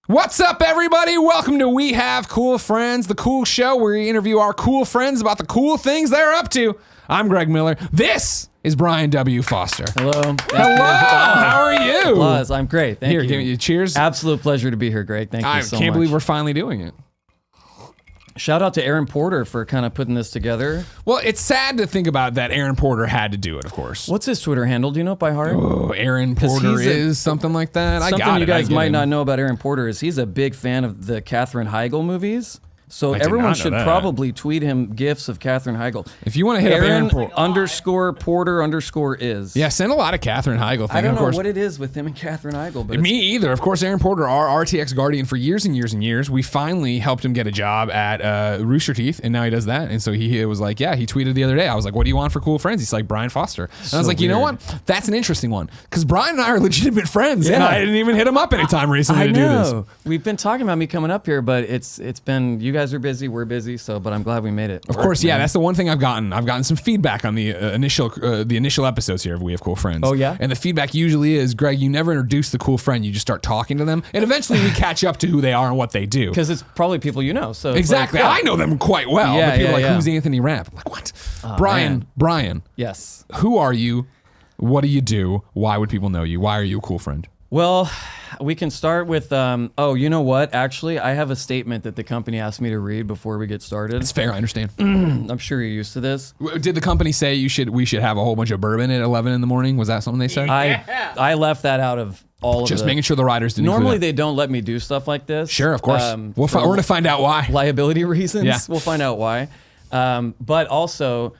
What's up, everybody? Welcome to We Have Cool Friends, the cool show where we interview our cool friends about the cool things they're up to. I'm Greg Miller. This is Brian W. Foster. Hello. Hello. How are you? Applause. I'm great. Thank you. Give me cheers. Absolute pleasure to be here, Greg. Thank you so much. I can't believe we're finally doing it. Shout out to Aaron Porter for kind of putting this together. Well, it's sad to think about that Aaron Porter had to do it, of course. What's his Twitter handle? Do you know it by heart? Oh, Aaron Porter is something like that. Something you guys might not know about Aaron Porter is he's a big fan of the Katherine Heigl movies. So everyone should probably tweet him gifs of Katherine Heigl. If you want to hit Aaron up Aaron _Porter_ is. Yeah, send a lot of Katherine Heigl things. I don't know what it is with him and Katherine Heigl. But me either. Of course, Aaron Porter, our RTX guardian for years and years and years. We finally helped him get a job at Rooster Teeth, and now he does that. And so he was like, yeah, he tweeted the other day. I was like, what do you want for cool friends? He's like, Brian Foster. And I was like, you know what? That's an interesting one. Because Brian and I are legitimate friends, and I didn't even hit him up anytime recently to do this. We've been talking about me coming up here, but it's been, you guys are busy, we're busy. But I'm glad we made it. Of course, yeah. That's the one thing I've gotten. I've gotten some feedback on the initial episodes here of We Have Cool Friends. Oh yeah. And the feedback usually is, Greg, you never introduce the cool friend. You just start talking to them, and eventually we catch up to who they are and what they do. Because it's probably people you know. So exactly, I know them quite well. Yeah, but people are like, who's Anthony Rapp? I'm like, what? Brian. Yes. Who are you? What do you do? Why would people know you? Why are you a cool friend? Well, we can start with, you know what? Actually, I have a statement that the company asked me to read before we get started. It's fair, I understand. I'm sure you're used to this. Did the company say we should have a whole bunch of bourbon at 11 in the morning? Was that something they said? I left that out of all of Just making sure the riders didn't. Normally they don't let me do stuff like this. Sure, of course. We're going to find out why. Liability reasons. Yeah. We'll find out why. But also,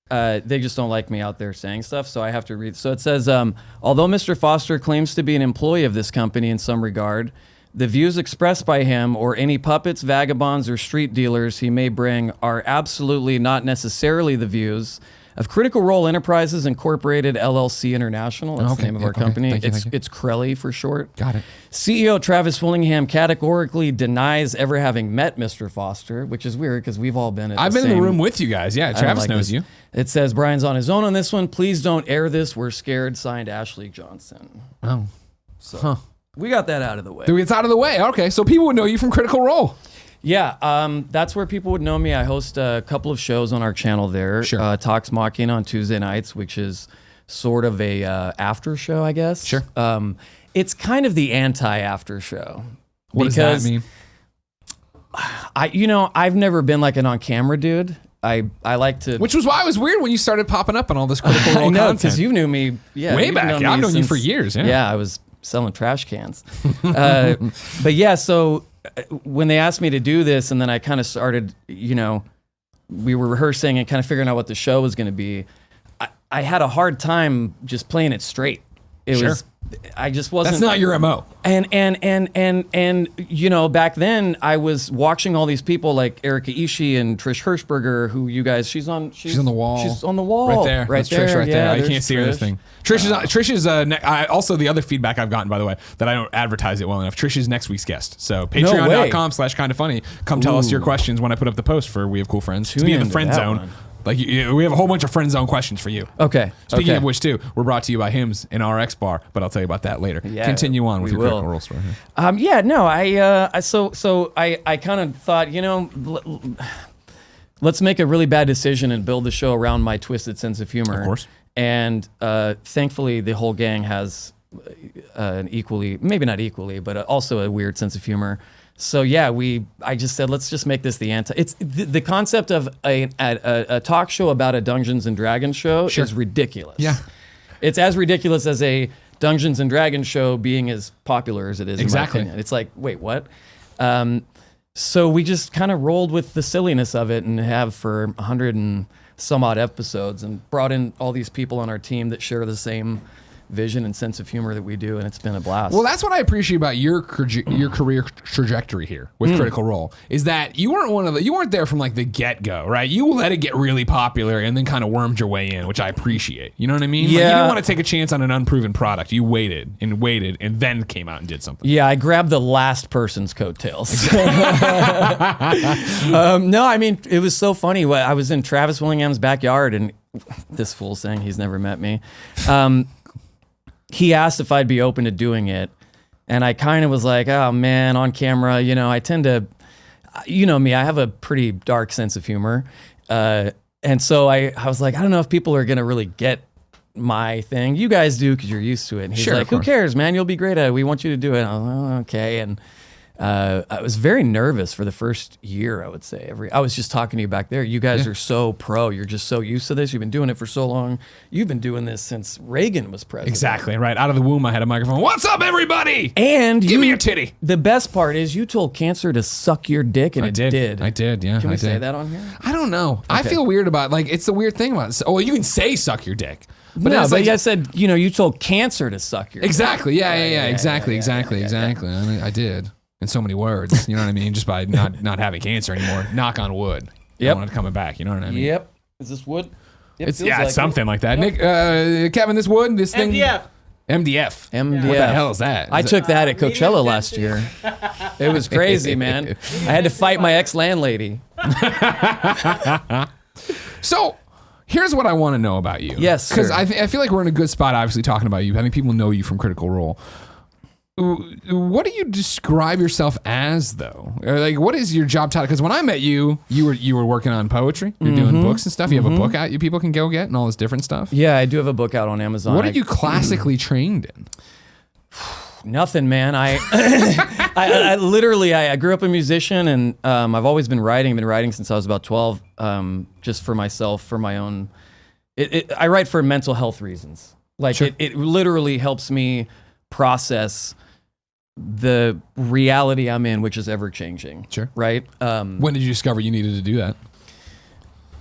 they just don't like me out there saying stuff, so I have to read. So it says, although Mr. Foster claims to be an employee of this company in some regard, the views expressed by him or any puppets, vagabonds, or street dealers he may bring are absolutely not necessarily the views of Critical Role Enterprises Incorporated LLC International. That's the name of our company. Thank you. It's Crelly for short. Got it. CEO Travis Willingham categorically denies ever having met Mr. Foster, which is weird because we've all been at I've been in the room with you guys. Yeah, Travis knows you. It says Brian's on his own on this one. Please don't air this. We're scared. Signed, Ashley Johnson. Oh. So we got that out of the way. It's out of the way. Okay, so people would know you from Critical Role. Yeah, that's where people would know me. I host a couple of shows on our channel there. Sure. Talks Machina on Tuesday nights, which is sort of a after show, I guess. Sure. It's kind of the anti-after show. What does that mean? I've never been like an on-camera dude. I like to... Which was why it was weird when you started popping up on all this Critical Role content. I know, because you knew me way back. I've known you for years. Yeah, I was selling trash cans. But yeah, so... when they asked me to do this, and then I kind of started, we were rehearsing and kind of figuring out what the show was going to be, I had a hard time just playing it straight. I just wasn't. That's not your MO. And back then I was watching all these people like Erika Ishii and Trish Hirschberger, who you guys, she's on the wall. She's on the wall. Right there. Right That's there. Trish right there. Yeah, I can't see her this thing. Trish is also the other feedback I've gotten, by the way, that I don't advertise it well enough. Trish is next week's guest. So patreon.com/kindafunny. Come tell us your questions when I put up the post for We Have Cool Friends. To be in the friend zone. One. Like we have a whole bunch of friend zone questions for you. Okay. Speaking of which, too, we're brought to you by Hims and RX Bar, but I'll tell you about that later. Yeah, continue on with your Critical Role story. I kind of thought, let's make a really bad decision and build the show around my twisted sense of humor. Of course. And thankfully, the whole gang has an equally, maybe not equally, but also a weird sense of humor. So yeah, I just said, let's just make this the anti. It's the concept of a talk show about a Dungeons and Dragons show is ridiculous. Yeah, it's as ridiculous as a Dungeons and Dragons show being as popular as it is. Exactly. In my opinion. It's like, wait, what? So we just kind of rolled with the silliness of it and have for 100 and some odd episodes and brought in all these people on our team that share the same vision and sense of humor that we do, and it's been a blast. Well, that's what I appreciate about your career trajectory here with Critical Role, is that you weren't there from like the get-go, right? You let it get really popular and then kind of wormed your way in, which I appreciate. You know what I mean? Yeah. Like, you didn't want to take a chance on an unproven product. You waited and then came out and did something. Yeah, I grabbed the last person's coattails. No, I mean, it was so funny. I was in Travis Willingham's backyard, and this fool saying he's never met me. he asked if I'd be open to doing it. And I kind of was like, oh man, on camera, you know, I tend to, you know me, I have a pretty dark sense of humor. And so I was like, I don't know if people are going to really get my thing. You guys do because you're used to it. And he's like, who cares, man? You'll be great at it. We want you to do it. I was like, oh, okay. And I was very nervous for the first year, I would say. I was just talking to you back there. You guys are so pro. You're just so used to this. You've been doing it for so long. You've been doing this since Reagan was president. Exactly, right. Out of the womb, I had a microphone. What's up, everybody? And give me your titty. The best part is you told cancer to suck your dick, and it did. I did, yeah. Can we say that on here? I don't know. Okay. I feel weird about, like, it's the weird thing about it. Oh, you can say suck your dick. But no, but I said, you know, you told cancer to suck your dick. Exactly, yeah, exactly. I did. In so many words, you know what I mean? Just by not having cancer anymore. Knock on wood. Yep. I want it coming back, you know what I mean? Yep. Is this wood? Yep, it's something like that. Yep. Nick, Kevin, this wood, this thing. MDF. What the hell is that? I took that at Coachella last year. It was crazy, man. I had to fight my ex-landlady. So, here's what I want to know about you. Yes, because I feel like we're in a good spot, obviously, talking about you. I think people know you from Critical Role. What do you describe yourself as, though? Or like, what is your job title? Because when I met you, you were working on poetry. You're doing books and stuff. You have a book out you people can go get and all this different stuff. Yeah, I do have a book out on Amazon. What are you classically trained in? Nothing, man. I literally grew up a musician, and I've always been writing. I've been writing since I was about 12, just for myself, for my own. I write for mental health reasons. Like it literally helps me process the reality I'm in, which is ever changing. Sure. Right. When did you discover you needed to do that?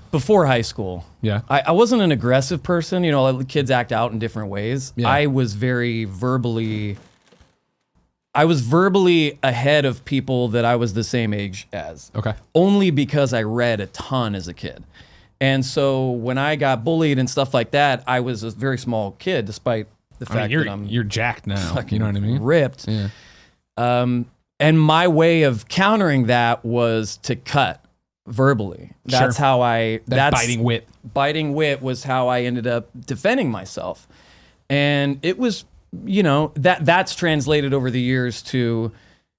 Before high school. Yeah. I wasn't an aggressive person. You know, kids act out in different ways. Yeah. I was verbally ahead of people that I was the same age as. Okay. Only because I read a ton as a kid. And so when I got bullied and stuff like that, I was a very small kid, despite the fact that you're jacked now. You know what I mean? Ripped. Yeah. And my way of countering that was to cut verbally. That's how biting wit. Biting wit was how I ended up defending myself. And it was, you know, that's translated over the years to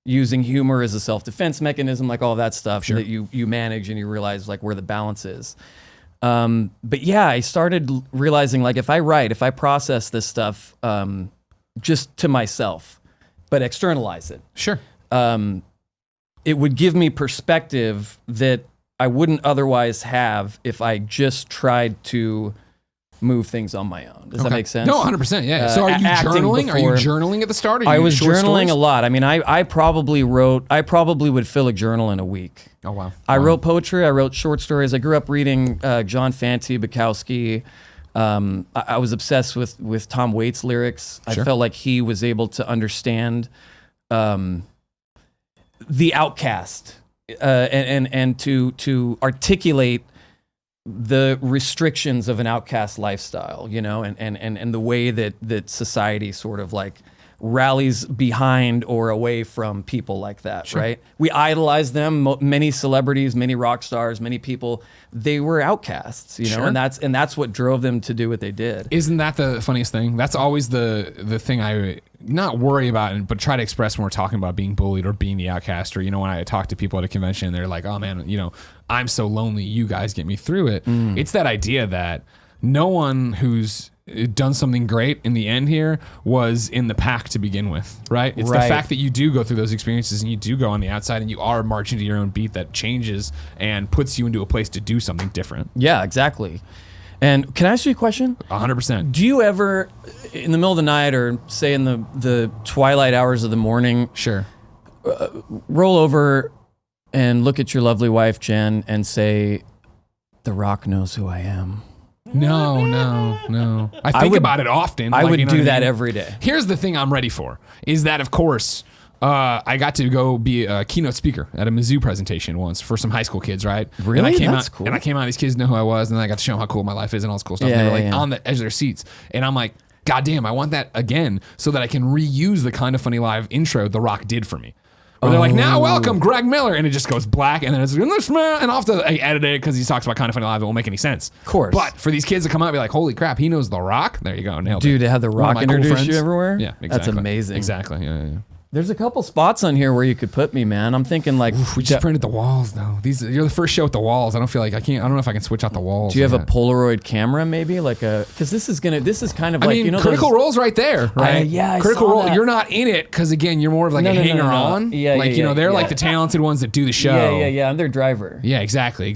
using humor as a self-defense mechanism, like all that stuff that you manage and you realize like where the balance is. But yeah, I started realizing like if I process this stuff just to myself, but externalize it. Sure. It would give me perspective that I wouldn't otherwise have if I just tried to move things on my own. Does that make sense? No, 100%. Yeah. So are you journaling? Are you journaling at the start? I was journaling a lot. I mean, I probably would fill a journal in a week. Oh, wow. I wrote poetry. I wrote short stories. I grew up reading John Fante, Bukowski. I was obsessed with Tom Waits lyrics. I felt like he was able to understand the outcast and to articulate the restrictions of an outcast lifestyle, you know, and the way that society sort of like rallies behind or away from people like that, right? We idolize them. Many celebrities, many rock stars, many people, they were outcasts, you know, and that's what drove them to do what they did. Isn't that the funniest thing? That's always the thing I not worry about, but try to express when we're talking about being bullied or being the outcast, or, you know, when I talk to people at a convention, they're like, oh man, you know, I'm so lonely, you guys get me through it. It's that idea that no one who's done something great in the end here was in the pack to begin with, right? It's the fact that you do go through those experiences and you do go on the outside and you are marching to your own beat that changes and puts you into a place to do something different. Yeah, exactly. And can I ask you a question? 100%. Do you ever, in the middle of the night or say in the twilight hours of the morning, roll over and look at your lovely wife, Jen, and say, The Rock knows who I am? No. I think about it often. I would do that every day. Here's the thing I'm ready for, is that, of course, I got to go be a keynote speaker at a Mizzou presentation once for some high school kids, right? Really? And I came That's out, cool. And I came out, these kids know who I was, and then I got to show them how cool my life is and all this cool stuff. And they were like on the edge of their seats. And I'm like, God damn, I want that again so that I can reuse the Kind of Funny Live intro The Rock did for me. Where they're like, now welcome Greg Miller, and it just goes black, and then it's and I'll have to edit it because he talks about Kind of Funny Live. It won't make any sense. Of course. But for these kids to come out and be like, holy crap, he knows The Rock. There you go, nailed it. Dude, to have The Rock introduce you everywhere? Yeah, exactly. That's amazing. Exactly. Yeah. There's a couple spots on here where you could put me, man. I'm thinking like we just printed the walls though. You're the first show with the walls. I don't feel like I don't know if I can switch out the walls. Do you have a Polaroid camera maybe? Like because this is kind of like, you know, Critical Role's right there, right? I Critical saw Role. that. You're not in it because again, you're more of like a hanger on. Yeah, like they're like the talented ones that do the show. Yeah. I'm their driver. Yeah, exactly.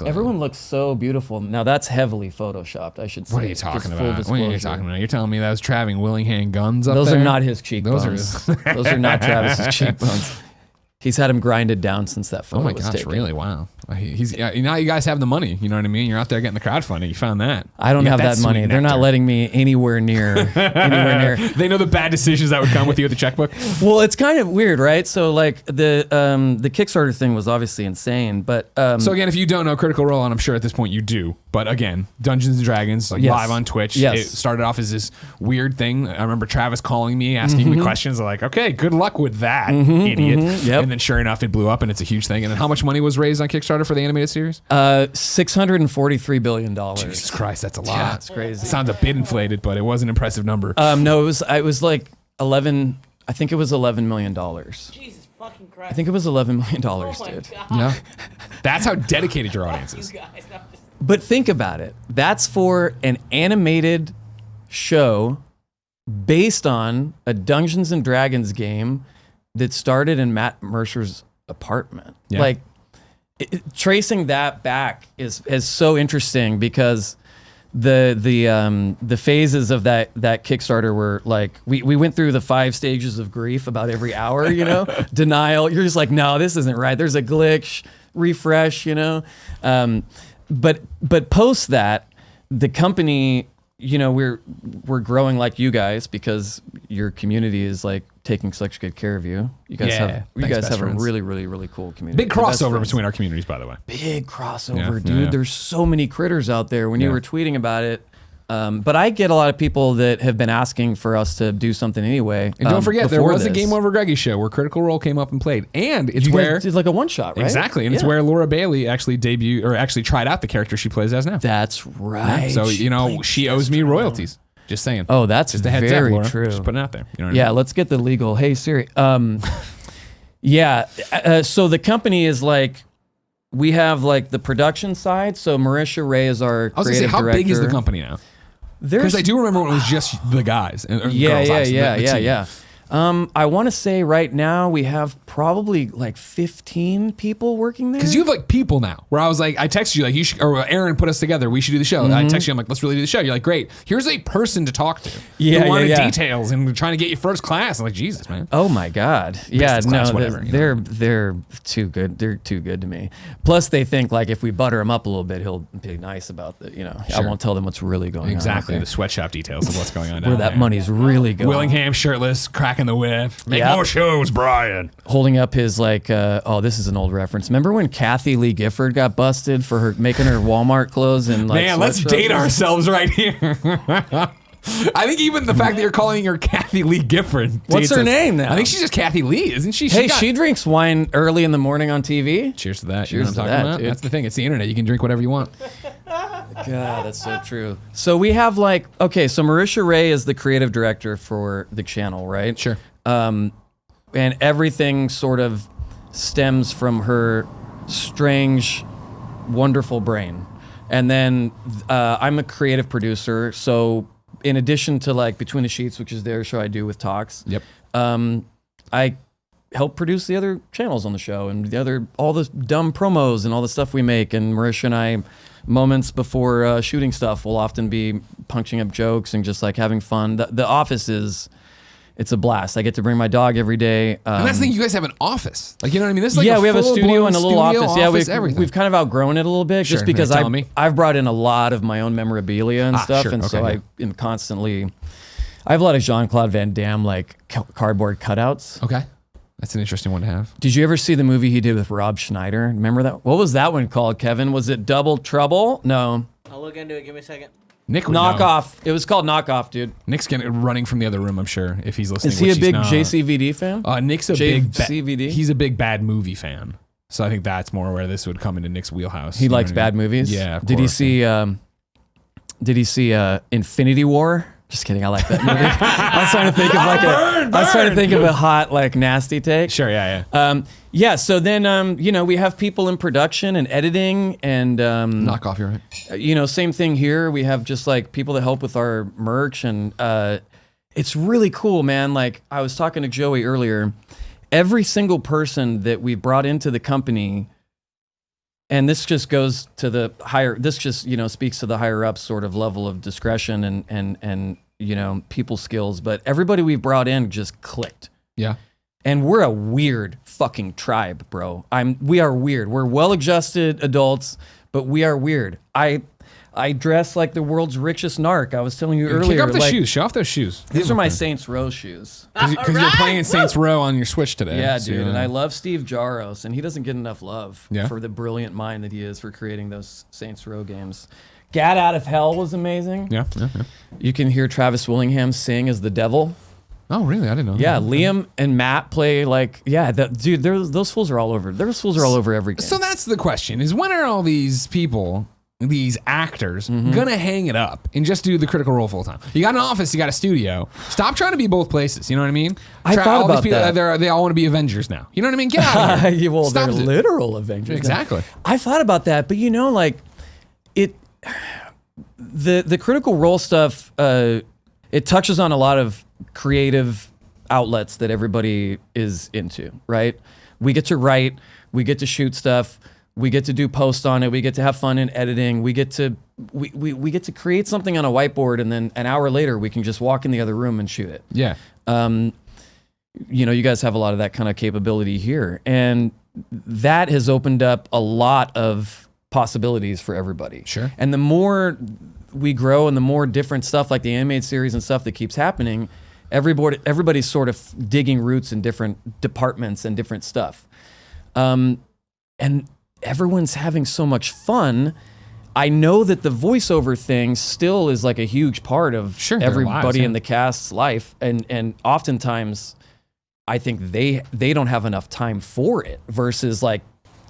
Everyone looks so beautiful. Now that's heavily photoshopped, I should say. What are you talking Just about? full What are you disclosure. talking about? You're telling me that was Travis Willingham guns up Those there? are not his cheekbones. Those are not Travis's cheekbones. He's had him grinded down since that photo Oh my was gosh, taken. really? Wow. He's now you guys have the money. You know what I mean? You're out there getting the crowdfunding. You found that. I don't You have got that money. sweet They're not nectar. letting me anywhere near. They know the bad decisions that would come with you with the checkbook. Well, it's kind of weird, right? So like the Kickstarter thing was obviously insane, but So again, if you don't know Critical Role, and I'm sure at this point you do, but again, Dungeons and Dragons, like Yes. live on Twitch. Yes. It started off as this weird thing. I remember Travis calling me, asking me questions like, okay, good luck with that, idiot. Yep. And then sure enough, it blew up and it's a huge thing. And then how much money was raised on Kickstarter for the animated series? $643 billion. Jesus Christ, that's a lot. Yeah, it's crazy. It sounds a bit inflated, but it was an impressive number. No, it was like 11. I think it was $11 million. Jesus fucking Christ. I think it was $11 million, Oh my dude. God. Yeah. That's how dedicated your audience is. You guys, no, just- But think about it. That's for an animated show based on a Dungeons and Dragons game that started in Matt Mercer's apartment. Yeah. Like tracing that back is so interesting because the phases of that Kickstarter were like we went through the 5 stages of grief about every hour, you know, denial. You're just like, no, this isn't right. There's a glitch, refresh, you know. But post that, the company, you know, we're growing like you guys because your community is like taking such good care of you. You guys Yeah. have Thanks, best a friends. really, really, really cool community. Big The best crossover friends. between our communities, by the way. Big crossover, Yeah, dude. yeah. There's so many critters out there when you Yeah. were tweeting about it. But I get a lot of people that have been asking for us to do something anyway. And don't forget, there before was a this. Game Over Greggy show where Critical Role came up and played. And it's You where... guys did like a one shot, right? Exactly. And it's Yeah. where Laura Bailey actually tried out the character she plays as now. That's right. So, She you know, played she owes me royalties. Just saying. Oh, that's Just a heads very up, Laura. true. Just putting it out there. You know what Yeah, I mean? let's get the legal. Hey Siri. So the company is like, we have like the production side. So Marisha Ray is our I was going to say, creative how director. big is the company now? Because I do remember when it was just the guys. Or girls, obviously, the team. Yeah. I want to say right now we have probably like 15 people working there. Because you have like people now. Where I was like, I texted you like you should, or Aaron put us together. We should do the show. I texted you. I'm like, let's really do the show. You're like, great. Here's a person to talk to. Yeah, who wanted yeah. details and trying to get you first class. I'm like, Jesus, man. Oh my God. Yeah, Business no, class, whatever, you know. they're too good. They're too good to me. Plus they think like if we butter him up a little bit, he'll be nice about the, you know, I Sure. won't tell them what's really going Exactly. on. The sweatshop details of what's going on Where down that there. money's really going. Willingham shirtless, cracking the whip. Make Yeah. more shows, Brian. Holding up his like, this is an old reference. Remember when Kathy Lee Gifford got busted for her making her Walmart clothes and like Man, let's sweatshops? date ourselves right here. I think even the fact that you're calling her Kathy Lee Gifford. What's dates her us. name now? I think she's just Kathy Lee, isn't she? Hey, got- she drinks wine early in the morning on TV. Cheers to that. Cheers you know what to I'm that, talking about? dude. That's the thing. It's the internet. You can drink whatever you want. God, that's so true. So we have like, okay, so Marisha Ray is the creative director for the channel, right? Sure. And everything sort of stems from her strange, wonderful brain. And then I'm a creative producer. So in addition to like Between the Sheets, which is their show I do with Talks, Yep. I help produce the other channels on the show and all the dumb promos and all the stuff we make. And Marisha and I, moments before shooting stuff, will often be punching up jokes and just like having fun. The office it's a blast. I get to bring my dog every day. And that's the thing. You guys have an office. Like, you know what I mean? This is like yeah, we have a studio full-blown and a little studio, office. Yeah, everything. we've kind of outgrown it a little bit Sure, just because you're telling me. I've brought in a lot of my own memorabilia and stuff. sure, And so okay, I am constantly, I have a lot of Jean-Claude Van Damme like cardboard cutouts. Okay. That's an interesting one to have. Did you ever see the movie he did with Rob Schneider? Remember that? What was that one called, Kevin? Was it Double Trouble? No. I'll look into it. Give me a second. Nick would know. Knockoff. It was called Knockoff, dude. Nick's running from the other room, I'm sure, if he's listening. Is he a which big he's not. JCVD fan? Nick's a JCVD? he's a big bad movie fan. So I think that's more where this would come into Nick's wheelhouse. He You know likes what I bad mean? movies? Yeah, of Did he course. see Infinity War? Just kidding, I like that movie. I was trying to think of I was trying to think of a hot, like, nasty take. Sure, yeah. Yeah, so then, we have people in production and editing and, Knock off, you're right. Same thing here. We have just, like, people that help with our merch and it's really cool, man. Like, I was talking to Joey earlier. Every single person that we brought into the company, and this just goes to the higher, this just, speaks to the higher up sort of level of discretion and people skills, but everybody we've brought in just clicked. Yeah. And we're a weird fucking tribe, bro. We are weird. We're well-adjusted adults, but we are weird. I dress like the world's richest narc. I was telling you earlier. Kick off the like, shoes. Show off those shoes. These are my Saints Row shoes. Because you're playing Saints Row on your Switch today. Yeah, so dude. you're- And I love Steve Jaros, and he doesn't get enough love Yeah. for the brilliant mind that he is for creating those Saints Row games. Gat Out of Hell was amazing. Yeah. You can hear Travis Willingham sing as the devil. Oh, really? I didn't know. Yeah, that. Liam and Matt play like, dude, those fools are all over. Those fools are all over every game. So that's the question: is when are all these people, these actors, gonna hang it up and just do the Critical Role full time? You got an office, you got a studio. Stop trying to be both places. You know what I mean? I thought all about these people, that. They all want to be Avengers now. You know what I mean? Get out of here. Well, Stop they're it. literal Avengers. Exactly. I thought about that, but the Critical Role stuff, it touches on a lot of creative outlets that everybody is into, right? We get to write, we get to shoot stuff, we get to do post on it, we get to have fun in editing, we get to create something on a whiteboard, and then an hour later we can just walk in the other room and shoot it. Yeah. You guys have a lot of that kind of capability here, and that has opened up a lot of possibilities for everybody. Sure. And the more we grow and the more different stuff like the animated series and stuff that keeps happening, everybody's sort of digging roots in different departments and different stuff. And everyone's having so much fun. I know that the voiceover thing still is like a huge part of Sure, their everybody lives, yeah. in the cast's life. And oftentimes I think they don't have enough time for it versus like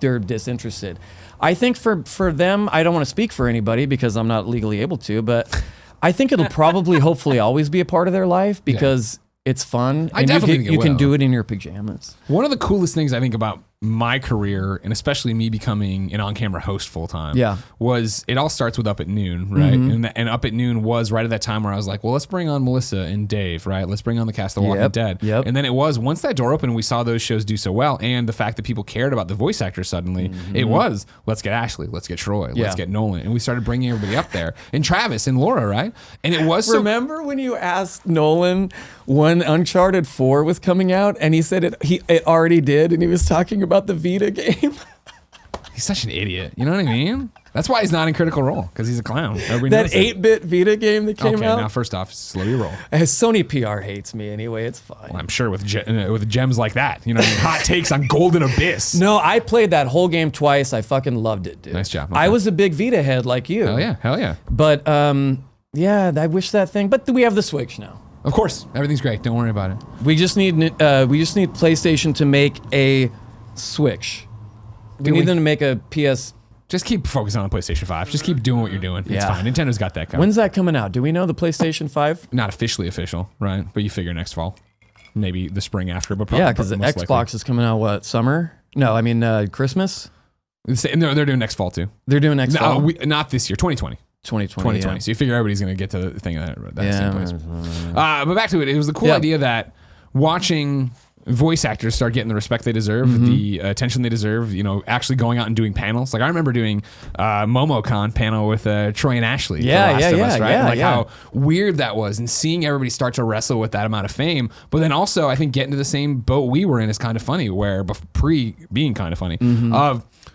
they're disinterested. I think for them, I don't want to speak for anybody because I'm not legally able to, but I think it'll probably hopefully always be a part of their life because it's fun. I and definitely think it you can will. do it in your pajamas. One of the coolest things I think about my career, and especially me becoming an on-camera host full-time, was it all starts with Up at Noon, right? And Up at Noon was right at that time where I was like, well, let's bring on Melissa and Dave, right? Let's bring on the cast of Walking Dead. Yep. And then it was, once that door opened and we saw those shows do so well, and the fact that people cared about the voice actors suddenly, it was, let's get Ashley, let's get Troy, let's get Nolan. And we started bringing everybody up there. And Travis and Laura, right? And it was so... Remember when you asked Nolan when Uncharted 4 was coming out and he said it already did, and he was talking about the Vita game? He's such an idiot. You know what I mean? That's why he's not in Critical Role, because he's a clown. Everybody That knows it. 8-bit Vita game that came Okay, out? now first off, slow your roll. Sony PR hates me anyway, it's fine. Well, I'm sure with gems like that, you know, hot takes on Golden Abyss. No, I played that whole game twice. I fucking loved it, dude. Nice job. I Okay. was a big Vita head like you. Hell yeah. But yeah, I wish that thing. But we have the Switch now. Of course, everything's great. Don't worry about it. We just need PlayStation to make a Switch. We need them to make a PS. Just keep focusing on PlayStation 5. Just keep doing what you're doing. It's Yeah. fine. Nintendo's got that covered. When's that coming out? Do we know the PlayStation 5? Not officially official, right? But you figure next fall, maybe the spring after. But probably, Yeah, because the most Xbox is coming out what, summer? No, I mean Christmas. likely. No, they're doing next fall too. They're doing next fall. Not this year. 2020. 2020. 2020. Yeah. So you figure everybody's going to get to the thing that same place. Yeah. But back to it. It was the cool idea that watching voice actors start getting the respect they deserve, the attention they deserve, you know, actually going out and doing panels. Like I remember doing MomoCon panel with Troy and Ashley. Yeah, for Last of yeah, Us, yeah, right? yeah, And like yeah. how weird that was, and seeing everybody start to wrestle with that amount of fame. But then also, I think getting to the same boat we were in is kind of funny, where pre being kind of funny.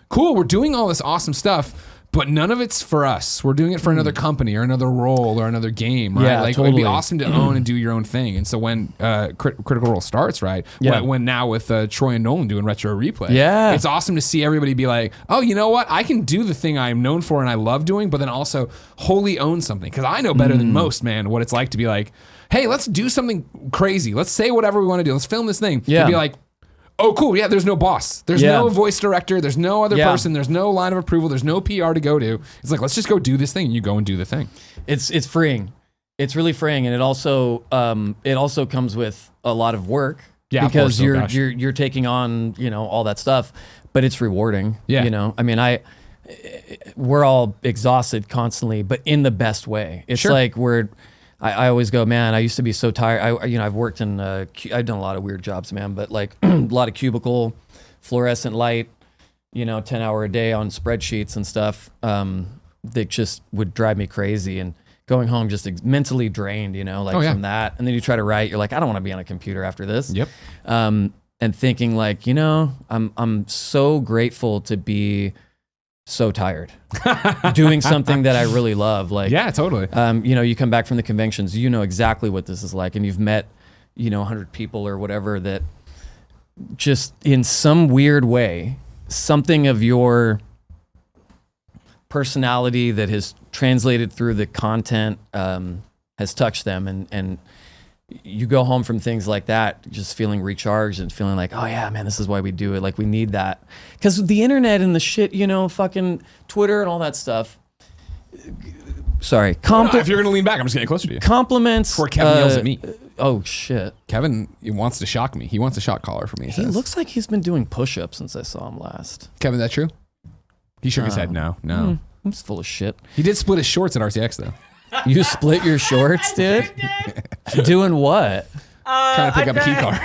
Cool, we're doing all this awesome stuff. but none of it's for us. We're doing it for another company or another role or another game, right? Yeah, Like, it would be totally. awesome to own and do your own thing. And so when Critical Role starts, right? Yeah. When now with Troy and Nolan doing retro replay, Yeah. it's awesome to see everybody be like, oh, you know what? I can do the thing I'm known for and I love doing, but then also wholly own something. Because I know better than most, man, what it's like to be like, hey, let's do something crazy. Let's say whatever we want to do. Let's film this thing. Yeah. And be like, oh, cool. Yeah, there's no boss. There's Yeah. no voice director. There's no other Yeah. person. There's no line of approval. There's no PR to go to. It's like, let's just go do this thing. And you go and do the thing. It's freeing. It's really freeing, and it also comes with a lot of work. Yeah, of because course. Oh, gosh. you're taking on, you know, all that stuff, but it's rewarding. Yeah. You know, I mean, we're all exhausted constantly, but in the best way. It's Sure. like I always go, man, I used to be so tired. I've worked in, I've done a lot of weird jobs, man, but like a lot of cubicle, fluorescent light, 10-hour a day on spreadsheets and stuff. That just would drive me crazy. And going home just mentally drained, from that. And then you try to write, you're like, I don't want to be on a computer after this. Yep. And thinking like, I'm so grateful to be so tired doing something that I really love. Like, Yeah, totally. you come back from the conventions, you know exactly what this is like. And you've met, 100 people or whatever that just in some weird way, something of your personality that has translated through the content has touched them. And you go home from things like that just feeling recharged and feeling like, oh yeah, man, this is why we do it. Like, we need that. Because the internet and the shit, fucking Twitter and all that stuff. Sorry. If you're going to lean back, I'm just getting closer to you. Compliments. Before Kevin yells at me. Oh, shit. Kevin wants to shock me. He wants a shot caller for me. He looks like he's been doing push-ups since I saw him last. Kevin, that true? He shook his head. No. He's full of shit. He did split his shorts at RTX, though. You split your shorts, dude? Doing what? Trying to pick up a key card.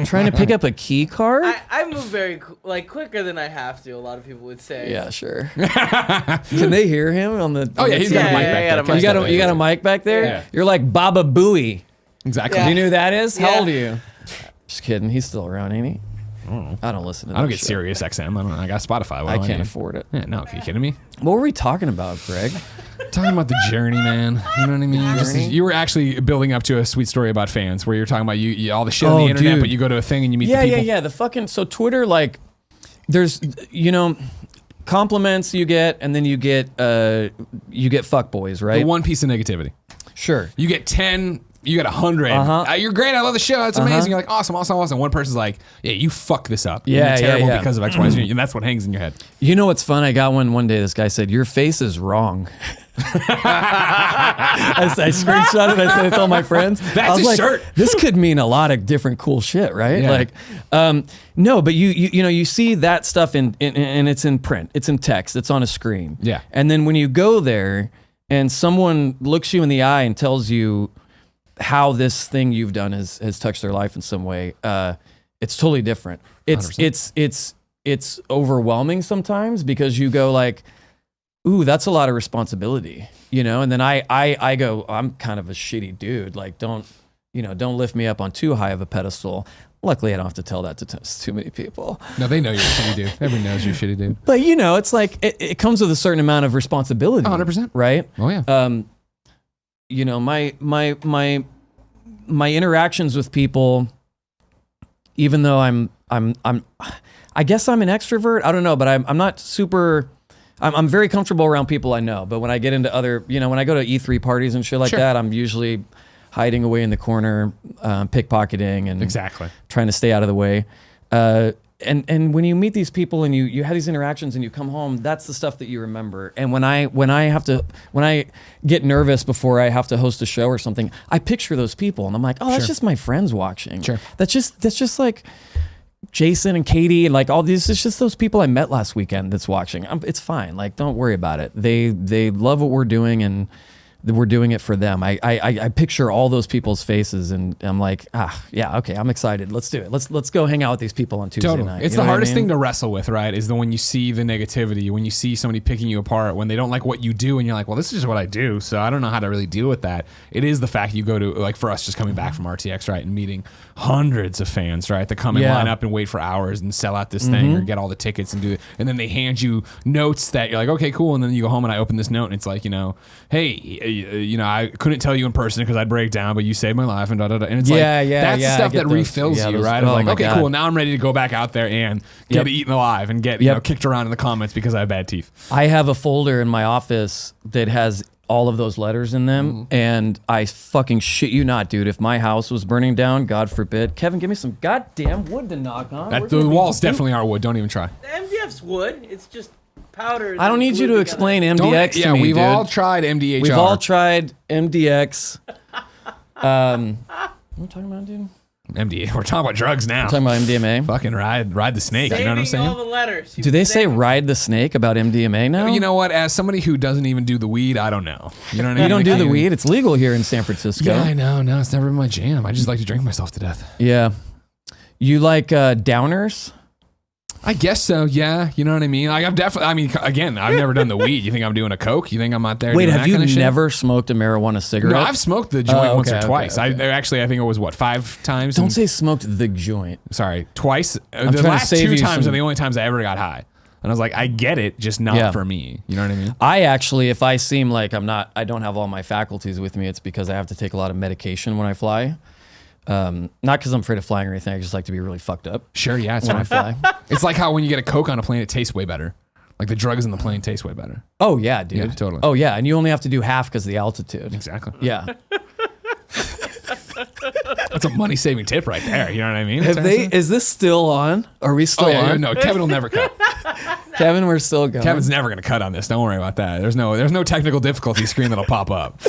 Trying to pick up a key card? I move very quicker than I have to. A lot of people would say. Yeah, sure. Can they hear him on the? Oh, yeah, he's got a Yeah, mic yeah, back I got there. a mic. You got a mic back there? Yeah. You're like Baba Booey. Exactly. Yeah. Do you know who that is? How Yeah. old are you? Just kidding. He's still around, ain't he? I don't listen to that I don't get shit. Sirius XM. I got Spotify. What I do can't need? afford it. Yeah, no, are you kidding me? What were we talking about, Greg? Talking about the journey, man. You know what I mean? Just, Journey? you were actually building up to a sweet story about fans where you're talking about you all the shit on Oh, the internet, dude. but you go to a thing and you meet Yeah, the people. yeah. The fucking Twitter, there's compliments you get, and then you get fuckboys, right? The one piece of negativity. Sure. You get 10, you get 100. Uh-huh. You're great. I love the show. It's amazing. You're like, awesome, awesome, awesome. One person's like, yeah, you fuck this up. Yeah, You're yeah, terrible yeah. because of X, Y, Z. And that's what hangs in your head. You know what's fun? I got one day. This guy said, "Your face is wrong." I screenshot it. I sent it to all my friends. That's I was a like, shirt. This could mean a lot of different cool shit, right? Yeah. No, but you see that stuff and it's in print, it's in text, it's on a screen. Yeah. And then when you go there and someone looks you in the eye and tells you how this thing you've done has touched their life in some way, it's totally different. 100%. It's overwhelming sometimes because you go like, ooh, that's a lot of responsibility, and then I go, I'm kind of a shitty dude. Like, don't lift me up on too high of a pedestal. Luckily, I don't have to tell that to too many people. No, they know you're a shitty dude. Everyone knows you're a shitty dude. But it's like it comes with a certain amount of responsibility. 100%. Right? Oh, yeah. My interactions with people, even though I guess I'm an extrovert. I don't know, but I'm not super. I'm very comfortable around people I know. But when I get into other, when I go to E3 parties and shit like Sure. that, I'm usually hiding away in the corner, pickpocketing and Exactly. trying to stay out of the way. And when you meet these people and you have these interactions and you come home, that's the stuff that you remember. And when I get nervous before I have to host a show or something, I picture those people and I'm like, oh, that's Sure. just my friends watching. Sure. That's just like Jason and Katie and like all these. It's just those people I met last weekend that's watching. It's fine. Like, don't worry about it. They love what we're doing and we're doing it for them. I picture all those people's faces, and I'm like, yeah, okay, I'm excited. Let's do it. Let's go hang out with these people on Tuesday night. It's the hardest thing to wrestle with, right? Is when you see the negativity, when you see somebody picking you apart, when they don't like what you do, and you're like, well, this is just what I do, so I don't know how to really deal with that. It is the fact you go to, like for us just coming back from RTX, right, and meeting hundreds of fans, right, that come and line up and wait for hours and sell out this thing or get all the tickets and do it, and then they hand you notes that you're like, okay, cool, and then you go home and I open this note and it's like, hey, I couldn't tell you in person because I'd break down, but you saved my life and da da da. And it's that's the stuff that refills you, right? Of like, okay, cool, now I'm ready to go back out there and get eaten alive and get kicked around in the comments because I have bad teeth. I have a folder in my office that has all of those letters in them, and I fucking shit you not, dude. If my house was burning down, God forbid, Kevin, give me some goddamn wood to knock on. The walls definitely are wood. Don't even try. The MDF's wood. It's just powder. I don't need you to explain MDX to me, we've dude. all tried MDHR. We've all tried MDX. What am I talking about, dude? MDA. We're talking about drugs now. I'm talking about MDMA. Fucking ride the snake. You know what I'm saying? All the letters. Do they say ride the snake about MDMA now? You know what? As somebody who doesn't even do the weed, I don't know. You know what I mean? You don't do the weed? It's legal here in San Francisco. Yeah, I know. No, it's never been my jam. I just like to drink myself to death. Yeah. You like downers? I guess so, yeah. You know what I mean? Like, again, I've never done the weed. You think I'm doing a coke? You think I'm out there Wait, doing have that you kind of shit? never smoked a marijuana cigarette? No, I've smoked the joint once or twice. Okay. I think it was, 5 times? Don't say smoked the joint. Sorry, twice. The trying last to save 2 you times some- are the only times I ever got high. And I was like, I get it, just not for me. You know what I mean? I actually, if I seem like I don't have all my faculties with me, it's because I have to take a lot of medication when I fly. Not because I'm afraid of flying or anything. I just like to be really fucked up. Sure, yeah, it's when I fine. fly. It's like how when you get a Coke on a plane, it tastes way better. Like the drugs in the plane taste way better. Oh yeah, dude. Yeah, totally. Oh yeah, and you only have to do half because of the altitude. Exactly. Yeah. That's a money-saving tip right there. You know what I mean? Is this still on? Are we still on? No, Kevin will never cut. Kevin, we're still going. Kevin's never going to cut on this. Don't worry about that. There's no technical difficulty screen that'll pop up.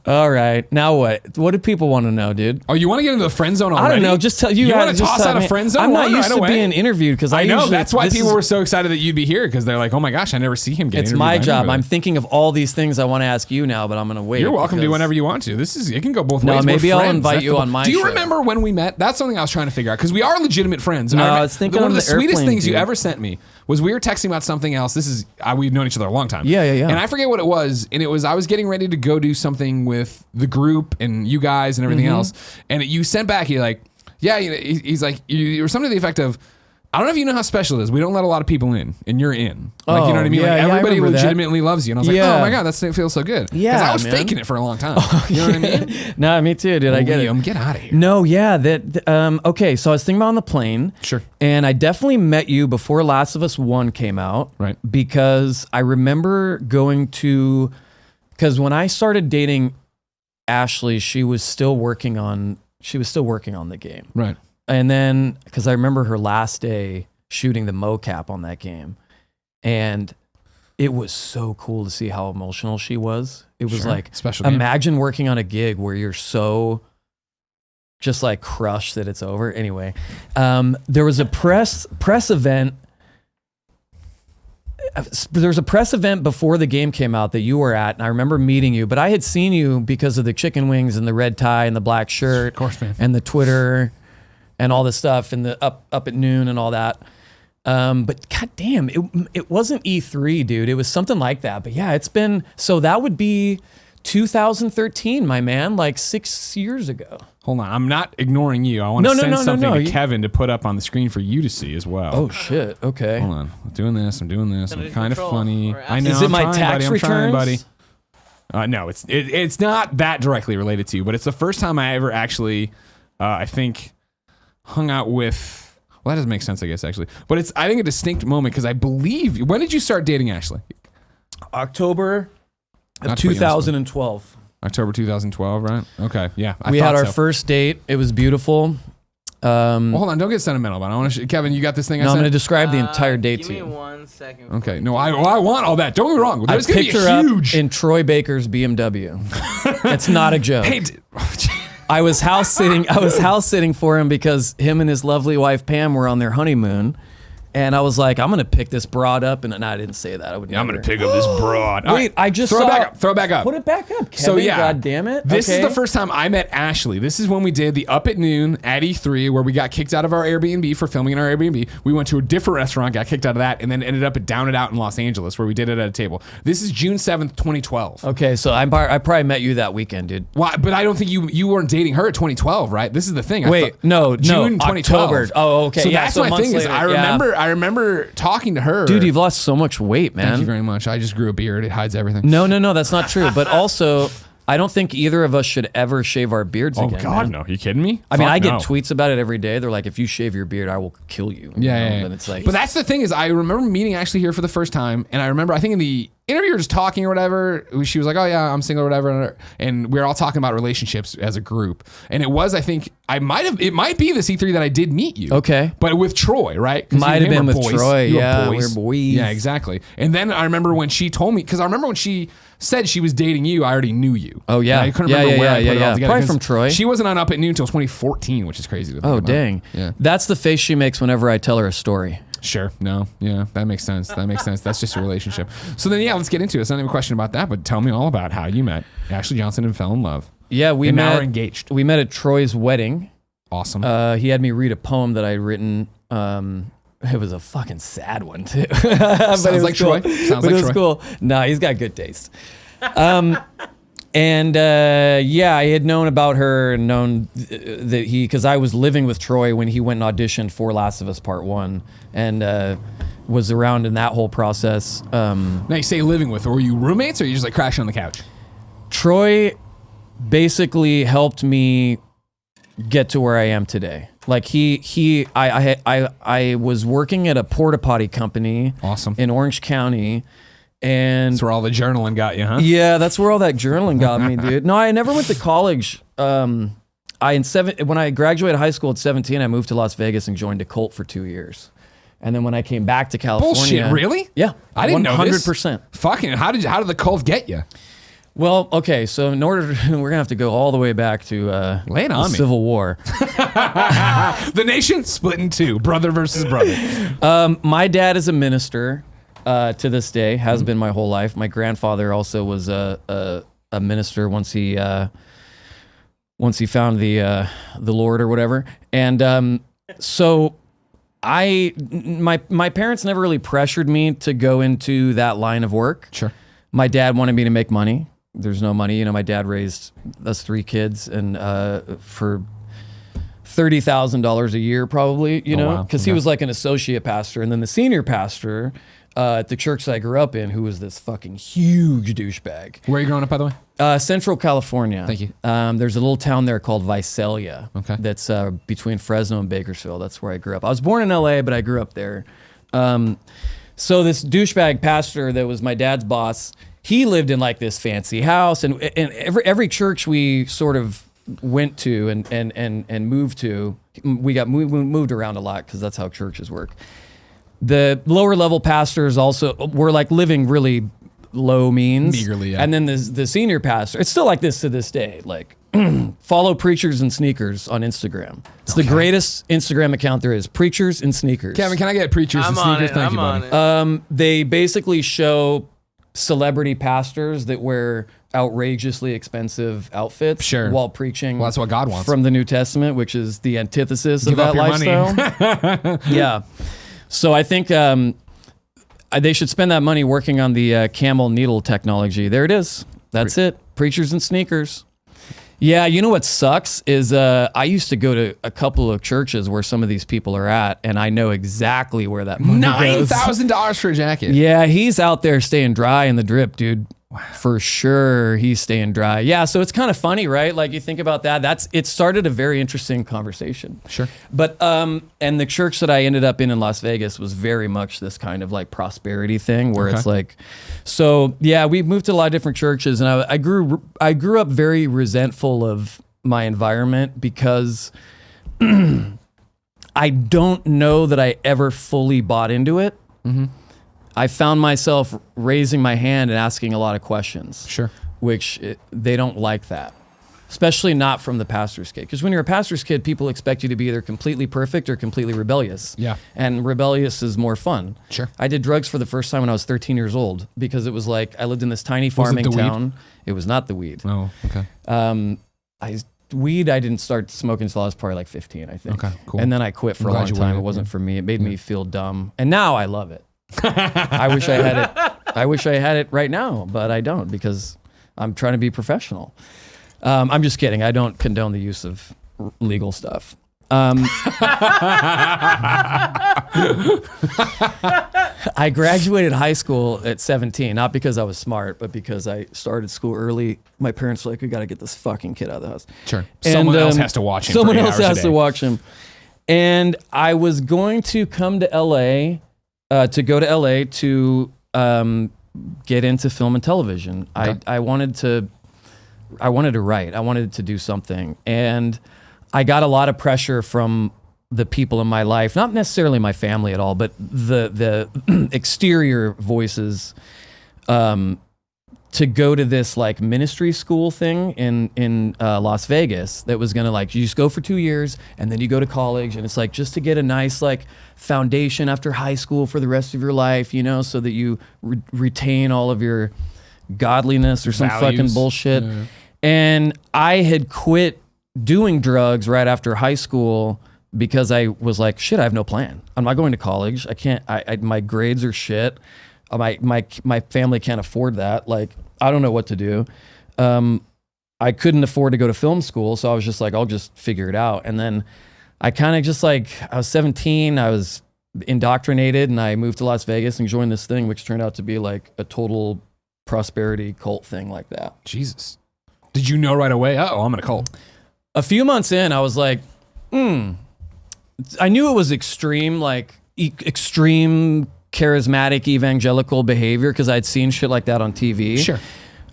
All right. Now what? What do people want to know, dude? Oh, you want to get into the friend zone already? I don't know. Just tell you. You want guys to just toss tell out me. a friend zone? I'm not one used right to away? being interviewed because I know. usually, That's why people were so excited that you'd be here because they're like, oh my gosh, I never see him get It's interviewed my by job. anybody. I'm thinking of all these things I want to ask you now, but I'm going to wait. You're welcome to do because- whenever you want to. It can go both No, ways. maybe We're I'll friends. invite That's you the- on my Do you show. remember when we met? That's something I was trying to figure out because we are legitimate friends. No, I I was thinking one on of the the sweetest airplane, things you dude. ever sent me was we were texting about something else. We've known each other a long time. Yeah. And I forget what it was. And it was I was getting ready to go do something with the group and you guys and everything else. And you sent back, you're like, yeah, he's like, you were something to the effect of, I don't know if you know how special it is. We don't let a lot of people in, and you're in. Like, you know what I mean? yeah, Like, yeah, I everybody remember that. legitimately loves you. And I was like, Yeah. oh my God, that feels so good. Yeah, Because I was man. faking it for a long time. You know what I mean? No, me too, dude. I get it. Liam, get out of here. No, yeah. Okay, so I was thinking about on the plane. Sure. And I definitely met you before Last of Us 1 came out. Right. Because I remember because when I started dating Ashley, she was still working on the game. Right. And then, because I remember her last day shooting the mocap on that game. And it was so cool to see how emotional she was. It was Sure. like, Special game. imagine working on a gig where you're so just like crushed that it's over. Anyway, there was a press event. There was a press event before the game came out that you were at, and I remember meeting you, but I had seen you because of the chicken wings and the red tie and the black shirt, Of course, man. and the Twitter and all this stuff and the up at noon and all that. But goddamn, it wasn't E3, dude. It was something like that. But yeah, so that would be 2013, my man, like 6 years ago. Hold on. I'm not ignoring you. I want to send something to You- Kevin to put up on the screen for you to see as well. Oh shit. Okay. Hold on. I'm doing this. I'm Gonna kind of control funny. or I know. Is it I'm my trying, tax buddy. I'm trying, returns? buddy. No, it's not that directly related to you, but it's the first time I ever actually, I think, hung out with. Well, that doesn't make sense, I guess, actually. But it's, I think, a distinct moment because I believe. When did you start dating Ashley? October of Not to put you on the spot. 2012. October 2012, right? Okay, yeah. We had our so. first date. It was beautiful. Well, hold on, don't get sentimental, but I want to. Kevin, you got this thing No, I I'm sent? going to describe the entire date Give to me you. 1 second. Okay, no, I want all that. Don't get me wrong. I There's going to be picked her a up huge. in Troy Baker's BMW. It's not a joke. Hey, I was house sitting for him because him and his lovely wife Pam were on their honeymoon, And I was like, I'm gonna pick this broad up, and I didn't say that. I would. I'm gonna pick up this broad. Wait, I just throw saw. it back up. Throw it back up. Put it back up, Kevin. So yeah, God damn it. This is Okay. the first time I met Ashley. This is when we did the Up at Noon at E3, where we got kicked out of our Airbnb for filming in our Airbnb. We went to a different restaurant, got kicked out of that, and then ended up at Down and Out in Los Angeles, where we did it at a table. This is June 7th, 2012. Okay, so I probably met you that weekend, dude. Why? But I don't think you weren't dating her at 2012, right? This is the thing. Wait, no, June 2012. October. Oh, okay. So yeah, that's so my months thing is later, yeah. I remember talking to her. Dude, you've lost so much weight, man. Thank you very much. I just grew a beard. It hides everything. No, that's not true. But also, I don't think either of us should ever shave our beards Oh again. God, man. no! You kidding me? I mean, Fuck I get no. tweets about it every day. They're like, if you shave your beard, I will kill you. Yeah. And it's like, but that's the thing is, I remember meeting Ashley here for the first time, and I remember I think in the interview we were just talking or whatever. She was like, "Oh yeah, I'm single or whatever," and we were all talking about relationships as a group. And it might be the C3 that I did meet you. Okay. but with Troy, right? 'Cause you Might and have him been are with boys. Troy, You were yeah, boys. we're boys. Yeah, exactly. And then I remember when she told me, because I remember when she said she was dating you, I already knew you. Oh, yeah. And I couldn't Yeah, remember yeah, where I yeah, put it yeah. all together. Probably 'cause from Troy. She wasn't on Up at Noon until 2014, which is crazy to think oh, about. dang. Yeah. That's the face she makes whenever I tell her a story. Sure. No. Yeah. That makes sense. That's just a relationship. So then, yeah, let's get into it. It's not even a question about that, but tell me all about how you met Ashley Johnson and fell in love. Yeah, we And met. now are engaged. We met at Troy's wedding. Awesome. He had me read a poem that I'd written. It was a fucking sad one too. But Sounds it was like cool. Troy. Sounds But like it was Troy. cool. No, he's got good taste. Yeah, I had known about her and known that because I was living with Troy when he went and auditioned for Last of Us Part 1 and was around in that whole process. Now you say living with, or were you roommates, or you just like crashing on the couch? Troy basically helped me get to where I am today. Like I was working at a porta potty company Awesome. in Orange County. And That's where all the journaling got you, huh? yeah, that's where all that journaling got me, dude. No, I never went to college. When I graduated high school at 17, I moved to Las Vegas and joined a cult for 2 years. And then when I came back to California, Bullshit. Really? Yeah, I didn't know this. 100%. Fucking. How did the cult get you? Well, okay, so in order to, we're gonna have to go all the way back to Lay it on the me. Civil War. The nation split in two, brother versus brother. My dad is a minister to this day, has been my whole life. My grandfather also was a minister once he found the Lord or whatever. And so my parents never really pressured me to go into that line of work. Sure. My dad wanted me to make money. There's no money. You know, my dad raised us 3 kids and for $30,000 a year probably, you know, wow. because he was like an associate pastor. And then the senior pastor at the church that I grew up in, who was this fucking huge douchebag. Where are you growing up, by the way? Central California. Thank you. There's a little town there called Visalia. Okay. That's between Fresno and Bakersfield. That's where I grew up. I was born in LA, but I grew up there. So this douchebag pastor that was my dad's boss, he lived in like this fancy house, and every church we sort of went to and moved to, we moved around a lot because that's how churches work. The lower level pastors also were like living really low means. Meagerly, yeah. And then the senior pastor, it's still like this to this day. Like follow Preachers and Sneakers on Instagram. It's the greatest Instagram account there is. Preachers and Sneakers. Kevin, can I get preachers and sneakers? Thank you, buddy. They basically show celebrity pastors that wear outrageously expensive outfits Sure. while preaching. Well, that's what God wants. From the New Testament, which is the antithesis Give of up that your lifestyle. Yeah. So I think they should spend that money working on the camel needle technology. There it is. That's it. Preachers and Sneakers. Yeah, you know what sucks is I used to go to a couple of churches where some of these people are at, and I know exactly where that money goes. $9,000 for a jacket. Yeah, he's out there staying dry in the drip, dude. For sure, he's staying dry. Yeah, so it's kind of funny, right? Like you think about that. It started a very interesting conversation. Sure. But and the church that I ended up in Las Vegas was very much this kind of like prosperity thing, where it's like, so yeah, we moved to a lot of different churches, and I grew up very resentful of my environment because I don't know that I ever fully bought into it. Mm-hmm. I found myself raising my hand and asking a lot of questions. Sure. Which they don't like that. especially not from the pastor's kid. Because when you're a pastor's kid, people expect you to be either completely perfect or completely rebellious. Yeah. And rebellious is more fun. Sure. I did drugs for the first time when I was 13 years old because it was like I lived in this tiny farming town. It was not the weed. Oh, okay. Weed, I didn't start smoking until I was probably like 15, I think. Okay, cool. And then I quit for a long time. It wasn't for me. It made me feel dumb. And now I love it. I wish I had it. I wish I had it right now, but I don't because I'm trying to be professional. I'm just kidding. I don't condone the use of legal stuff. I graduated high school at 17, not because I was smart, but because I started school early. My parents were like, we got to get this fucking kid out of the house. Sure. Someone else has to watch him. Someone else has to watch him. And I was going to come to LA, to get into film and television. Okay. I wanted to write. I wanted to do something. And I got a lot of pressure from the people in my life, not necessarily my family at all, but the exterior voices, to go to this like ministry school thing in Las Vegas that was gonna like, you just go for 2 years and then you go to college, and it's like just to get a nice like foundation after high school for the rest of your life, you know, so that you retain all of your godliness or some Values. fucking bullshit. Yeah. And I had quit doing drugs right after high school because I was like, shit, I have no plan. I'm not going to college. I can't, my grades are shit. My family can't afford that. Like, I don't know what to do. I couldn't afford to go to film school. So I was just like, I'll just figure it out. And then I kind of just like, I was 17, I was indoctrinated, and I moved to Las Vegas and joined this thing, which turned out to be like a total prosperity cult thing like that. Jesus. Did you know right away? Oh, I'm in a cult. A few months in, I was like, I knew it was extreme, like extreme charismatic evangelical behavior because I'd seen shit like that on TV. Sure.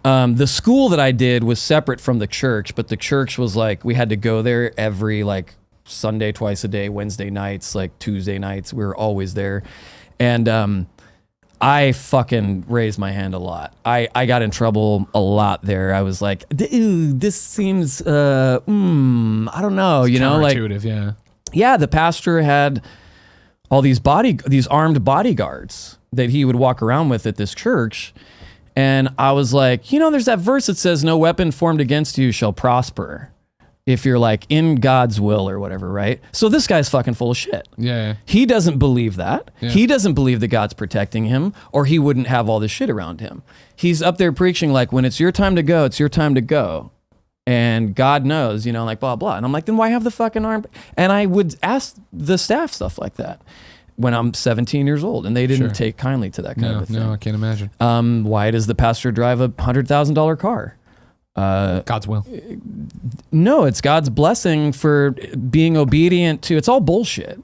The school that I did was separate from the church, but the church was like, we had to go there every like Sunday, twice a day, Wednesday nights, like Tuesday nights. We were always there. And I fucking raised my hand a lot. I got in trouble a lot there. I was like, dude, this seems, I don't know, you know, like, yeah. Yeah, the pastor had all these armed bodyguards that he would walk around with at this church. And I was like, you know, there's that verse that says, no weapon formed against you shall prosper if you're like in God's will or whatever, right? So this guy's fucking full of shit. Yeah. He doesn't believe that. Yeah. He doesn't believe that God's protecting him, or he wouldn't have all this shit around him. He's up there preaching like, when it's your time to go, it's your time to go. And God knows, you know, like blah, blah. And I'm like, then why have the fucking arm? And I would ask the staff stuff like that when I'm 17 years old, and they didn't take kindly to that kind of a thing. No, I can't imagine. Why does the pastor drive a $100,000 car? God's will. No, it's God's blessing for being obedient to, it's all bullshit.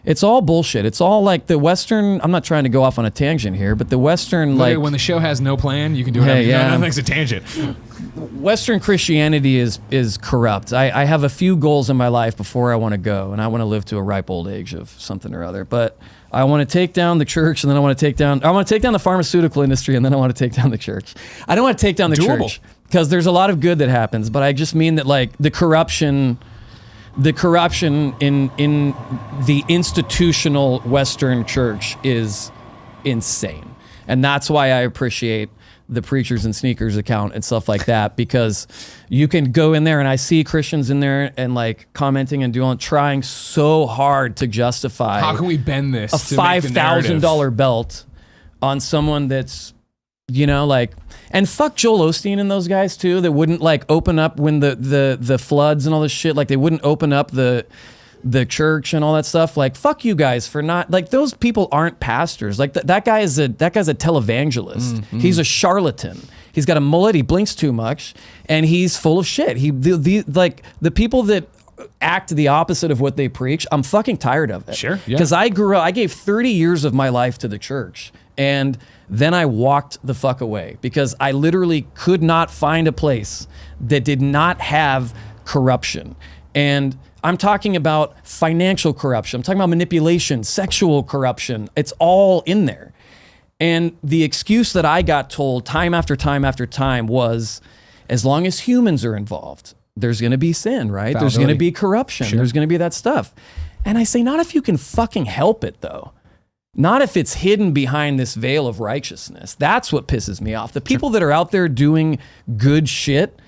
It's all bullshit. It's all like the Western, I'm not trying to go off on a tangent here, but the Western, like, when the show has no plan, you can do whatever. Hey, yeah. Nothing's a tangent. Western Christianity is corrupt. I have a few goals in my life before I want to go, and I want to live to a ripe old age of something or other. But I want to take down the church, and then I want to take down the pharmaceutical industry, and then I want to take down the church. I don't want to take down the church because there's a lot of good that happens, but I just mean that like the corruption in the institutional Western church is insane. And that's why I appreciate the Preachers and Sneakers account and stuff like that, because you can go in there, and I see Christians in there and like commenting and trying so hard to justify how can we bend this a $5,000 belt on someone that's, you know, like, and fuck Joel Osteen and those guys too, that wouldn't like open up when the floods and all this shit, like they wouldn't open up the church and all that stuff. Like, fuck you guys for not, like, those people aren't pastors. Like that guy's a televangelist. Mm-hmm. He's a charlatan. He's got a mullet. He blinks too much, and he's full of shit. The people that act the opposite of what they preach, I'm fucking tired of it. Sure. Yeah. Because I gave 30 years of my life to the church, and then I walked the fuck away because I literally could not find a place that did not have corruption. And I'm talking about financial corruption. I'm talking about manipulation, sexual corruption. It's all in there. And the excuse that I got told time after time after time was, as long as humans are involved, there's going to be sin, right? There's going to be corruption. Sure. There's going to be that stuff. And I say, not if you can fucking help it, though. Not if it's hidden behind this veil of righteousness. That's what pisses me off. The people that are out there doing good shit,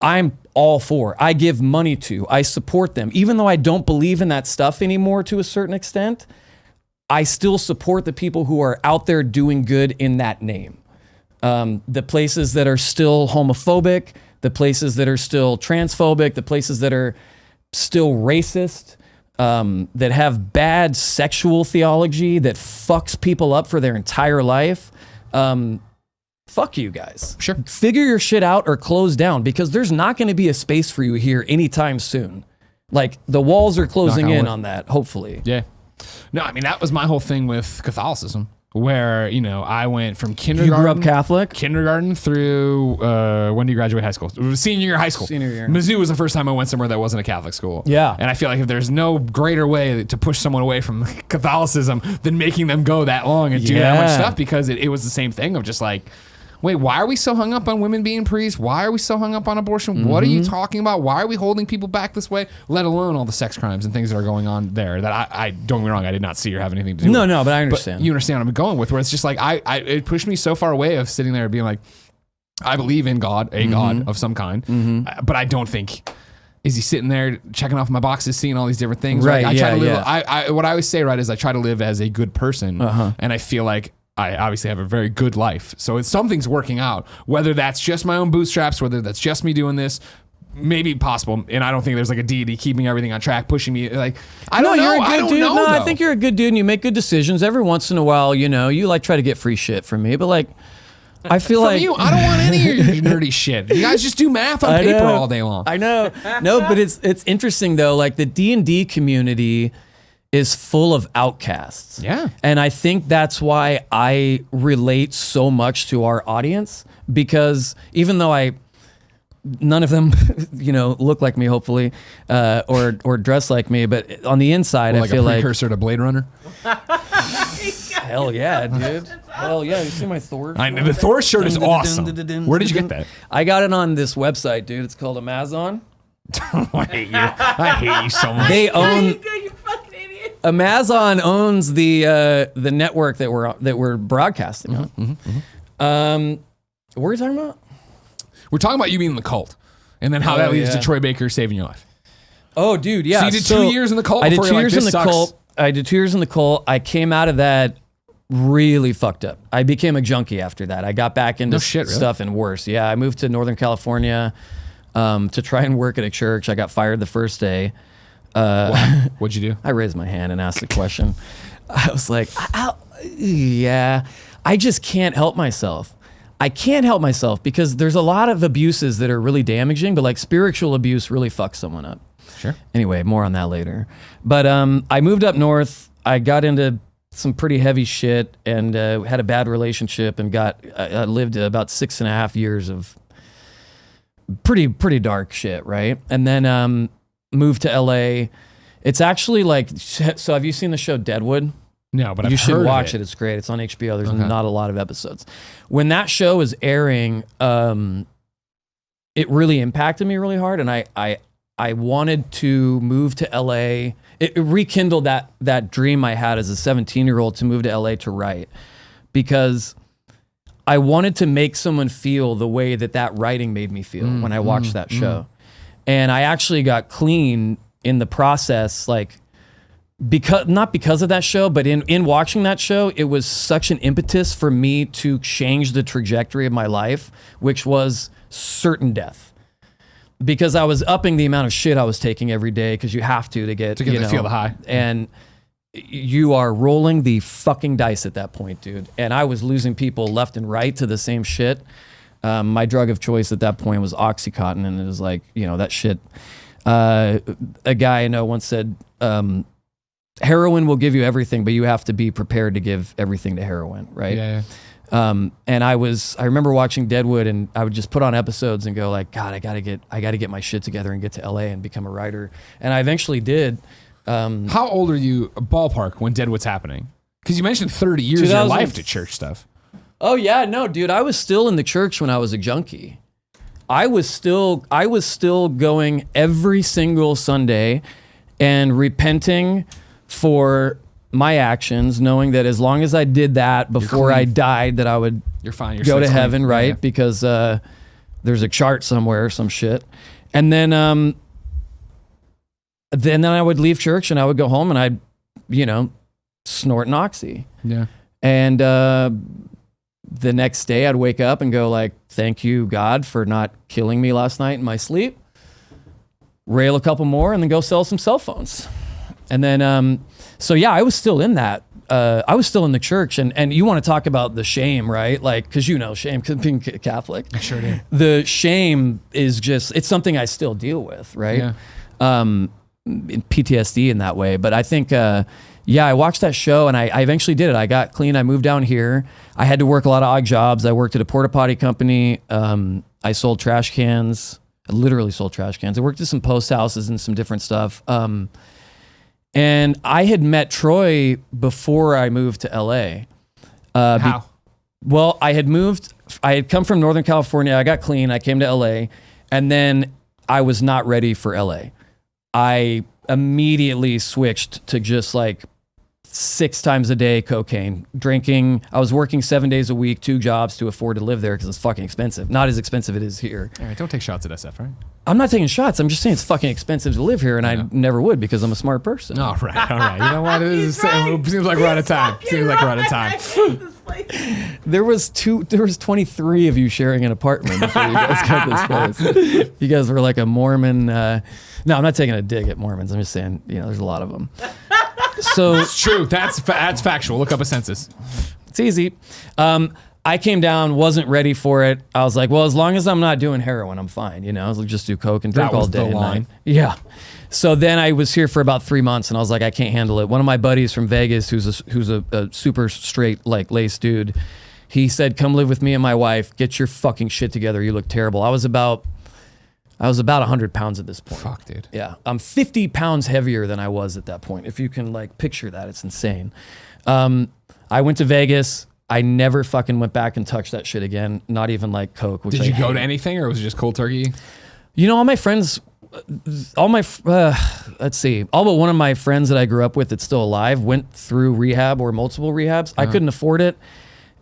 I'm all for. I give money to. I support them. Even though I don't believe in that stuff anymore to a certain extent, I still support the people who are out there doing good in that name. The places that are still homophobic, the places that are still transphobic, the places that are still racist, that have bad sexual theology that fucks people up for their entire life. Fuck you guys. Sure. Figure your shit out or close down, because there's not going to be a space for you here anytime soon. Like, the walls are closing in on that, hopefully. Yeah. No, I mean, that was my whole thing with Catholicism, where, you know, I went from kindergarten. You grew up Catholic? Kindergarten through, when do you graduate high school? Senior year of high school. Senior year. Mizzou was the first time I went somewhere that wasn't a Catholic school. Yeah. And I feel like if there's no greater way to push someone away from Catholicism than making them go that long and do that much stuff, because it was the same thing of just like, wait, why are we so hung up on women being priests? Why are we so hung up on abortion? Mm-hmm. What are you talking about? Why are we holding people back this way? Let alone all the sex crimes and things that are going on there that I don't get me wrong, I did not see or have anything to do with. No, but I understand. But you understand what I'm going with, where it's just like, it pushed me so far away of sitting there being like, I believe in God, God of some kind, but I don't think, is he sitting there checking off my boxes, seeing all these different things? Right, I try to live, what I always say, right, is I try to live as a good person, and I feel like I obviously have a very good life. So it's something's working out, whether that's just my own bootstraps, whether that's just me doing this, maybe possible. And I don't think there's like a deity keeping everything on track, pushing me. Like, I don't know. You're a good I don't dude. know, no, though. I think you're a good dude and you make good decisions. Every once in a while, you know, you like try to get free shit from me, but like, I feel From like you, I don't want any of your nerdy shit. You guys just do math on paper all day long. I know. No, but it's interesting though. Like, the D&D community is full of outcasts. Yeah. And I think that's why I relate so much to our audience, because even though none of them, you know, look like me, hopefully, or dress like me, but on the inside, I feel like a precursor to Blade Runner. Hell yeah, dude. Hell yeah. You see my Thor? I know, the Thor shirt is awesome. Where did you get that? I got it on this website, dude. It's called Amazon. I hate you. I hate you so much. They own. You fucking idiot. Amazon owns the network that we're broadcasting on. What are you talking about? We're talking about you being in the cult, and then how that leads to Troy Baker saving your life. Oh, dude, yeah. So you did 2 years in the cult. I did before 2 you're years like, in the "This sucks." cult. I did 2 years in the cult. I came out of that really fucked up. I became a junkie after that. I got back into stuff and worse. Yeah, I moved to Northern California to try and work at a church. I got fired the first day. What'd you do? I raised my hand and asked a question. I was like, I just can't help myself. I can't help myself because there's a lot of abuses that are really damaging, but like spiritual abuse really fucks someone up. Sure. Anyway, more on that later. But I moved up north. I got into some pretty heavy shit and had a bad relationship and I lived about 6.5 years of pretty dark shit, right? And then moved to LA. It's actually like, so have you seen the show Deadwood? No, but you should watch it. It's great. It's on HBO. There's not a lot of episodes. When that show was airing, it really impacted me really hard, and I wanted to move to LA. It rekindled that dream I had as a 17-year-old to move to LA to write, because I wanted to make someone feel the way that writing made me feel when I watched that show. And I actually got clean in the process, like, not because of that show, but in watching that show, it was such an impetus for me to change the trajectory of my life, which was certain death. Because I was upping the amount of shit I was taking every day, because you have to get to feel the high. And you are rolling the fucking dice at that point, dude. And I was losing people left and right to the same shit. My drug of choice at that point was Oxycontin, and it was like, that shit. A guy I know once said, heroin will give you everything, but you have to be prepared to give everything to heroin, right? Yeah. And I remember watching Deadwood, and I would just put on episodes and go like, God, I gotta get my shit together and get to LA and become a writer. And I eventually did. How old are you, ballpark, when Deadwood's happening? Because you mentioned 30 years of your life to church stuff. Oh yeah, no, dude, I was still in the church when I was a junkie. I was still going every single Sunday and repenting for my actions, knowing that as long as I did that before I died, that I would You're fine. You're go to clean. heaven, right? Yeah. Because there's a chart somewhere, some shit. And then I would leave church and I would go home and I'd, snort an oxy. Yeah. And the next day I'd wake up and go like, thank you, God, for not killing me last night in my sleep. Rail a couple more and then go sell some cell phones. And then, so yeah, I was still in that. I was still in the church, and you want to talk about the shame, right? Like, because shame, cause being Catholic. I sure do. The shame is it's something I still deal with, right? Yeah. In PTSD in that way. But I think, I watched that show and I eventually did it. I got clean. I moved down here. I had to work a lot of odd jobs. I worked at a porta potty company. I sold trash cans. I literally sold trash cans. I worked at some post houses and some different stuff. And I had met Troy before I moved to LA. How? Well, I had come from Northern California. I got clean. I came to LA, and then I was not ready for LA. I immediately switched to just like 6 times a day cocaine, drinking. I was working 7 days a week, 2 jobs to afford to live there because it's fucking expensive. Not as expensive as it is here. All right, don't take shots at SF, right? I'm not taking shots. I'm just saying it's fucking expensive to live here, and I never would because I'm a smart person. All right. You know what? It seems like we're out of time. There was 23 of you sharing an apartment before you guys got this place. You guys were like a Mormon. No, I'm not taking a dig at Mormons. I'm just saying, there's a lot of them. So It's true. That's factual. Look up a census. it's easy. I came down, wasn't ready for it. I was like, well, as long as I'm not doing heroin, I'm fine. I'll just do coke and drink That was all day the and line. night. Yeah. So then I was here for about 3 months, and I was like, I can't handle it. One of my buddies from Vegas, who's a super straight, like, laced dude, he said, come live with me and my wife. Get your fucking shit together. You look terrible. I was about 100 pounds at this point. Fuck, dude. Yeah. I'm 50 pounds heavier than I was at that point. If you can, like, picture that, it's insane. I went to Vegas. I never fucking went back and touched that shit again. Not even like coke. Which Did you go hate. to anything, or was it just cold turkey? All my friends, let's see, all but one of my friends that I grew up with that's still alive went through rehab or multiple rehabs. I couldn't afford it.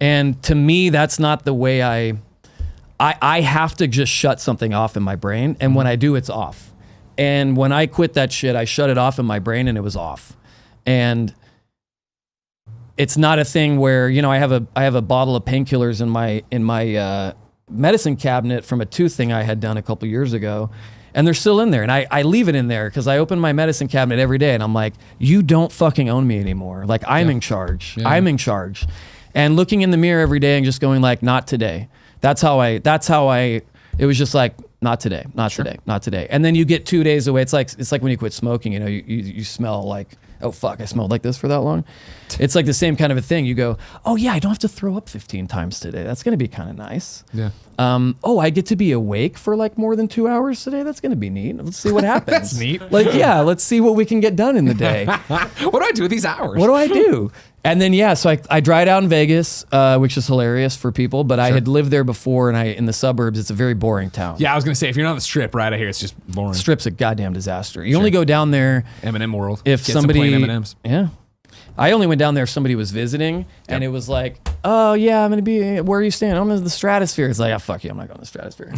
And to me, that's not the way I have to just shut something off in my brain. And when I do, it's off. And when I quit that shit, I shut it off in my brain and it was off. And it's not a thing where, I have a bottle of painkillers in my medicine cabinet from a tooth thing I had done a couple years ago, and they're still in there. And I leave it in there because I open my medicine cabinet every day and I'm like, you don't fucking own me anymore. Like, I'm in charge. Yeah. I'm in charge. And looking in the mirror every day and just going like, not today. That's how I, it was just like, not today, not today. And then you get 2 days away. It's like when you quit smoking, you smell like, oh fuck, I smelled like this for that long. It's like the same kind of a thing. You go, oh yeah, I don't have to throw up 15 times today. That's going to be kind of nice. Yeah. Oh, I get to be awake for like more than 2 hours today. That's going to be neat. Let's see what happens. That's neat. Like, yeah, let's see what we can get done in the day. What do I do with these hours? What do I do? And then, so I dried out in Vegas, which is hilarious for people, but I had lived there before, and in the suburbs, it's a very boring town. Yeah, I was gonna say, if you're not on the strip right out here, it's just boring. Strip's a goddamn disaster. You only go down there M&M world. if Get somebody... some plain M&Ms. Yeah. I only went down there if somebody was visiting, and it was like, oh yeah, I'm going to be, where are you staying? I'm in the Stratosphere. It's like, fuck you, I'm not going to the Stratosphere.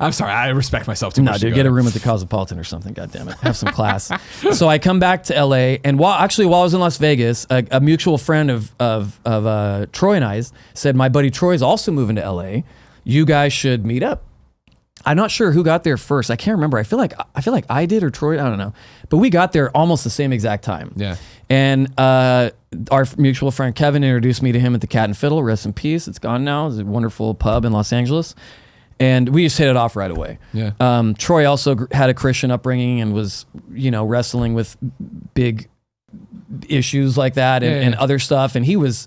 I'm sorry, I respect myself too much. No, dude, get a room at the Cosmopolitan or something, goddammit. Have some class. So I come back to LA, and while I was in Las Vegas, a mutual friend of Troy and I's said, my buddy Troy's also moving to LA. You guys should meet up. I'm not sure who got there first. I can't remember. I feel like I did or Troy. I don't know. But we got there almost the same exact time. Yeah. And our mutual friend Kevin introduced me to him at the Cat and Fiddle. Rest in peace. It's gone now. It's a wonderful pub in Los Angeles. And we just hit it off right away. Yeah. Troy also had a Christian upbringing and was, wrestling with big issues like that and other stuff. And he was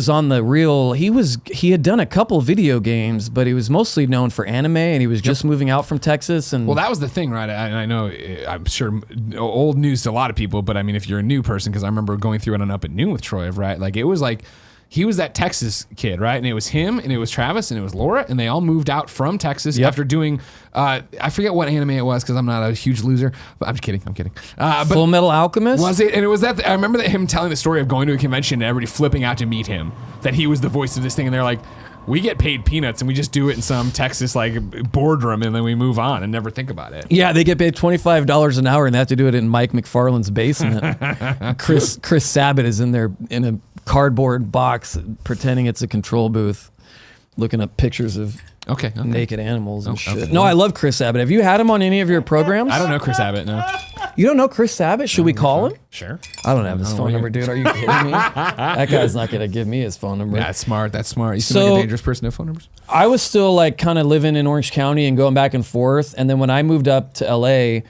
on the real, he had done a couple video games, but he was mostly known for anime, and he was just moving out from Texas. And Well, that was the thing, right? I know, I'm sure old news to a lot of people, but I mean, if you're a new person, because I remember going through it on Up at Noon with Troy, right? Like, it was like, he was that Texas kid, right? And it was him, and it was Travis, and it was Laura, and they all moved out from Texas after doing, I forget what anime it was because I'm not a huge loser. But I'm just kidding. I'm kidding. But Full Metal Alchemist? was it? And it was that. I remember him telling the story of going to a convention and everybody flipping out to meet him. That he was the voice of this thing, and they're like, we get paid peanuts and we just do it in some Texas like boardroom and then we move on and never think about it. Yeah, they get paid $25 an hour and they have to do it in Mike McFarlane's basement. Chris Sabat is in there in a cardboard box pretending it's a control booth, looking up pictures of naked animals and shit. Okay. No, I love Chris Sabat. Have you had him on any of your programs? I don't know Chris Abbott, no. You don't know Chris Sabat? Should we call him? Sure. I don't have his phone number, dude. Are you kidding me? That guy's not going to give me his phone number. That's smart. That's smart. You seem like a dangerous person to have phone numbers. I was still like kind of living in Orange County and going back and forth. And then when I moved up to LA,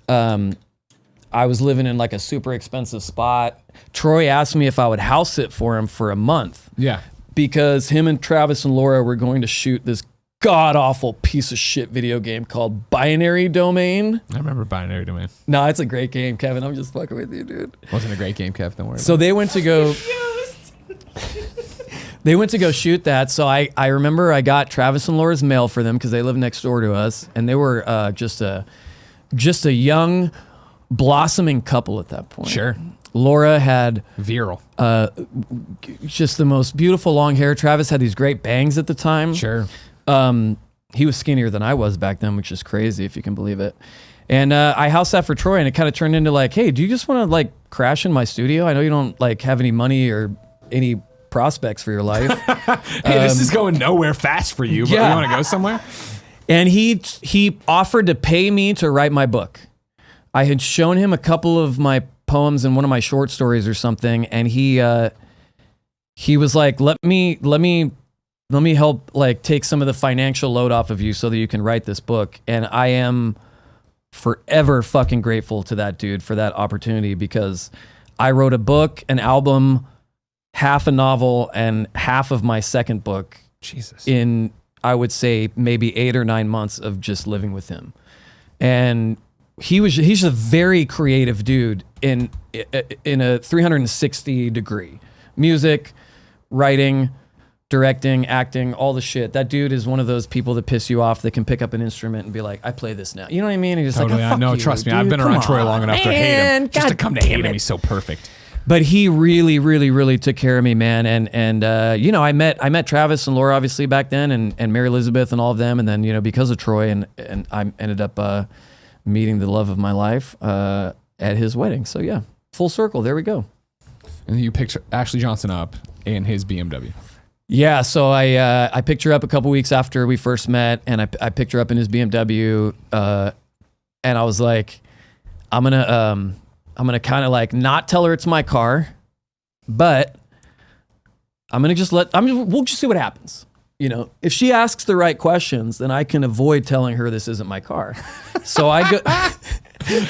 I was living in like a super expensive spot. Troy asked me if I would house sit for him for a month. Yeah. Because him and Travis and Laura were going to shoot this god-awful piece of shit video game called Binary Domain. I remember Binary Domain. No, it's a great game, Kevin. I'm just fucking with you, dude. Wasn't a great game, Kev. Don't worry. So they went to go... They went to go shoot that. So I remember I got Travis and Laura's mail for them because they live next door to us. And they were just a young, blossoming couple at that point. Sure. Laura had... Viral. just the most beautiful long hair. Travis had these great bangs at the time. Sure. He was skinnier than I was back then, which is crazy if you can believe it. And I house sat for Troy, and it kind of turned into like, hey, do you just want to like crash in my studio? I know you don't like have any money or any prospects for your life. Hey, this is going nowhere fast for you, but you want to go somewhere? And he offered to pay me to write my book. I had shown him a couple of my poems and one of my short stories or something, and he was like, let me help like take some of the financial load off of you so that you can write this book. And I am forever fucking grateful to that dude for that opportunity, because I wrote a book, an album, half a novel, and half of my second book in, I would say, maybe 8 or 9 months of just living with him. And he's a very creative dude in a 360 degree. Music, writing, directing, acting, all the shit. That dude is one of those people that piss you off that can pick up an instrument and be like, I play this now. You know what I mean? And you're just Totally. like, oh, fuck no, you, trust me. dude. I've been Come around Troy on, long enough to hate him. Just to come to hate him, he's so perfect. But he really, really, really took care of me, man. And you know, I met Travis and Laura obviously back then, and Mary Elizabeth and all of them. And then, you know, because of Troy, and I ended up meeting the love of my life at his wedding. So yeah, full circle. There we go. And you picked Ashley Johnson up in his BMW. Yeah, so I picked her up a couple weeks after we first met, and I picked her up in his BMW, and I was like, I'm gonna kind of like not tell her it's my car, but we'll just see what happens. You know, if she asks the right questions, then I can avoid telling her this isn't my car. So I go.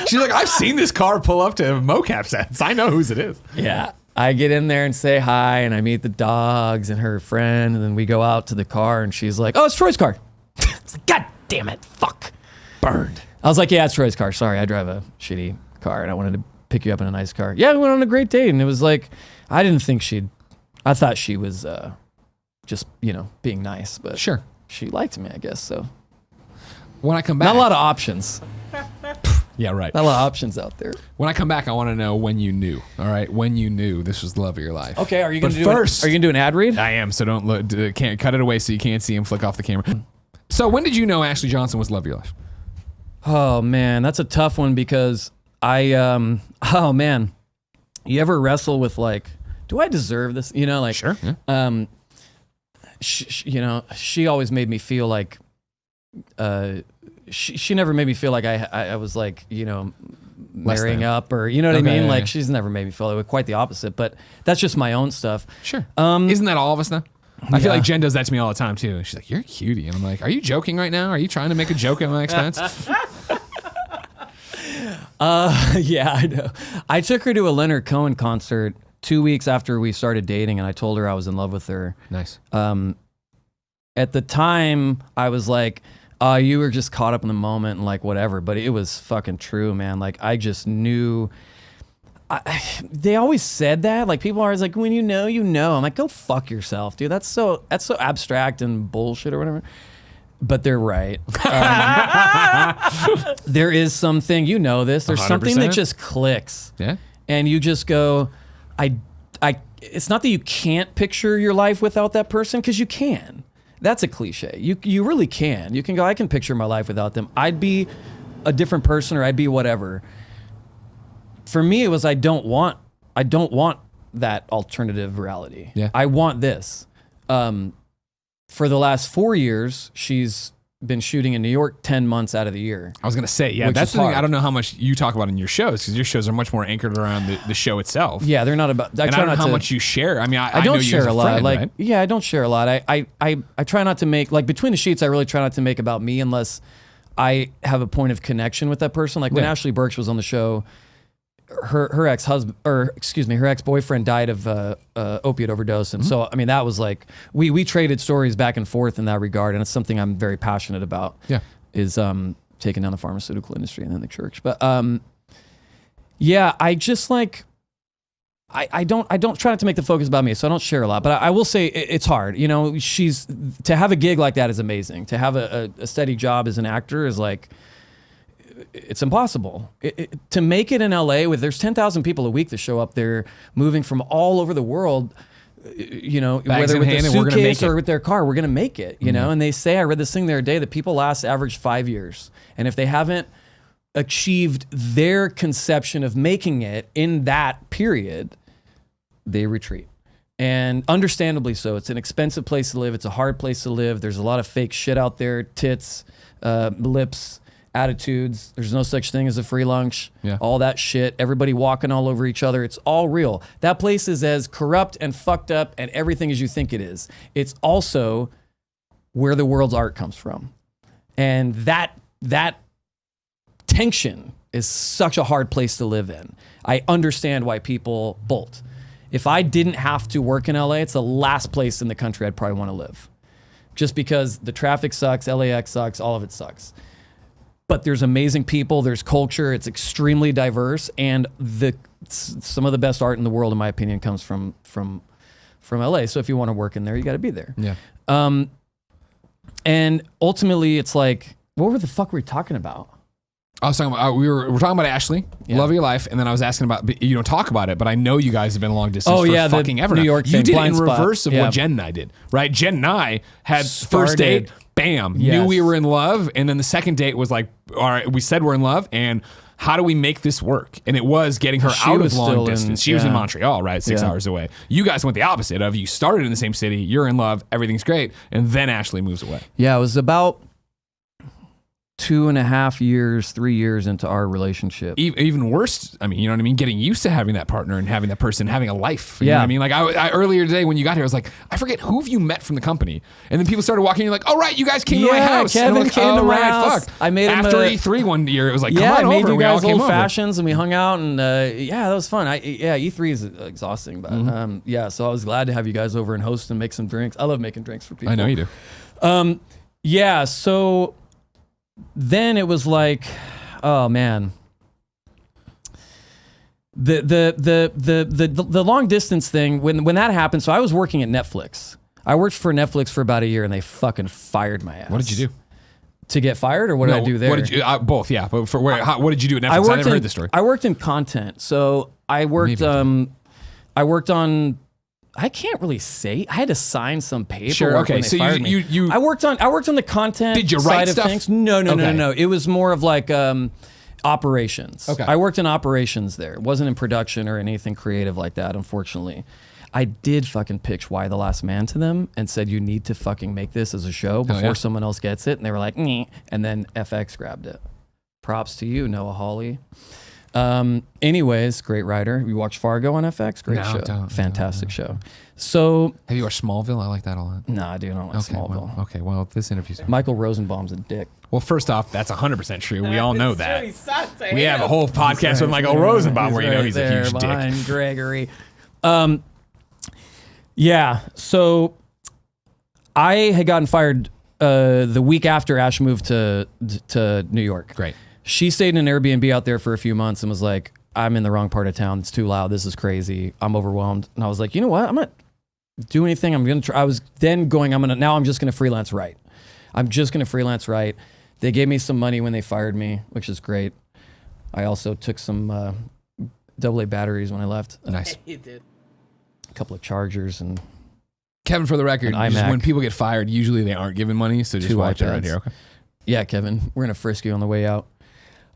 She's like, I've seen this car pull up to mocap sets. I know whose it is. Yeah. I get in there and say hi, and I meet the dogs and her friend, and then we go out to the car, and she's like, oh, it's Troy's car. I was like, God damn it, fuck. Burned. I was like, yeah, it's Troy's car. Sorry, I drive a shitty car, and I wanted to pick you up in a nice car. Yeah, we went on a great date, and it was like, I thought she was just, you know, being nice, but sure, she liked me, I guess, so. When I come back. Not a lot of options. Yeah, right. Not a lot of options out there. When I come back, I want to know when you knew. All right, when you knew this was the love of your life. Okay, are you going to do an ad read? I am, so don't look. Can't cut it away so you can't see him flick off the camera. So when did you know Ashley Johnson was the love of your life? Oh man, that's a tough one, because oh man, you ever wrestle with like, do I deserve this? You know, like, sure. Yeah. You know, she always made me feel like, she never made me feel like I was like, you know, marrying up, or you know what I mean? Like, she's never made me feel like, quite the opposite, but that's just my own stuff. Sure. Isn't that all of us though? I feel like Jen does that to me all the time too. She's like, you're a cutie. And I'm like, are you joking right now? Are you trying to make a joke at my expense? Yeah, I know. I took her to a Leonard Cohen concert 2 weeks after we started dating, and I told her I was in love with her. Nice. At the time, I was like, you were just caught up in the moment and like whatever, but it was fucking true, man. Like, I just knew, They always said that. Like people are always like, when you know, you know. I'm like, go fuck yourself, dude. That's so abstract and bullshit or whatever. But they're right. There is something, you know this. There's 100%. something that just clicks. Yeah. And you just go, it's not that you can't picture your life without that person, because you can. That's a cliche. You really can. You can go, I can picture my life without them. I'd be a different person, or I'd be whatever. For me, it was I don't want that alternative reality. Yeah. I want this. For the last 4 years, she's been shooting in New York 10 months out of the year. I was gonna say, yeah, Which that's is the thing. hard. I don't know how much you talk about in your shows, because your shows are much more anchored around the show itself. Yeah, they're not about. And I don't know how much you share. I mean, I I know don't you share as a lot. friend, Like, right? yeah, I don't share a lot. I try not to make, like, between the sheets, I really try not to make about me unless I have a point of connection with that person. Like when Yeah. Ashley Burks was on the show, her ex-boyfriend died of opiate overdose, and so I mean that was like we traded stories back and forth in that regard, and it's something I'm very passionate about. Yeah. Is taking down the pharmaceutical industry and then the church. But yeah, I just like I don't try not to make the focus about me, so I don't share a lot. But I will say it's hard. You know, to have a gig like that is amazing. To have a steady job as an actor is like, it's impossible. To make it in LA, there's 10,000 people a week that show up there, moving from all over the world. You know, Bags whether in with hand, a and we're gonna make suitcase or it. with their car, we're gonna make it. You know, and they say, I read this thing the other day that people last average 5 years, and if they haven't achieved their conception of making it in that period, they retreat. And understandably so. It's an expensive place to live. It's a hard place to live. There's a lot of fake shit out there, tits, lips, attitudes. There's no such thing as a free lunch. Yeah. All that shit. Everybody walking all over each other. It's all real. That place is as corrupt and fucked up and everything as you think it is. It's also where the world's art comes from. And that tension is such a hard place to live in. I understand why people bolt. If I didn't have to work in LA, it's the last place in the country I'd probably want to live. Just because the traffic sucks, LAX sucks, all of it sucks. But there's amazing people, there's culture, it's extremely diverse, and some of the best art in the world, in my opinion, comes from LA. So if you want to work in there, you got to be there. Yeah. And ultimately, it's like, what the fuck were we talking about? I was talking about, we're talking about Ashley, Yeah. Love of Your Life, and then I was asking about, but you don't talk about it, but I know you guys have been long distance Oh, for yeah, the fucking ever New now. York You thing, did it blind in spot. reverse of Yeah. what Jen and I did, right? Jen and I had first Started. date, bam, knew Yes. we were in love, and then the second date was like, all right, we said we're in love, and how do we make this work? And it was getting her She out of was long still in- distance. She was in yeah. Montreal, right? 6 Yeah. hours away. You guys went the opposite of, you started in the same city, you're in love, everything's great, and then Ashley moves away. Yeah, it was about 2.5 years, 3 years into our relationship. Even worse, I mean, you know what I mean? Getting used to having that partner and having that person having a life. You know Yeah. what I mean? Like I earlier today when you got here, I was like, I forget who have you met from the company. And then people started walking in like, oh, right, you guys came to my Yeah, house. Kevin and I'm like, came to oh, my right, house. fuck. I made him After a- E3 one year, it was like, come Yeah, on I made over. you We all guys came old over. fashions and we hung out, and yeah, that was fun. E3 is exhausting, but yeah, so I was glad to have you guys over and host and make some drinks. I love making drinks for people. I know you do. Yeah, so then it was like, oh man. The long distance thing, when that happened, so I was working at Netflix. I worked for Netflix for about a year and they fucking fired my ass. What did you do? To get fired, or what did I do there? What did you, both, yeah. But for where, what did you do at Netflix? I never heard this story. I worked in content. So I worked Maybe. I worked on, I can't really say. I had to sign some paperwork. Sure, okay, when they so fired me. you I worked on the content. Did you side write of stuff? things. No. Okay. It was more of like operations. Okay. I worked in operations there. It wasn't in production or anything creative like that, unfortunately. I did fucking pitch Why the Last Man to them and said, you need to fucking make this as a show before yeah. someone else gets it. And they were like, "Nyeh." And then FX grabbed it. Props to you, Noah Hawley. Anyways, great writer. You watch Fargo on FX? Great No, show. don't. Fantastic show. So, Have you watched Smallville? I like that a lot. nah, dude, I don't like Smallville. Well, this interview's... Michael Rosenbaum's a dick. Well, first off, that's 100% true. We all know It's that. true, he sucks, I We hate have a him. whole podcast with Michael Rosenbaum where you know he's a huge dick. behind Gregory. Yeah, so I had gotten fired the week after Ash moved to New York. Great. She stayed in an Airbnb out there for a few months and was like, I'm in the wrong part of town. It's too loud. This is crazy. I'm overwhelmed. And I was like, you know what? I'm not do anything. I'm going to try. I was then going, now I'm just going to freelance write. I'm just going to freelance write. They gave me some money when they fired me, which is great. I also took some AA batteries when I left. Nice. You did. A couple of chargers and Kevin, for the record, An just iMac. when people get fired, usually they aren't given money, so just 2 watch it right iPads. here. Okay. yeah, Kevin, we're going to frisk you on the way out.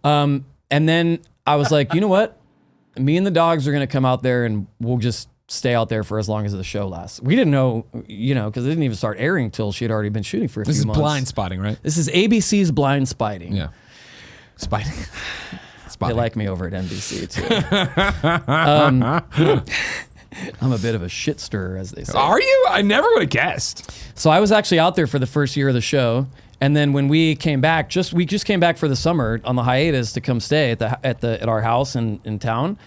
And then I was like, you know what? Me and the dogs are going to come out there and we'll just stay out there for as long as the show lasts. We didn't know, because it didn't even start airing till she had already been shooting for a This few is months. blind spotting, right? This is ABC's Blind Spiding. Yeah. Spotting. They Spotting. like me over at NBC too. I'm a bit of a shit stirrer, as they say. Are you? I never would have guessed. So I was actually out there for the first year of the show, and then when we came back, we just came back for the summer on the hiatus to come stay at our house in town,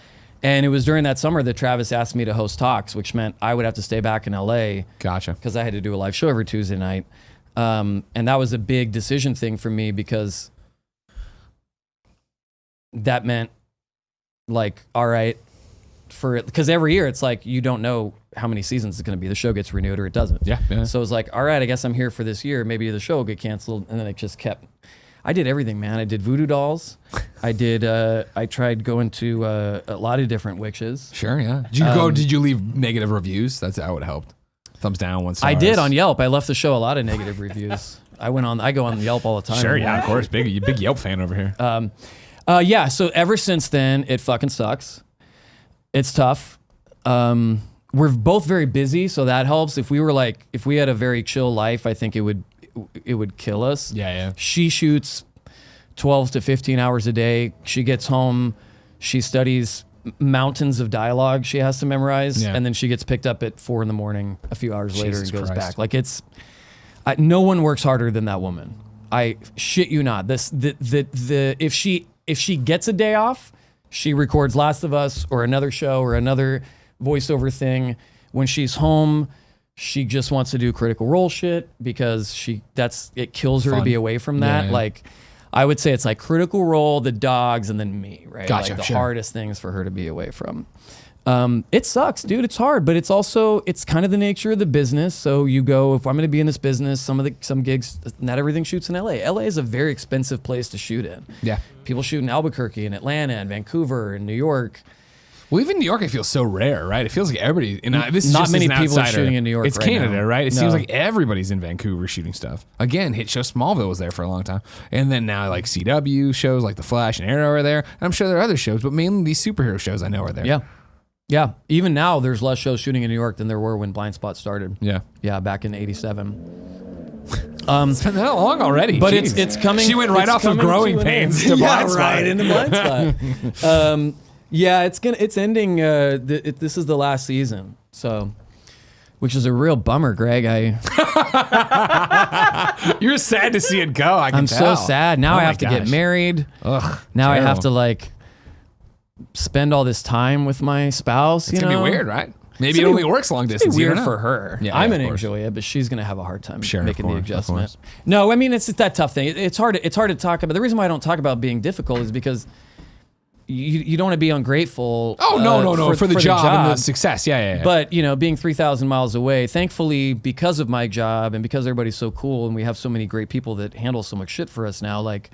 and it was during that summer that Travis asked me to host talks, which meant I would have to stay back in LA Gotcha. because I had to do a live show every Tuesday night, and that was a big decision thing for me because that meant like, all right, because every year it's like you don't know how many seasons it's going to be. The show gets renewed or it doesn't. Yeah. So it's like, all right, I guess I'm here for this year. Maybe the show will get canceled, and then it just kept. I did everything, man. I did voodoo dolls. I did. I tried going to a lot of different witches. Sure, yeah. Did you go? Did you leave negative reviews? That's how it helped. Thumbs down, 1 star. I did on Yelp. I left the show a lot of negative reviews. I go on Yelp all the time. Sure, yeah, of course. Big Yelp fan over here. Yeah. So ever since then, it fucking sucks. It's tough. We're both very busy, so that helps. If we had a very chill life, I think it would kill us. Yeah. She shoots 12 to 15 hours a day. She gets home, she studies mountains of dialogue she has to memorize, Yeah. and then she gets picked up at 4 a.m. a few hours later Jesus and goes Christ. back. Like no one works harder than that woman. I shit you not. If she gets a day off, she records Last of Us or another show or another voiceover thing. When she's home, she just wants to do Critical Role shit because it kills her to Fun. be away from that. Yeah. Like, I would say it's like Critical Role, the dogs, and then me, right? Gotcha, Like the sure. hardest things for her to be away from. It sucks, dude. It's hard, but it's kind of the nature of the business. So you go, if I'm going to be in this business, some gigs, not everything shoots in LA. LA is a very expensive place to shoot in. Yeah. People shoot in Albuquerque and Atlanta and Vancouver and New York. Well, even New York, it feels so rare, right? It feels like everybody. And this is Not just many as an people are outsider. shooting in New York It's right Canada, now. right? It No. seems like everybody's in Vancouver shooting stuff. Again, hit show Smallville was there for a long time, and then now like CW shows like The Flash and Arrow are there. And I'm sure there are other shows, but mainly these superhero shows I know are there. Yeah. Even now, there's less shows shooting in New York than there were when Blind Spot started. Yeah. Yeah, back in '87. It's been that long already. But Jeez. it's coming. She went right it's off of coming Growing to an Pains end. to Yeah, Blind Spot. right into Blind Spot. Yeah, it's ending. This is the last season, so, which is a real bummer, Greg. You're sad to see it go. I'm so sad. Now Oh I my have to get gosh. married. Ugh. Now I have terrible. to like spend all this time with my spouse. It's gonna be weird, right? Maybe it gonna only be- works long It's distance. You weird don't know. for her. Yeah, I'm of gonna course. enjoy it, but she's gonna have a hard time Sure, of making the course, of adjustment. course. No, I mean it's that tough thing. It's hard to talk about. The reason why I don't talk about being difficult is because you don't want to be ungrateful. Oh no! For the job and the success. Yeah. But being 3,000 miles away, thankfully, because of my job and because everybody's so cool and we have so many great people that handle so much shit for us now, like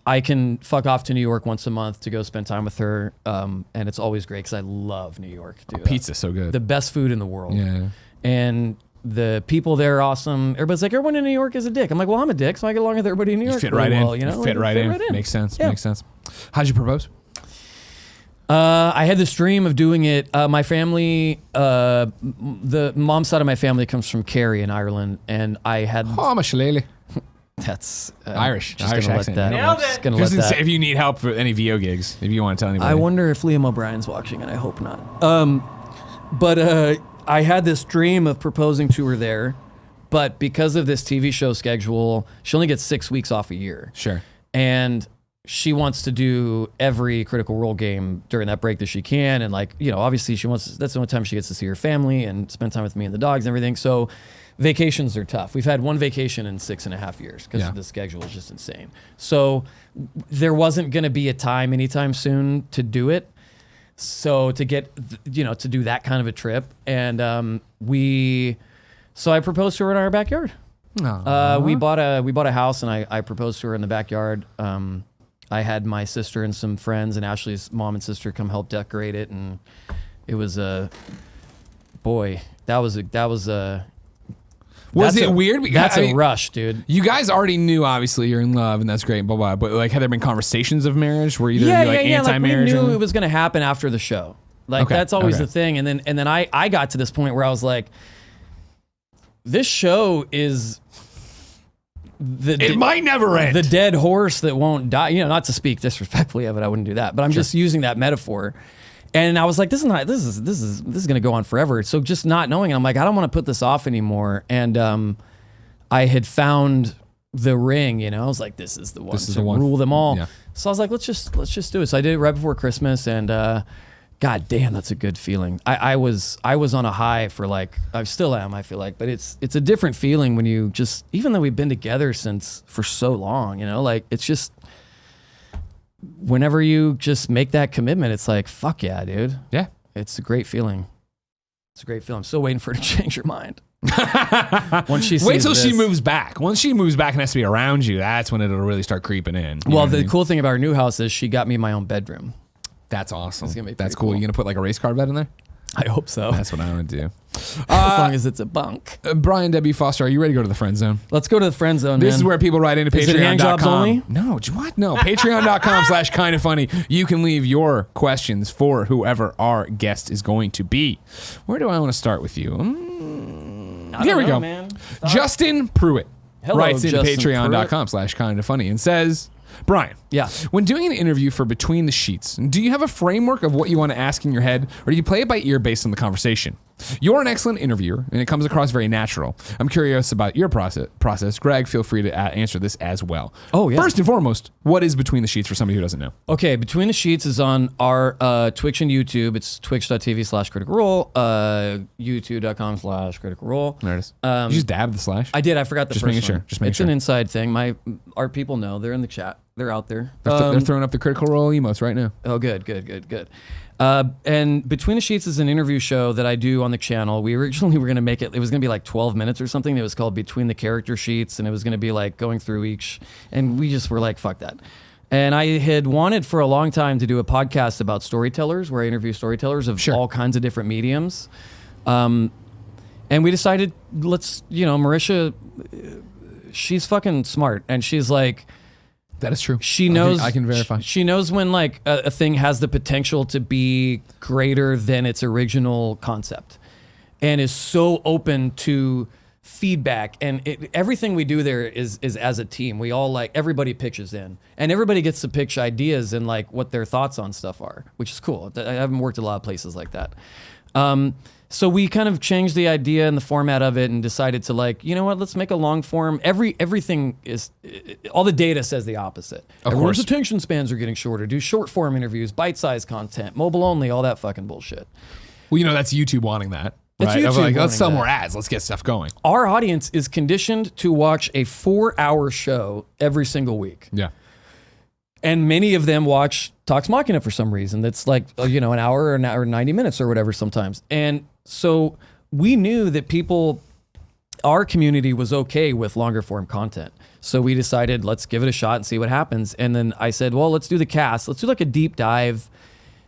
I can fuck off to New York once a month to go spend time with her, and it's always great because I love New York, dude. Pizza's so good. The best food in the world. Yeah. And the people there are awesome. Everybody's like, everyone in New York is a dick. I'm like, well, I'm a dick, so I get along with everybody in New You York. fit really right in. well, You fit right in. Makes sense. Yeah. Makes sense. How'd you propose? I had this dream of doing it. My family, the mom's side of my family comes from Kerry in Ireland, and I had Oh, I'm a shillelagh. that's Irish. Just Irish gonna accent. let that. Nailed Just it. gonna let Just that. if you need help for any VO gigs, if you want to tell anybody. I wonder if Liam O'Brien's watching, and I hope not. But I had this dream of proposing to her there, but because of this TV show schedule, she only gets 6 weeks off a year. Sure. And she wants to do every Critical Role game during that break that she can, and obviously that's the only time she gets to see her family and spend time with me and the dogs and everything. So vacations are tough. We've had one vacation in 6.5 years because Yeah. the schedule is just insane. So there wasn't going to be a time anytime soon to do it. So to get, to do that kind of a trip. And so I proposed to her in our backyard. We bought a house and I proposed to her in the backyard. I had my sister and some friends and Ashley's mom and sister come help decorate it. And it was Was it weird? That's a rush, dude. You guys already knew, obviously, you're in love, and that's great, blah, blah. But, like, had there been conversations of marriage? Were either anti-marriage? Like, we knew it was going to happen after the show. Like, that's always the thing. And then I got to this point where I was like, this show is... It might never end. The dead horse that won't die. Not to speak disrespectfully of it, I wouldn't do that. But I'm just using that metaphor. And I was like, this is going to go on forever. So just not knowing it, I'm like, I don't want to put this off anymore. And I had found the ring, I was like, this is the one to rule them all. Yeah. So I was like, let's just do it. So I did it right before Christmas, and God damn, that's a good feeling. I was on a high for like, I still am, I feel like, but it's a different feeling when you just, even though we've been together for so long, like it's just, whenever you just make that commitment, it's like, fuck yeah, dude. Yeah. It's a great feeling. I'm still waiting for her to change her mind. Once she Wait till she moves back. Once she moves back and has to be around you, that's when it'll really start creeping in. Well, the cool thing about our new house is she got me my own bedroom. That's awesome. That's cool. You gonna put like a race car bed in there? I hope so. That's what I would do. As long as it's a bunk. Brian W. Foster, are you ready to go to the friend zone? Let's go to the friend zone, This is where people write into Patreon.com. Is it hand jobs only? No, what? No. Patreon.com/kindafunny. You can leave your questions for whoever our guest is going to be. Where do I want to start with you? Here we go. Man. Justin Pruitt writes into Patreon.com/kindafunny and says... Brian, yeah. When doing an interview for Between the Sheets, do you have a framework of what you want to ask in your head, or do you play it by ear based on the conversation? You're an excellent interviewer, and it comes across very natural. I'm curious about your process. Greg, feel free to answer this as well. Oh, yeah. First and foremost, what is Between the Sheets for somebody who doesn't know? Okay, Between the Sheets is on our Twitch and YouTube. It's twitch.tv/criticalrole, youtube.com/criticalrole. There it is. You just dabbed the slash? I did. I forgot the just first making sure. one. Just making it's sure. An inside thing. Our people know. They're in the chat. They're out there. They're throwing up the Critical Role emotes right now. Oh, good. And Between the Sheets is an interview show that I do on the channel. We originally were going to make it was going to be like 12 minutes or something. It was called Between the Character Sheets, and it was going to be like going through each, and we just were like, fuck that. And I had wanted for a long time to do a podcast about storytellers, where I interview storytellers of all kinds of different mediums. And we decided, Marisha, she's fucking smart, and she's like... That is true. She knows. I can verify. She knows when like a thing has the potential to be greater than its original concept, and is so open to feedback. And everything we do there is as a team. We all everybody pitches in, and everybody gets to pitch ideas and like what their thoughts on stuff are, which is cool. I haven't worked at a lot of places like that. So we kind of changed the idea and the format of it and decided to let's make a long form. Everything is, all the data says the opposite. Everyone's attention spans are getting shorter. Do short form interviews, bite-sized content, mobile only, all that fucking bullshit. Well, that's YouTube wanting that. That's right? YouTube let's sell more ads. Let's get stuff going. Our audience is conditioned to watch a 4-hour show every single week. Yeah. And many of them watch Talks Machina for some reason. That's like, an hour or 90 minutes or whatever sometimes. And so we knew that our community was okay with longer form content. So we decided, let's give it a shot and see what happens. And then I said, well, let's do the cast. Let's do like a deep dive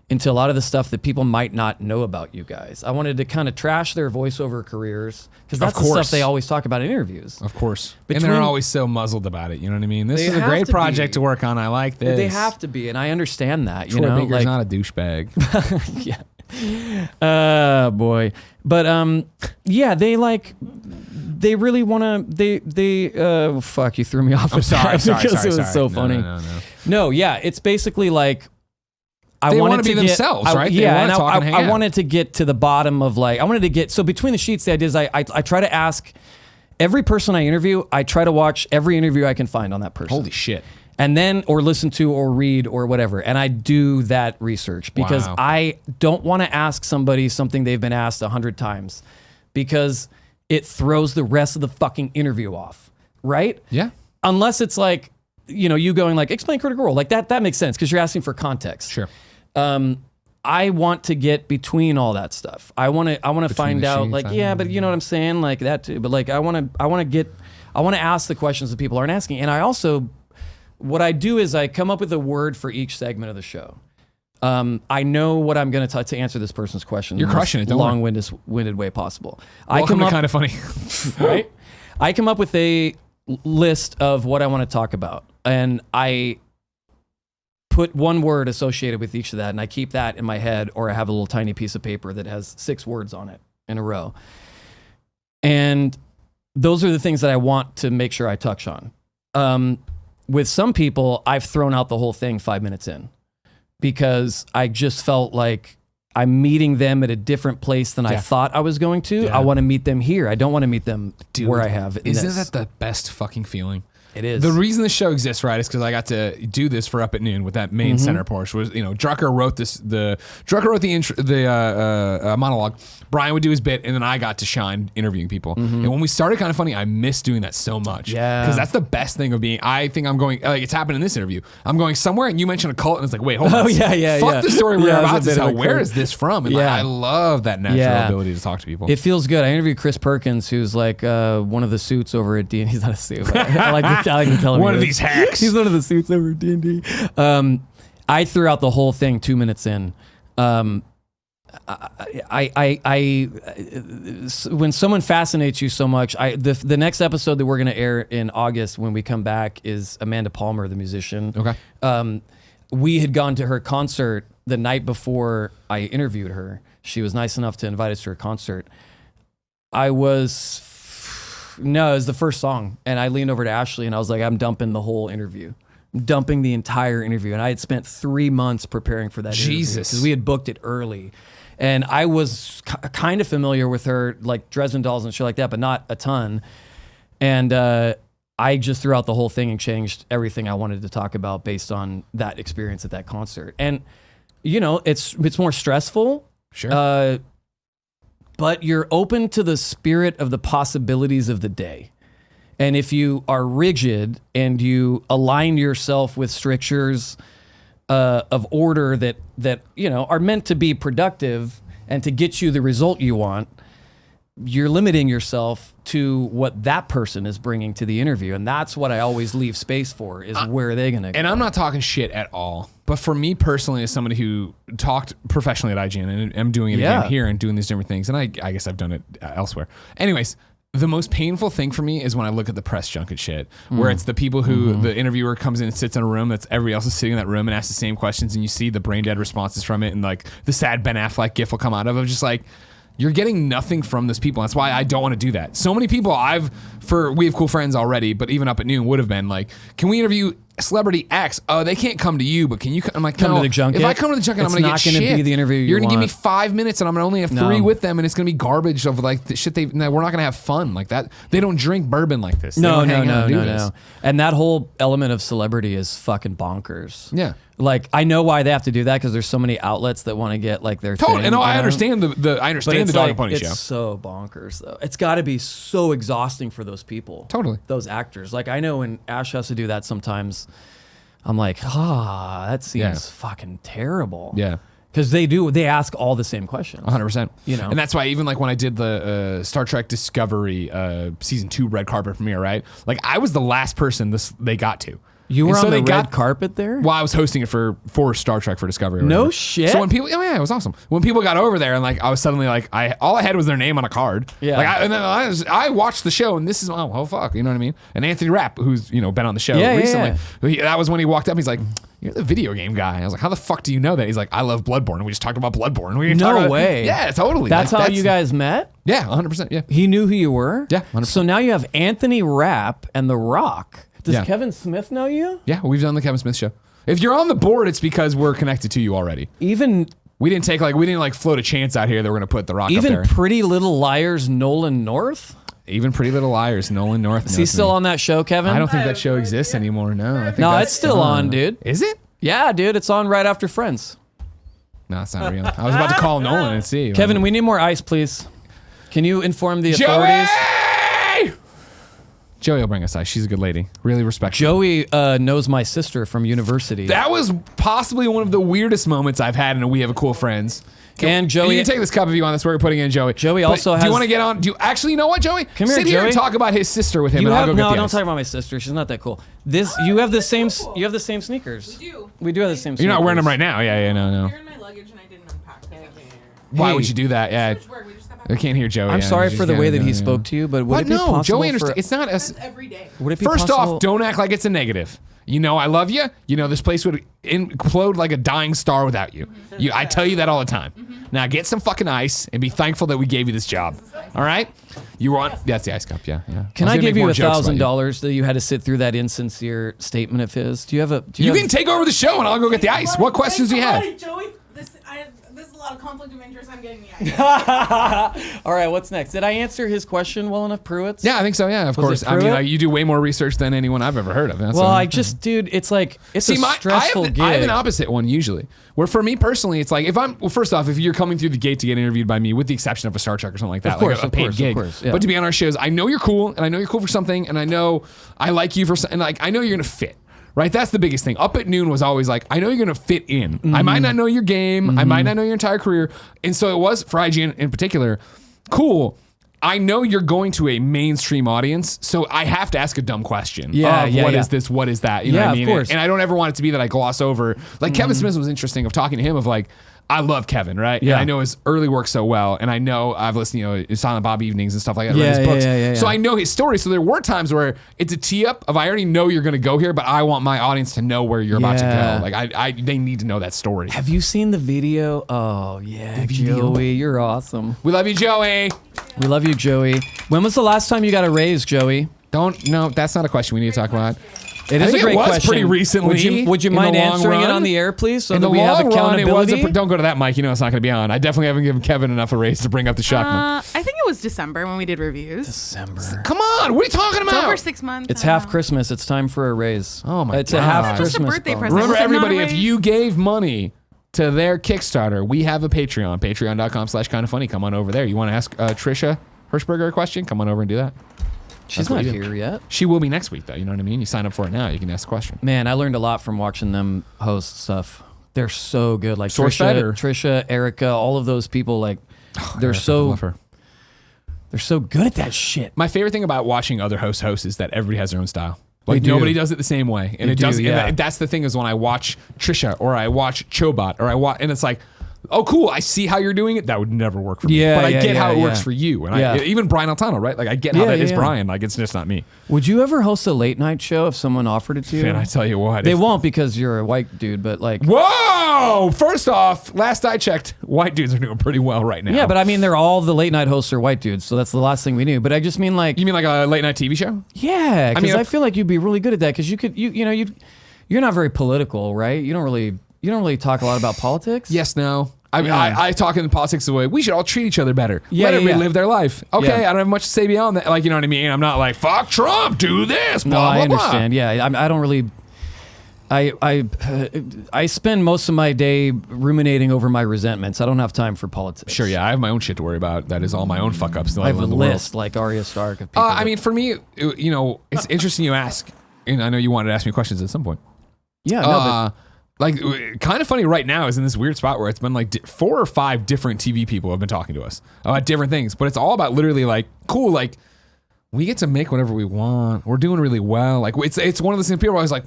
into a lot of the stuff that people might not know about you guys. I wanted to kind of trash their voiceover careers, because that's the stuff they always talk about in interviews. Of course. And they're always so muzzled about it. You know what I mean? This is a great project to work on. I like this. They have to be, and I understand that. Troy Baker's not a douchebag. Yeah. Boy. But they really want to, fuck, you threw me off. I'm sorry. Because it was so funny. No, yeah, it's basically like, they want to be themselves, right? I wanted to get to the bottom of so Between the Sheets, the idea is I try to ask every person I interview, I try to watch every interview I can find on that person. Holy shit. And then, or listen to, or read, or whatever. And I do that research because I don't want to ask somebody something they've been asked 100 times, because it throws the rest of the fucking interview off, right? Yeah. Unless it's like, you going like, explain Critical Role. Like that makes sense because you're asking for context. Sure. I want to get between all that stuff. I want to find the out sheets, like, yeah, but you know what I'm saying? Like that too. But like, I want to ask the questions that people aren't asking. And I also, what I do is I come up with a word for each segment of the show. I know what I'm going to answer this person's question. You're crushing it. Don't worry. Long-winded way possible. Welcome to Kind of Funny. Right? I come up with a list of what I want to talk about, and I put one word associated with each of that, and I keep that in my head, or I have a little tiny piece of paper that has 6 words on it in a row. And those are the things that I want to make sure I touch on. With some people, I've thrown out the whole thing 5 minutes in, because I just felt like I'm meeting them at a different place than I thought I was going to. Yeah. I want to meet them here. I don't want to meet them where I have. Isn't that the best fucking feeling? It is. The reason the show exists, right, is because I got to do this for Up at Noon with that main center portion. Was, you know, Drucker wrote the monologue. Brian would do his bit, and then I got to shine interviewing people. And when we started Kind of Funny, I miss doing that so much. Yeah. Because that's the best thing of being. I think I'm going. Like, it's happened in this interview. I'm going somewhere, and you mentioned a cult, and it's like, wait, hold on. Fuck the story we're about to tell. Where is this from? And like, I love that natural ability to talk to people. It feels good. I interviewed Chris Perkins, who's like one of the suits over at D&D. He's not a suit. I like to tell him one of these hacks. He's one of the suits over at D&D. I threw out the whole thing 2 minutes in. When someone fascinates you so much, the next episode that we're going to air in August when we come back is Amanda Palmer, the musician. Okay. We had gone to her concert the night before I interviewed her. She was nice enough to invite us to her concert. It was the first song. And I leaned over to Ashley and I was like, I'm dumping the whole interview. Dumping the entire interview. And I had spent 3 months preparing for that interview. Jesus. Because we had booked it early. And I was kind of familiar with her, like Dresden Dolls and shit like that, but not a ton. And I just threw out the whole thing and changed everything I wanted to talk about based on that experience at that concert. And, you know, it's more stressful. Sure. But you're open to the spirit of the possibilities of the day. And if you are rigid and you align yourself with strictures of order that you know are meant to be productive and to get you the result you want, you're limiting yourself to what that person is bringing to the interview. And that's what I always leave space for, is where are they going to go? And I'm not talking shit at all. But for me personally, as somebody who talked professionally at IGN and I'm doing it again here and doing these different things, and I guess I've done it elsewhere. Anyways, the most painful thing for me is when I look at the press junket shit, where it's the people who the interviewer comes in and sits in a room that's everybody else is sitting in that room and asks the same questions, and you see the brain dead responses from it, and like the sad Ben Affleck gif will come out of it. Just like, you're getting nothing from those people. That's why I don't want to do that. So many people we have cool friends already, but even Up at Noon would have been like, can we interview celebrity X? Oh, they can't come to you, but can you? I'm like, come to the junket. If I come to the junket, I'm going to get shit. It's not going to be the interview You're going to give me want. 5 minutes, and I'm going to only have 3 with them, and it's going to be garbage of like the shit we're not going to have fun like that. They don't drink bourbon like this. No. This. And that whole element of celebrity is fucking bonkers. Yeah. Like, I know why they have to do that, because there's so many outlets that want to get like their thing. And I understand the Dog and Pony show. It's so bonkers though. It's got to be so exhausting for those people. Totally. Those actors. Like, I know when Ash has to do that sometimes, I'm like, that seems fucking terrible. Yeah. Because they ask all the same questions. 100%. You know? And that's why even like when I did the Star Trek Discovery season 2 red carpet premiere, right? Like, I was the last person they got to. You were on the red carpet there? Well, I was hosting it for Star Trek for Discovery. No shit. So when people, it was awesome. When people got over there and like, I was suddenly like, all I had was their name on a card. Yeah. Like, and then I watched the show, and this is, oh fuck, you know what I mean? And Anthony Rapp, who's been on the show recently, that was when he walked up. He's like, you're the video game guy. I was like, how the fuck do you know that? He's like, I love Bloodborne. And we just talked about Bloodborne. No way. Yeah, totally. That's how you guys met? Yeah, 100%. Yeah. He knew who you were? Yeah, 100%. So now you have Anthony Rapp and The Rock. Does Kevin Smith know you? Yeah, we've done the Kevin Smith show. If you're on the board, it's because we're connected to you already. We didn't float a chance out here that we're gonna put The Rock up there. Even Pretty Little Liars, Nolan North? Even Pretty Little Liars, Nolan North. Is he still on that show, Kevin? I don't think that show exists anymore. No, I think it's still on, dude. Is it? Yeah, dude, it's on right after Friends. No, it's not real. I was about to call Nolan and see. Kevin, we need more ice, please. Can you inform the authorities? Joey will bring us ice. She's a good lady. Really respectful. Joey knows my sister from university. That was possibly one of the weirdest moments I've had in a We Have a Cool Friends. And Joey, you can take this cup if you want. That's where we're putting in Joey. Joey But also has. Do you want to get on? Do you actually? You know what, Joey? Come here, Sit here and Joey. talk about his sister with him, You and I'll have, go get no, the don't ice. talk about my sister. She's not that cool. You have the same. You have the same sneakers. We do. We do have the same. You're not wearing them sneakers. right now. Yeah, no. They're in my luggage and I didn't unpack them. Why Hey. would you do that? Yeah, Which word? We just got back. I can't hear Joey. I'm Yeah, sorry she's for the kinda way that he doing it. spoke to you, but would What? it be No, possible Joey for? understands. It's not us. That's every day. Would it be First possible? off, don't act like it's a negative. You know I love you. You know this place would implode like a dying star without you. I tell you that all the time. Now get some fucking ice and be thankful that we gave you this job. All right? You want? That's the ice cup. Yeah. Can was I gonna give make you more jokes about $1,000 that you had to sit through that insincere statement of his? Do you have a? Do You have- can take over the show and I'll go get the ice. What questions do you have? Joey, this is a lot of conflict of interest. I'm getting the ice. All right, what's next? Did I answer his question well enough, Pruitt? Yeah, I think so. Yeah, of Was course. it I mean, Pruitt? you do way more research than anyone I've ever heard of. That's Well, all. I just, dude, it's like it's a stressful gig. I have an opposite one usually. Where for me personally, it's like first off, if you're coming through the gate to get interviewed by me, with the exception of a Star Trek or something like that, Of course, like a of paid course, of gig. course, yeah. But to be on our shows, I know you're cool, and I know you're cool for something, and I know I like you for something, and like I know you're gonna fit. Right, that's the biggest thing. Up at Noon was always like, I know you're gonna fit in. I might not know your game, I might not know your entire career, and so it was for IGN in particular. Cool. I know you're going to a mainstream audience, so I have to ask a dumb question. Yeah, What is this? What is that? You know Yeah, what I of mean? course. And I don't ever want it to be that I gloss over. Like Kevin Smith was interesting of talking to him of like, I love Kevin, right? Yeah. And I know his early work so well, and I know I've listened, his Silent Bob Evenings and stuff like that. Yeah, read his books. yeah. So I know his story. So there were times where it's a tee up of I already know you're going to go here, but I want my audience to know where you're about to Yeah. go. Like they need to know that story. Have you seen the video? Oh yeah, Joey, you're awesome. We love you, Joey. We love you, Joey. When was the last time you got a raise, Joey? No, that's not a question we need to talk about. It I is think a great it was question. pretty recently. Would you in the mind long answering it run. on the air, please, so In that the we have long run, it was accountability? don't go to that mic. You know it's not going to be on. I definitely haven't given Kevin enough a raise to bring up the shock. I think it was December when we did reviews. December. Come on, what are you talking It's about? over 6 months. It's I don't half know. Christmas. It's time for a raise. Oh my It's a God. half It's just a Christmas birthday bonus. present. Remember, Was it not everybody, a if raise? you gave money to their Kickstarter, we have a Patreon. Patreon.com/kindafunny. Come on over there. You want to ask Trisha Hirschberger a question? Come on over and do that. She's That's what not we do. here yet. She will be next week, though. You know what I mean? You sign up for it now. You can ask a question. Man, I learned a lot from watching them host stuff. They're so good. Like Source-fed or- Trisha, Erica, all of those people. Like they're Erica, I so love her. they're so good at that shit. My favorite thing about watching other hosts is that everybody has their own style. Like They do. nobody does it the same way, and They it do, does. yeah. And that's the thing is when I watch Trisha or I watch Chobot or I watch, and it's like, oh cool, I see how you're doing it. That would never work for me. Yeah, but I yeah, get how yeah, it works yeah. for you, and Yeah. even Brian Altano, right? Like I get how Yeah, that is yeah. Brian. Like it's just not me. Would you ever host a late night show if someone offered it to you? Man, I tell you what, They if- won't because you're a white dude, but like Whoa! First off, last I checked, white dudes are doing pretty well right now. yeah, but I mean they're all the late night hosts are white dudes, so that's the last thing we knew. But I just mean like you mean like a late night TV show? yeah, because mean, I feel like you'd be really good at that because you're not very political, right? You don't really talk a lot about politics. Yes, no. I mean, Yeah. I talk in politics the way we should all treat each other better. Yeah, Let yeah, everybody yeah. live their life. Okay, Yeah. I don't have much to say beyond that. Like, you know what I mean? I'm not like, fuck Trump, do this, No, blah, I blah, understand. Yeah, I don't really. I spend most of my day ruminating over my resentments. I don't have time for politics. Sure, yeah, I have my own shit to worry about. That is all my own fuck ups. I have a list like Arya Stark of people. I that- mean, for me, it's interesting you ask, and I know you wanted to ask me questions at some point. yeah, no, but Like, kind of funny right now is in this weird spot where it's been like 4 or 5 different TV people have been talking to us about different things, but it's all about literally like, cool, like, we get to make whatever we want. We're doing really well. Like, it's one of those things people are always like,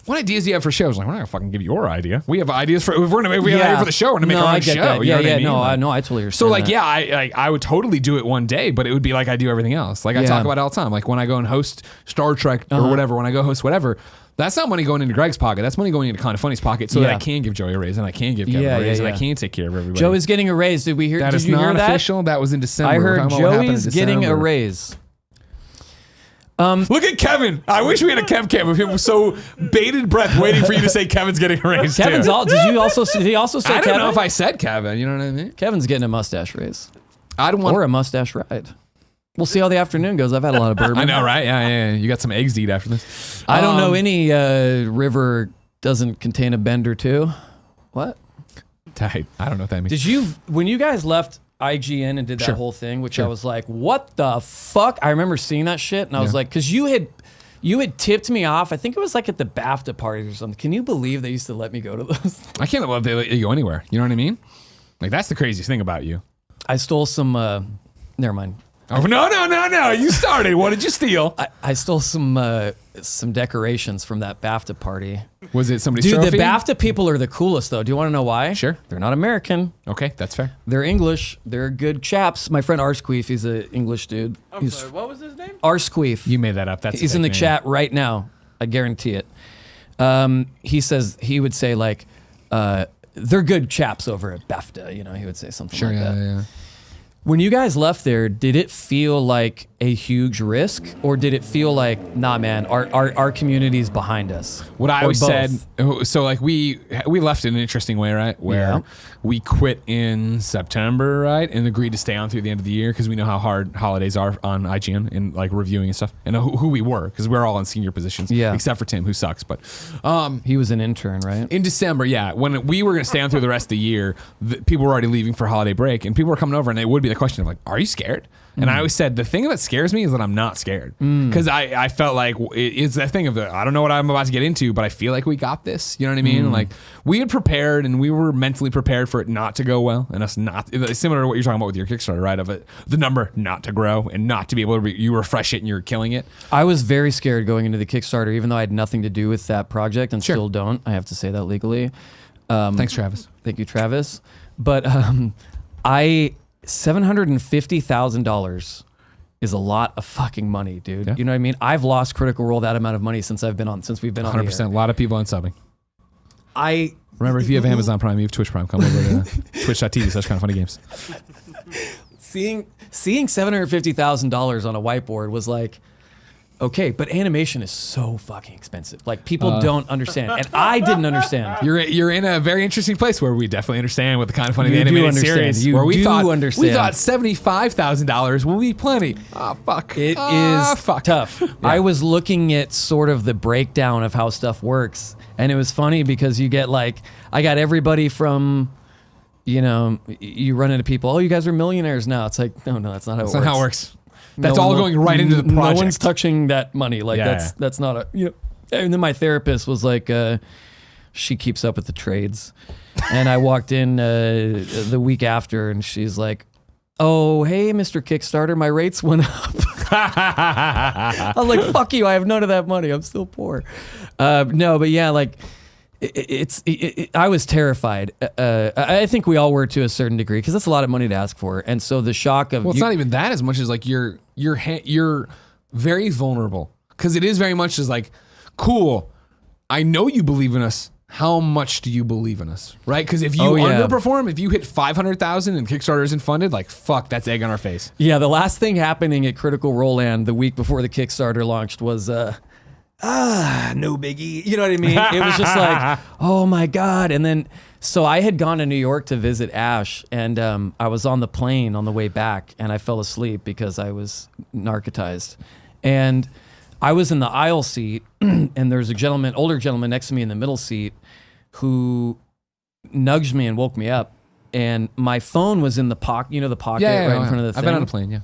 what ideas do you have for shows? Like, we're not gonna fucking give you your idea. We have ideas for, if we have an idea for the show, we're gonna make no, our I own get show. that. You know Yeah, what yeah, I mean? no, Like, I know, I totally understand. so like, that. yeah, I would totally do it one day, but it would be like I do everything else. Like I Yeah. talk about it all the time. Like when I go and host Star Trek or whatever, when I go host whatever, that's not money going into Greg's pocket. That's money going into Kind of Funny's pocket so that I Yeah. can give Joey a raise and I can give Kevin Yeah, a raise yeah, and I yeah. can take care of everybody. Joe is getting a raise. Did we hear? That did is you hear not that? official. That was in December. I We're heard talking about what happened in Joey's getting a December. raise. Look at Kevin. I wish we had a Kev cam of him so bated breath waiting for you to say Kevin's getting a raise Kevin's too. all. Did he also say I Kevin? don't know if I said Kevin. You know what I mean? Kevin's getting a mustache raise I don't want. or a mustache ride. We'll see how the afternoon goes. I've had a lot of bourbon. I know, right? Yeah. You got some eggs to eat after this. I don't know any river doesn't contain a bend or two. What? Tight. I don't know what that means. Did you when you guys left IGN and did that Sure. whole thing, which Sure. I was like, what the fuck? I remember seeing that shit, and I was Yeah. like, because you had tipped me off. I think it was like at the BAFTA parties or something. Can you believe they used to let me go to those? I can't let they let you go anywhere. You know what I mean? Like that's the craziest thing about you. I stole some. Never mind. Oh no! You started. What did you steal? I stole some decorations from that BAFTA party. Was it somebody's Dude, trophy? the BAFTA people are the coolest, though. Do you want to know why? Sure. They're not American. Okay, that's fair. They're English. They're good chaps. My friend Arsqueef, he's an English dude. I'm sorry, what was his name? Arsqueef. You made that up. That's He's a in the fake name. chat right now. I guarantee it. He would say like, they're good chaps over at BAFTA. You know, he would say something Sure. like that. Yeah. When you guys left there, did it feel like a huge risk, or did it feel like, nah, man, our community's behind us? What I Or always both? said, so like we left in an interesting way, right? Where Yeah. we quit in September, right, and agreed to stay on through the end of the year because we know how hard holidays are on IGN and like reviewing and stuff, and who we were because we're all in senior positions, Yeah. except for Tim who sucks. But He was an intern, right? in December, yeah, when we were going to stay on through the rest of the year, people were already leaving for holiday break, and people were coming over, and it would be the question of like, are you scared? And I always said the thing that scares me is that I'm not scared because I felt like it's that thing of the I don't know what I'm about to get into, but I feel like we got this. You know what I mean? Like we had prepared and we were mentally prepared for it not to go well, and us not similar to what you're talking about with your Kickstarter, right? Of it, the number not to grow and not to be able to you refresh it and you're killing it. I was very scared going into the Kickstarter, even though I had nothing to do with that project and Sure. still don't. I have to say that legally. Thanks, Travis. Thank you, Travis. But $750,000 is a lot of fucking money, dude. Yeah. You know what I mean? I've lost Critical Role that amount of money since we've been on 100%. the A air. lot of people unsubbing. I Remember, if you have Amazon Prime, you have Twitch Prime. Come over to twitch.tv/kindoffunnygames. seeing $750,000 on a whiteboard was like, okay, but animation is so fucking expensive. Like people don't understand, and I didn't understand. You're in a very interesting place where we definitely understand what the kind of funny You do animated understand. series. You where we do thought understand. we thought $75,000 will be plenty. Oh fuck! It Ah, is fuck. tough. I was looking at sort of the breakdown of how stuff works, and it was funny because you get like, I got everybody from, you know, you run into people, oh, you guys are millionaires now. It's like, no, that's not how it That's works. not how it works. That's No all one- going right into the project. No one's touching that money. Like Yeah, that's not a, you know. And then my therapist was like, she keeps up with the trades, and I walked in the week after, and she's like, oh, hey, Mr. Kickstarter, my rates went up. I was like, fuck you, I have none of that money. I'm still poor. No, but yeah, like I was terrified. I think we all were to a certain degree because that's a lot of money to ask for. And so the shock of Well, it's not even that as much as like you're very vulnerable because it is very much as like, cool, I know you believe in us. How much do you believe in us, right? Because if you underperform, if you hit 500,000 and Kickstarter isn't funded, like fuck, that's egg on our face. Yeah, the last thing happening at Critical Role Land the week before the Kickstarter launched was no biggie. You know what I mean? It was just like, oh my God. And then, so I had gone to New York to visit Ash, and I was on the plane on the way back, and I fell asleep because I was narcotized. And I was in the aisle seat, and there's a older gentleman next to me in the middle seat who nudged me and woke me up. And my phone was in the pocket, you know, the pocket right in front of the thing. I've been on a plane, yeah.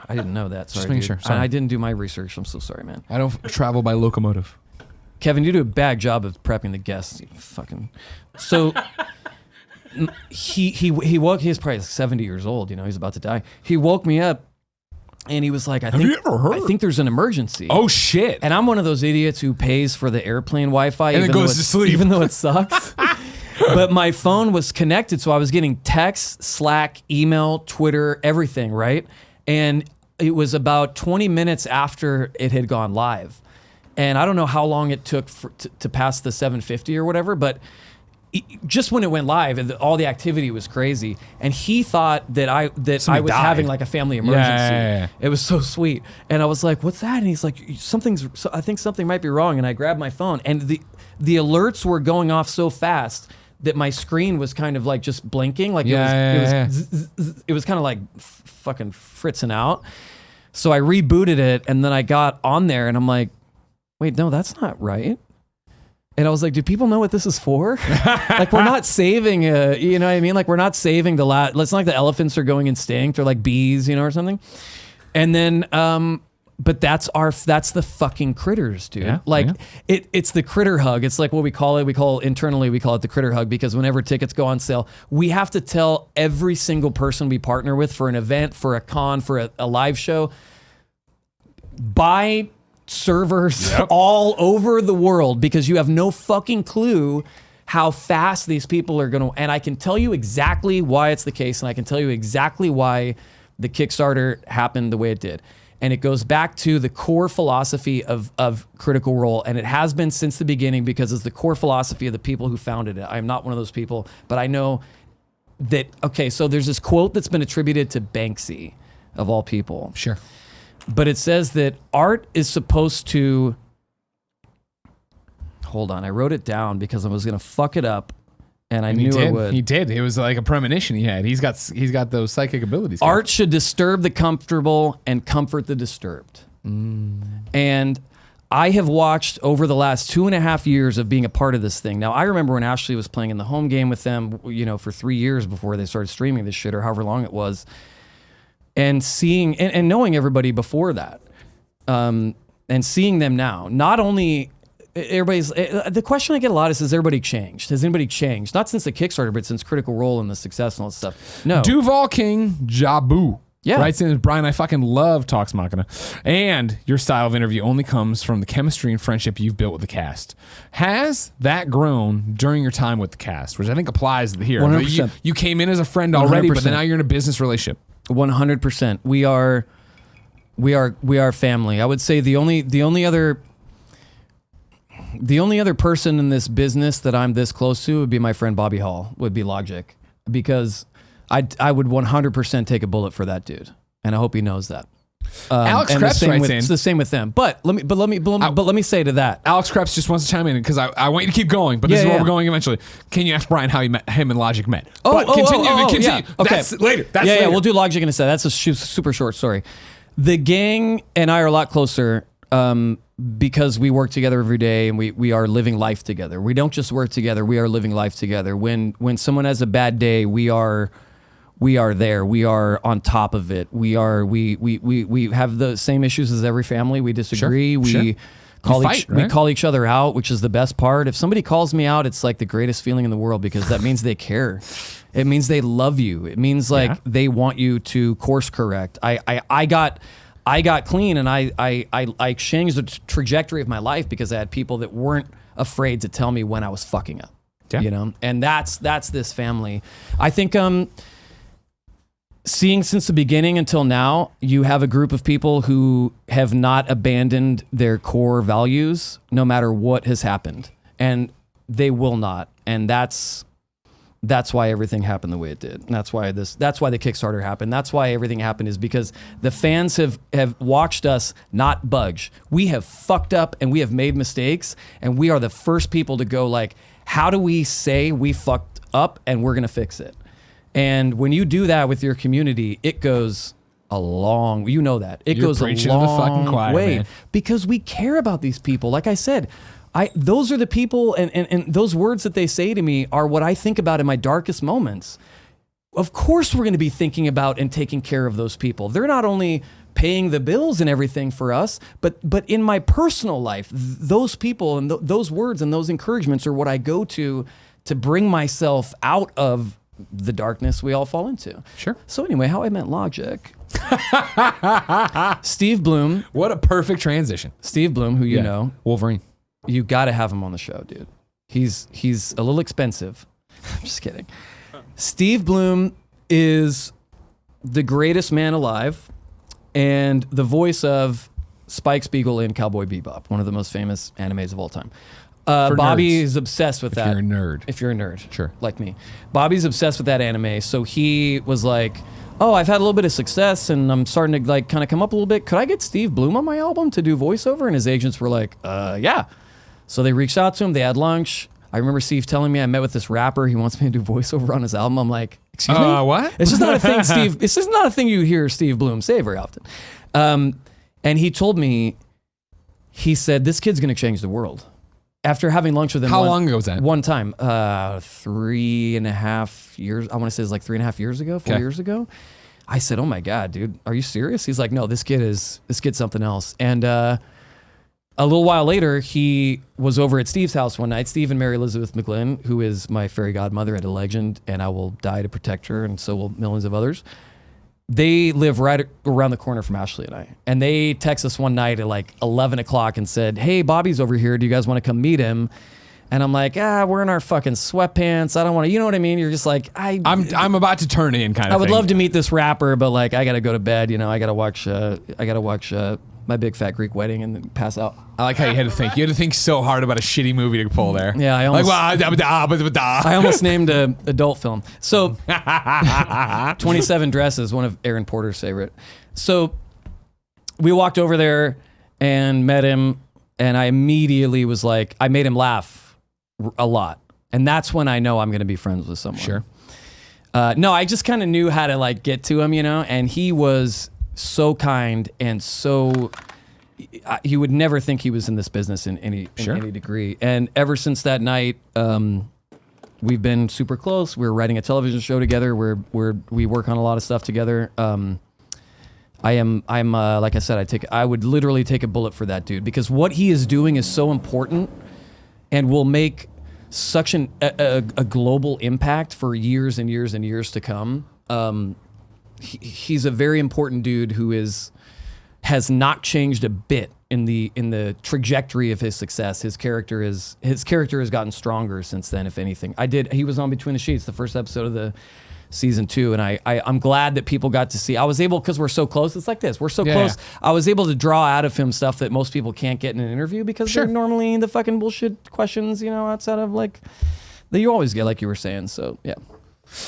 I didn't know that. Sorry, making dude. sure. Sorry. I didn't do my research. I'm so sorry, man. I don't travel by locomotive. Kevin, you do a bad job of prepping the guests. You fucking. So he woke. He's probably 70 years old. You know, he's about to die. He woke me up, and he was like, "I think there's an emergency." Oh shit! And I'm one of those idiots who pays for the airplane Wi-Fi And then goes though to sleep. even though it sucks. But my phone was connected, so I was getting texts, Slack, email, Twitter, everything, right? And it was about 20 minutes after it had gone live. And I don't know how long it took to pass the 750 or whatever, but just when it went live, all the activity was crazy. And he thought that I was died. having like a family emergency. Yeah. It was so sweet. And I was like, what's that? And he's like, I think something might be wrong. And I grabbed my phone, and the alerts were going off so fast that my screen was kind of like just blinking. Like it was kind of like fucking fritzing out. So I rebooted it, and then I got on there, and I'm like, wait, no, that's not right. And I was like, do people know what this is for? Like, we're not saving, you know what I mean? Like, we're not saving the last, it's not like the elephants are going extinct or like bees, you know, or something. And then, but that's the fucking critters, dude. Yeah, like yeah. It's the critter hug. It's like what we call it. Internally, we call it the critter hug, because whenever tickets go on sale, we have to tell every single person we partner with for an event, for a con, for a live show, buy servers all over the world, because you have no fucking clue how fast these people are going to, and I can tell you exactly why it's the case, and I can tell you exactly why the Kickstarter happened the way it did. And it goes back to the core philosophy of Critical Role, and it has been since the beginning, because it's the core philosophy of the people who founded it. I'm not one of those people, but I know that, okay, so there's this quote that's been attributed to Banksy, of all people. Sure. But it says that art is supposed to, hold on, I wrote it down because I was going to fuck it up, and I knew I would. He did. It was like a premonition he had. He's got those psychic abilities. Art should disturb the comfortable and comfort the disturbed. And I have watched over the last 2.5 years of being a part of this thing. Now, I remember when Ashley was playing in the home game with them, you know, for 3 years before they started streaming this shit, or however long it was, and seeing and knowing everybody before that, and seeing them now. Not only the question I get a lot is, has everybody changed? Has anybody changed? Not since the Kickstarter, but since Critical Role and the success and all that stuff. No. Duval King Jabu. Yeah. Writes in, Brian, I fucking love Talks Machina. And your style of interview only comes from the chemistry and friendship you've built with the cast. Has that grown during your time with the cast? Which I think applies here. 100%. You came in as a friend already, 100%. but then now you're in a business relationship. 100%. We are family. I would say the only other person in this business that I'm this close to would be my friend Bobby Hall, would be Logic, because I would 100% take a bullet for that dude, and I hope he knows that. Alex Krebs writes in. It's the same with them. But let me say to that. Alex Krebs just wants to chime in, because I want you to keep going, but this is where we're going eventually. Can you ask Brian how him and Logic met? Continue. Yeah. Okay. That's later. Yeah, we'll do Logic in a second. That's a super short story. The gang and I are a lot closer, because we work together every day, and we are living life together. We don't just work together, we are living life together. When someone has a bad day, we are there. We are on top of it. We have the same issues as every family. We disagree. We call each other out, which is the best part. If somebody calls me out, it's like the greatest feeling in the world, because that means they care. It means they love you. It means like they want you to course correct. I got clean, and I changed the trajectory of my life because I had people that weren't afraid to tell me when I was fucking up. Yeah. You know, and that's this family. I think seeing since the beginning until now, you have a group of people who have not abandoned their core values no matter what has happened, and they will not. And that's why everything happened the way it did. And that's why the Kickstarter happened. That's why everything happened, is because the fans have watched us not budge. We have fucked up and we have made mistakes, and we are the first people to go like, how do we say we fucked up and we're going to fix it? And when you do that with your community, it goes a long, you know that. It goes a long choir, way, man. because we care about these people. Like I said, those are the people, and those words that they say to me are what I think about in my darkest moments. Of course we're going to be thinking about and taking care of those people. They're not only paying the bills and everything for us, but in my personal life, those people and those words and those encouragements are what I go to bring myself out of the darkness we all fall into. Sure. So anyway, how I met Logic. Steve Bloom. What a perfect transition. Steve Bloom, who you know. Wolverine. You got to have him on the show, dude. He's a little expensive. I'm just kidding. Steve Bloom is the greatest man alive, and the voice of Spike Spiegel in Cowboy Bebop, one of the most famous animes of all time. Bobby is obsessed with that. If you're a nerd. If you're a nerd. Sure. Like me. Bobby's obsessed with that anime, so he was like, oh, I've had a little bit of success, and I'm starting to like kind of come up a little bit. Could I get Steve Bloom on my album to do voiceover? And his agents were like, yeah. So they reached out to him. They had lunch. I remember Steve telling me I met with this rapper. He wants me to do voiceover on his album. I'm like, excuse me? What? It's just not a thing, Steve. It's just not a thing you hear Steve Bloom say very often. And he told me, he said, this kid's going to change the world. after having lunch with him. How long ago was that? One time, 3.5 years. I want to say it's like 3.5 years ago, 4 years ago. I said, "Oh my God, dude, are you serious?" He's like, "No, this kid's something else." And a little while later, he was over at Steve's house one night. Steve and Mary Elizabeth McGlynn, who is my fairy godmother and a legend, and I will die to protect her, and so will millions of others. They live right around the corner from Ashley and I. And they text us one night at like 11 o'clock and said, "Hey, Bobby's over here. Do you guys want to come meet him?" And I'm like, we're in our fucking sweatpants. I don't want to, you know what I mean? You're just like, I'm about to turn in kind of I would thing. love to meet this rapper, but like, I got to go to bed. You know, I got to watch My Big Fat Greek Wedding and then pass out. I like how you had to think. You had to think so hard about a shitty movie to pull there. Yeah, I almost, I I almost named an adult film. So 27 Dresses, one of Aaron Porter's favorite. So we walked over there and met him, and I immediately was like, I made him laugh a lot. And that's when I know I'm going to be friends with someone. Sure. No, I just kind of knew how to like get to him, you know, and he was so kind and so you would never think he was in this business in any degree. And ever since that night, we've been super close. We're writing a television show together. We work on a lot of stuff together. I'm like I said, I would literally take a bullet for that dude because what he is doing is so important and will make such a global impact for years and years and years to come. He's a very important dude who has not changed a bit in the trajectory of his success. His character has gotten stronger since then, if anything. He was on Between the Sheets, the first episode of the season 2, and I'm glad that people got to see. I was able, because we're so close, it's like this, we're so close. Yeah. I was able to draw out of him stuff that most people can't get in an interview because they're normally the fucking bullshit questions, you know, outside of like that you always get, like you were saying. So yeah.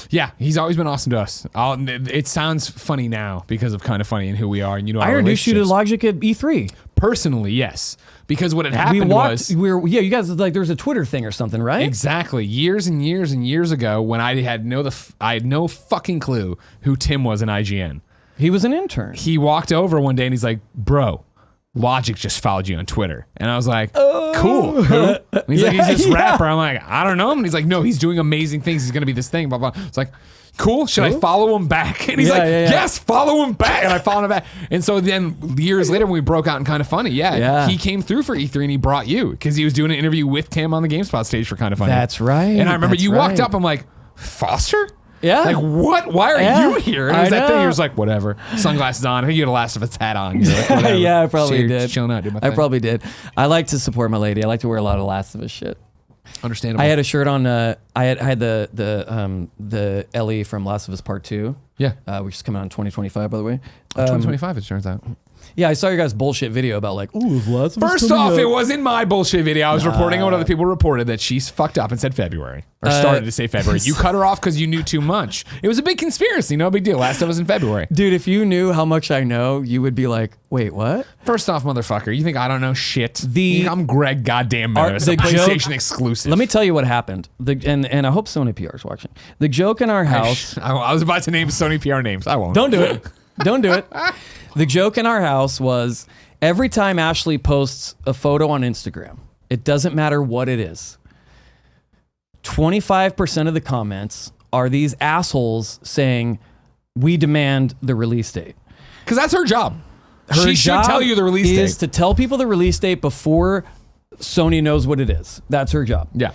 Yeah, he's always been awesome to us. It sounds funny now because of Kind of Funny and who we are, and you know. I introduced you to Logic at E3. Personally, yes, because what had happened was you guys like there's a Twitter thing or something, right? Exactly. Years and years and years ago, when I had no fucking clue who Tim was in IGN. He was an intern. He walked over one day and he's like, "Bro, Logic just followed you on Twitter." And I was like, "Cool." Who? And he's like, "He's this rapper." I'm like, "I don't know him." And he's like, "No, he's doing amazing things. He's going to be this thing, blah, blah." It's like, "Cool. Should I follow him back?" And he's like, "Yes, follow him back." And I followed him back. And so then years later, when we broke out in Kind of Funny, he came through for E3 and he brought you because he was doing an interview with Tim on the GameSpot stage for Kind of Funny. That's right. And I remember you walked up. I'm like, "Foster?" Yeah. Like, what? Why are you here? And it was that thing. He was like, whatever. Sunglasses on. I think you had a Last of Us hat on. You're like, whatever. Yeah, I probably did. Just chilling out, doing my I thing. probably did. I like to support my lady. I like to wear a lot of Last of Us shit. Understandable. I had a shirt on. I had the Ellie from Last of Us Part 2. Yeah. Which is coming out in 2025, by the way. 2025, it turns out. Yeah, I saw your guys' bullshit video about like, ooh, Last of Us First off, it wasn't my bullshit video. I was reporting on what other people reported that she's fucked up and said February. Or started to say February. You cut her off because you knew too much. It was a big conspiracy. No big deal. Last of Us in February. Dude, if you knew how much I know, you would be like, wait, what? First off, motherfucker, you think I don't know shit? I'm Greg goddamn Miller. It's a the PlayStation joke- exclusive. Let me tell you what happened. And I hope Sony PR is watching. The joke in our house. I was about to name Sony PR names. I won't. Don't do it. Don't do it. The joke in our house was every time Ashley posts a photo on Instagram, it doesn't matter what it is, 25% of the comments are these assholes saying, "We demand the release date." Because that's her job. She should tell you the release date. Is to tell people the release date before Sony knows what it is. That's her job. Yeah.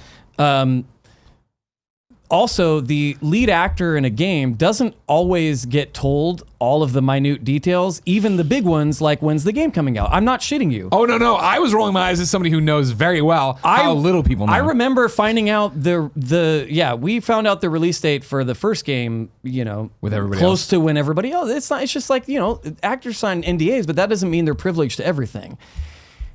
Also, the lead actor in a game doesn't always get told all of the minute details, even the big ones, like when's the game coming out. I'm not shitting you. Oh, no. I was rolling my eyes as somebody who knows very well how little people know. I remember finding out we found out the release date for the first game, you know, with everybody close else. to when everybody else. It's just like, you know, actors sign NDAs, but that doesn't mean they're privileged to everything.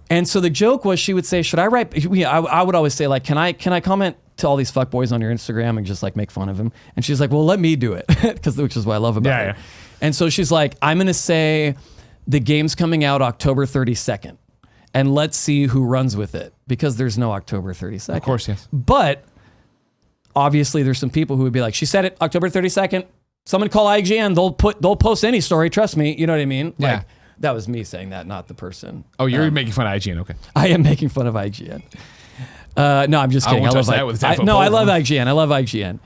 And so the joke was, she would say, "Should I write?" I would always say, like, "Can I comment to all these fuckboys on your Instagram and just like make fun of him?" And she's like, "Well, let me do it," which is what I love about it. Yeah. And so she's like, "I'm gonna say the game's coming out October 32nd, and let's see who runs with it because there's no October 32nd." Of course, yes. But obviously, there's some people who would be like, "She said it October 32nd. Someone call IGN. They'll post any story. Trust me." You know what I mean? Yeah. Like, that was me saying that, not the person. Oh, you're making fun of IGN. Okay. I am making fun of IGN. No, I'm just kidding. won't I love touch that with 10 foot No, I pole. love IGN. I love IGN.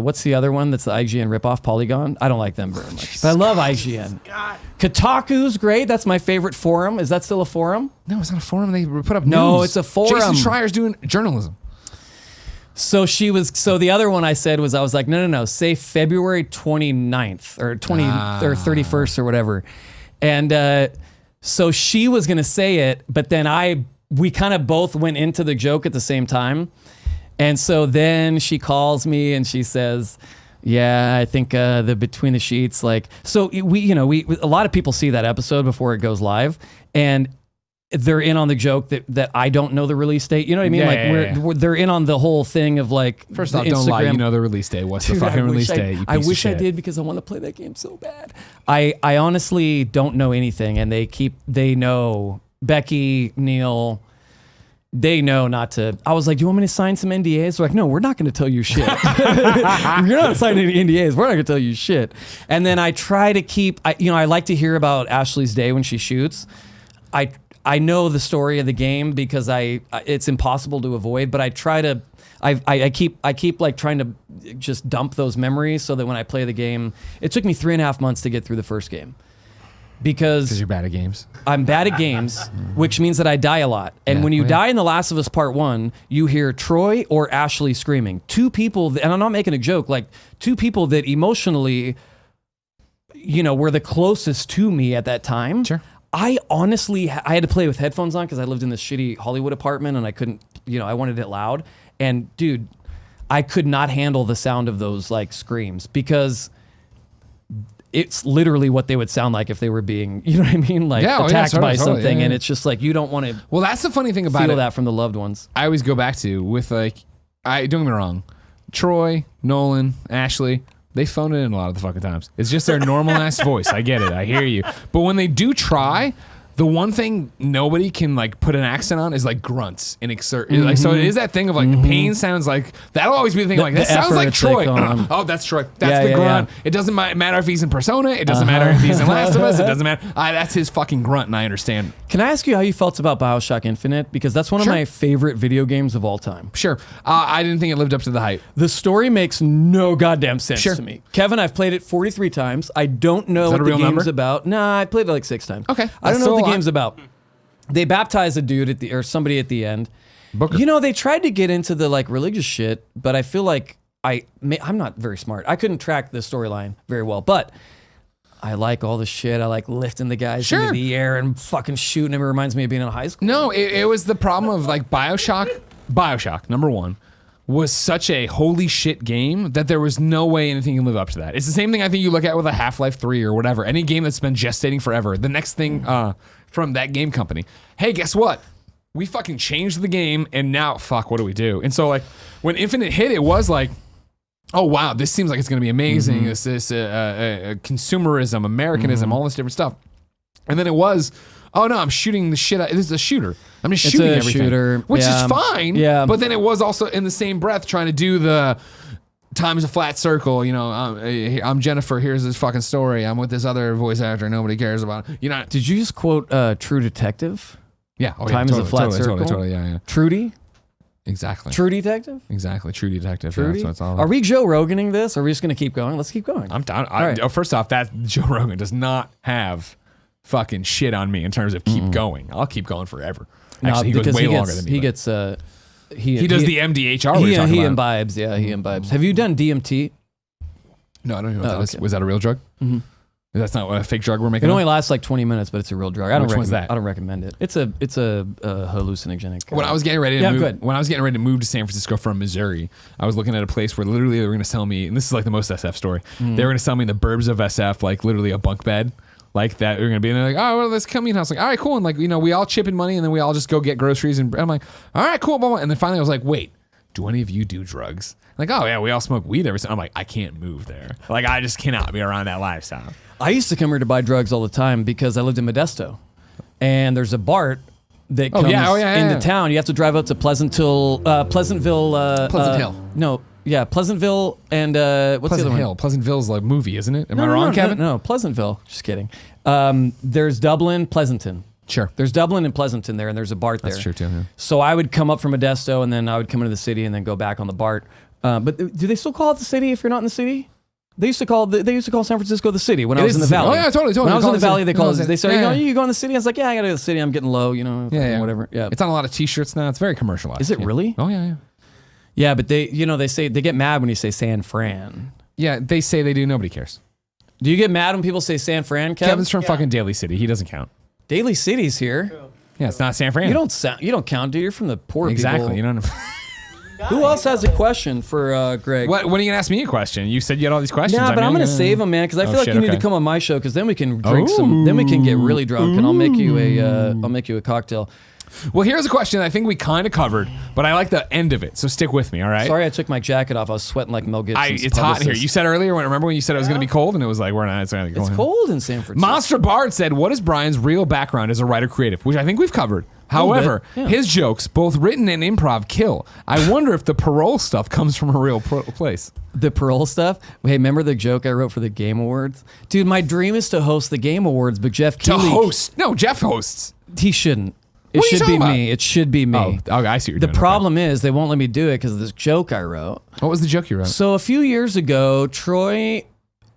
What's the other one that's the IGN ripoff? Polygon. I don't like them very much, but I love IGN. God. Kotaku's great. That's my favorite forum. Is that still a forum? No, it's not a forum. They put up No, news. it's a forum. Jason Schreier's doing journalism. So the other one I said was, I was like, no, say February 29th or 31st or whatever. And so she was going to say it, but then we kind of both went into the joke at the same time. And so then she calls me and she says, yeah, I think the Between the Sheets, like, so we a lot of people see that episode before it goes live, and they're in on the joke that I don't know the release date. You know what I mean? Yeah, They're in on the whole thing of like, First off, don't lie. You know the release date. What's the fucking release date? You I piece of wish I shit. did, because I want to play that game so bad. I honestly don't know anything, and they know, Becky, Neil, they know not to. I was like, do you want me to sign some NDAs? They're like, no, we're not going to tell you shit. You're not signing any NDAs. We're not going to tell you shit. And then I try to keep, I like to hear about Ashley's day when she shoots. I know the story of the game because it's impossible to avoid, but I try to, I keep like trying to just dump those memories so that when I play the game, it took me 3.5 months to get through the first game. Because you're bad at games. I'm bad at games, which means that I die a lot. And when you die in The Last of Us Part 1, you hear Troy or Ashley screaming. Two people, and I'm not making a joke, like two people that emotionally, were the closest to me at that time. Sure. I honestly, I had to play with headphones on because I lived in this shitty Hollywood apartment and I couldn't, I wanted it loud. And dude, I could not handle the sound of those like screams because it's literally what they would sound like if they were being, you know what I mean? Like attacked by something. And it's just like, you don't want to Well, that's the funny thing about feel it. that from the loved ones. I always go back to with like, don't get me wrong, Troy, Nolan, Ashley, they phone it in a lot of the fucking times. It's just their normal ass voice. I get it. I hear you. But when they do try, the one thing nobody can like put an accent on is like grunts and exert. Like, so it is that thing of like pain sounds like, that'll always be the thing like, that sounds like Troy. Oh, that's Troy. That's the grunt. Yeah. It doesn't matter if he's in Persona. It doesn't matter if he's in Last of Us. It doesn't matter. That's his fucking grunt, and I understand. Can I ask you how you felt about BioShock Infinite? Because that's one of my favorite video games of all time. Sure. I didn't think it lived up to the hype. The story makes no goddamn sense to me. Kevin, I've played it 43 times. I don't know what the game's about. Nah, I played it like 6 times. Okay. I don't know what the game's about. They baptize a dude or somebody at the end. Booker. They tried to get into the like religious shit, but I feel like I'm not very smart. I couldn't track the storyline very well, but I like all the shit. I like lifting the guys into the air and fucking shooting them. It reminds me of being in high school. No, it was the problem of like BioShock, number one, was such a holy shit game that there was no way anything can live up to that. It's the same thing I think you look at with a Half-Life 3 or whatever. Any game that's been gestating forever. The next thing from that game company, hey, guess what? We fucking changed the game and now, fuck, what do we do? And so like when Infinite hit, it was like, oh wow, this seems like it's going to be amazing. This consumerism, Americanism, all this different stuff. And then it was, oh no, I'm shooting the shit out. This is a shooter. I'm just shooting everything, which is fine. Yeah. But then it was also in the same breath trying to do the time's a flat circle. I'm Jennifer. Here's this fucking story. I'm with this other voice actor nobody cares about. Did you just quote True Detective? Yeah. Time is a flat circle. Totally. Yeah. Trudy. Exactly. True Detective? Exactly. True Detective. Trudy? That's what it's all about. Are we Joe Roganing this? Are we just going to keep going? Let's keep going. I'm down. Right. First off, that Joe Rogan does not have fucking shit on me in terms of keep going. I'll keep going forever. Actually, he goes way longer than me. He gets... he does the MDHR. He imbibes. Yeah, he imbibes. Have you done DMT? No, I don't know what that is. Was that a real drug? Mm-hmm. That's not a fake drug we're making. It only lasts like 20 minutes, but it's a real drug. Which one's that? I don't recommend it. It's a hallucinogenic. When I was getting ready to move to San Francisco from Missouri, I was looking at a place where literally they were going to sell me, and this is like the most SF story. They were going to sell me in the burbs of SF, like literally a bunk bed. Like that, we're gonna be, and they're like, oh, well, let's come in. I was like, all right, cool. And like, we all chip in money, and then we all just go get groceries. And I'm like, all right, cool. Blah, blah. And then finally, I was like, wait, do any of you do drugs? Like, oh yeah, we all smoke weed every time. I'm like, I can't move there. Like, I just cannot be around that lifestyle. I used to come here to buy drugs all the time because I lived in Modesto, and there's a BART that comes into town. You have to drive up to Pleasantville. Pleasant Hill. No. Yeah, Pleasantville and what's the other one? Pleasantville's like movie, isn't it? Am I wrong, Kevin? No, Pleasantville. Just kidding. There's Dublin, Pleasanton. Sure. There's Dublin and Pleasanton there, and there's a BART there. That's true too. Yeah. So I would come up from Modesto, and then I would come into the city, and then go back on the BART. But do they still call it the city if you're not in the city? They used to call San Francisco the city when I was in the valley. Oh yeah, totally. When I was in the valley, they called it. They said, Yeah. you go in the city. I was like, yeah, I got to go to the city. I'm getting low, Yeah. whatever. Yeah. It's on a lot of T-shirts now. It's very commercialized. Is it Yeah. really? Oh yeah. Yeah, but they say they get mad when you say San Fran. Yeah, they say they do. Nobody cares. Do you get mad when people say San Fran, Kev? Kevin's from fucking Daly City. He doesn't count. Daly City's here. Yeah, it's not San Fran. You don't count, dude. You're from the poor exactly. people. You don't. Who else has a question for Greg? When are you gonna ask me a question? You said you had all these questions. Yeah, but I'm gonna save them, man, because I feel like shit, you need okay. to come on my show, because then we can drink some. Then we can get really drunk, and I'll make you a cocktail. Well, here's a question I think we kind of covered, but I like the end of it, so stick with me, all right? Sorry, I took my jacket off. I was sweating like Mel Gibson. It's hot in here. You said earlier, remember when you said it was going to be cold, and it was like, we're not. It's cold in San Francisco. Monster Bard said, what is Brian's real background as a writer-creative? Which I think we've covered. However, yeah. his jokes, both written and improv, kill. I wonder if the parole stuff comes from a real place. The parole stuff? Hey, remember the joke I wrote for the Game Awards? Dude, my dream is to host the Game Awards, but Jeff To Keighley... host. No, Jeff hosts. He shouldn't. It What are you should be talking me. It should be me. Oh, okay, I see what you're The doing. problem is they won't let me do it because of this joke I wrote. What was the joke you wrote? So a few years ago, Troy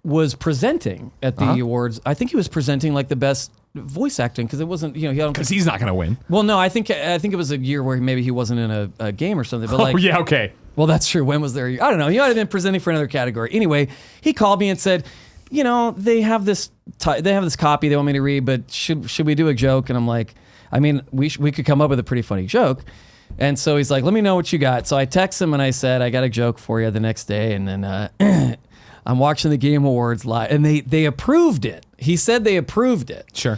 was presenting at the awards. I think he was presenting like the best voice acting because it wasn't, he don't. Because he's not going to win. Well, no, I think it was a year where maybe he wasn't in a game or something. But like, Oh, yeah, okay. well, that's true. When was there? I don't know. He might have been presenting for another category. Anyway, he called me and said, they have this copy they want me to read, but should we do a joke? And I'm like, I mean, we could come up with a pretty funny joke. And so he's like, let me know what you got. So I text him and I said, I got a joke for you the next day. And then I'm watching the Game Awards live, and they approved it. He said they approved it. Sure.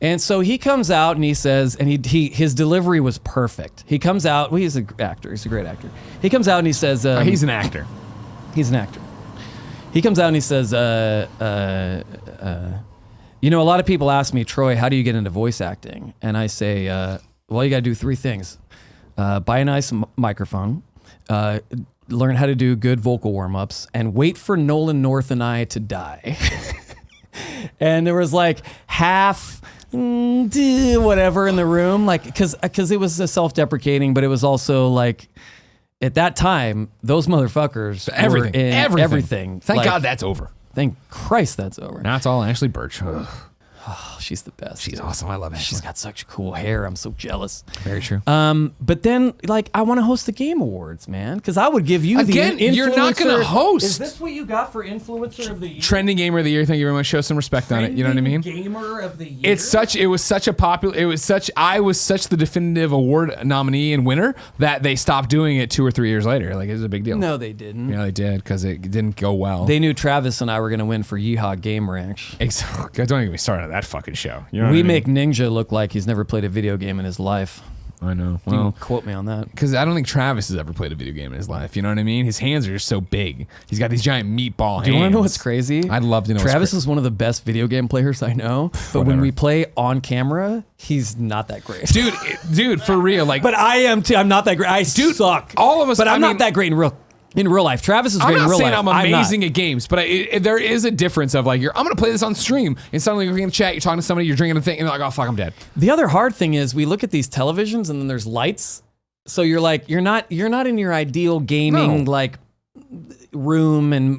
And so he comes out and he says, and his delivery was perfect. He comes out, well, he's an actor. He's a great actor. He comes out and he says, He's an actor. he's an actor. He comes out and he says, a lot of people ask me, Troy, how do you get into voice acting? And I say, well, you got to do three things. Buy a nice microphone, learn how to do good vocal warm-ups, and wait for Nolan North and I to die. And there was like half whatever in the room, like because it was self-deprecating, but it was also like at that time those motherfuckers were in everything. Thank Like, God that's over. Thank Christ that's over. Now it's all Ashley Birch. Ugh. Oh, she's the best. She's dude. awesome. I love Ashley. She's got such cool hair. I'm so jealous. Very true. But then, like, I want to host the Game Awards, man, because I would give you Again, the influencer. you're not gonna host. Is this what you got for Influencer of the Year? Trending Gamer of the Year. Thank you very much. Show some respect on it. You know what I mean? Gamer of the Year. It was such a popular. I was such the definitive award nominee and winner that they stopped doing it 2 or 3 years later. Like, it was a big deal. No, they didn't. Yeah, they did because it didn't go well. They knew Travis and I were going to win for Yeehaw Game Ranch. Exactly. Don't even get me started on that fucking show. You know what We I mean? make Ninja look like he's never played a video game in his life. I know. You Well, can quote me on that. because I don't think Travis has ever played a video game in his life. You know what I mean? His hands are just so big. He's got these giant meatball hands. Do you want to know what's crazy? I'd love to know. Travis is one of the best video game players I know, but when Whatever. we play on camera, he's not that great. dude, for real. Like, But I am too. I'm not that great. I suck. all of us. But I'm I mean, not that great in real life. Travis is I'm great in not real saying life. I'm amazing at games, but there is a difference of like, I'm going to play this on stream, and suddenly you're in the chat, you're talking to somebody, you're drinking a thing, and you're like, oh fuck, I'm dead. The other hard thing is we look at these televisions and then there's lights. So you're like, you're not in your ideal gaming No. like room, and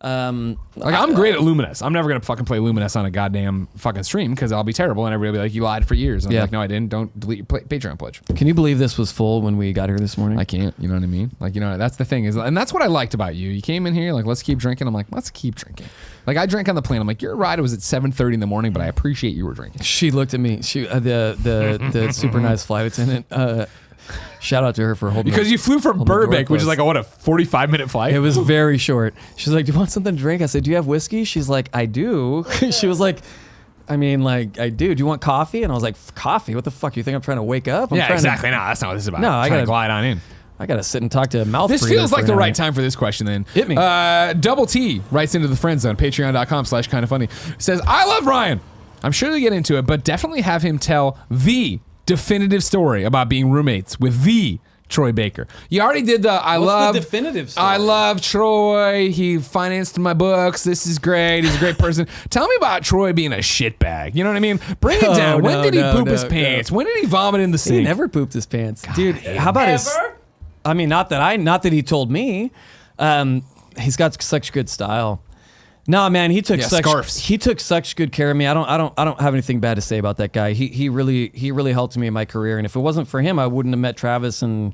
Like, I'm great at Luminous. I'm never going to fucking play Luminous on a goddamn fucking stream because I'll be terrible, and everybody will be like, you lied for years. And I'm Yeah. like, no, I didn't. Don't delete your Patreon pledge. Can you believe this was full when we got here this morning? I can't. You know what I mean? Like, that's the thing is, and that's what I liked about you. You came in here like, let's keep drinking. I'm like, let's keep drinking. Like, I drank on the plane. I'm like, your ride was at 7:30 in the morning, but I appreciate you were drinking. She looked at me. She the super nice flight attendant. Shout out to her for holding. Because you flew from Hold the door Burbank, which is closed. like a 45-minute flight. It was very short. She's like, "Do you want something to drink?" I said, "Do you have whiskey?" She's like, "I do." She was like, "I mean, like, I do. Do you want coffee?" And I was like, "Coffee? What the fuck? You think I'm trying to wake up?" I'm Yeah, trying exactly. No, that's not what this is about. No, I'm I trying gotta- to glide on in. I gotta sit and talk to a mouth. This breather feels for like an the hour. right time for this question then. Hit me. Double T writes into the friend zone, patreon.com/kindafunny. Says, I love Ryan. I'm sure they get into it, but definitely have him tell the definitive story about being roommates with the Troy Baker. You already did the What's the definitive story? I love Troy. He financed my books. This is great. He's a great person. Tell me about Troy being a shitbag. You know what I mean? Bring it down. When did he poop his pants? When did he vomit in the sink? He never pooped his pants. Dude, how about his... I mean, not that he told me. He's got such good style. No, man, he took such good care of me. I don't have anything bad to say about that guy. He really helped me in my career. And if it wasn't for him, I wouldn't have met Travis, and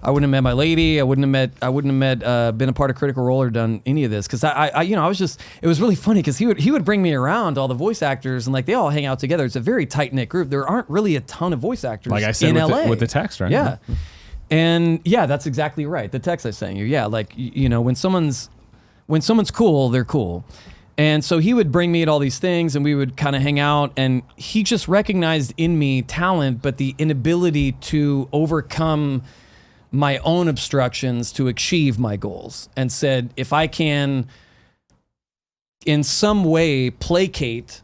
I wouldn't have met my lady. I wouldn't have met been a part of Critical Role or done any of this. Because I was just, it was really funny because he would bring me around all the voice actors, and like they all hang out together. It's a very tight knit group. There aren't really a ton of voice actors like I said in LA with the text, right? Yeah. And yeah, that's exactly right. The text I sent you. Yeah, like when someone's cool, they're cool. And so he would bring me at all these things and we would kind of hang out, and he just recognized in me talent, but the inability to overcome my own obstructions to achieve my goals, and said, if I can in some way placate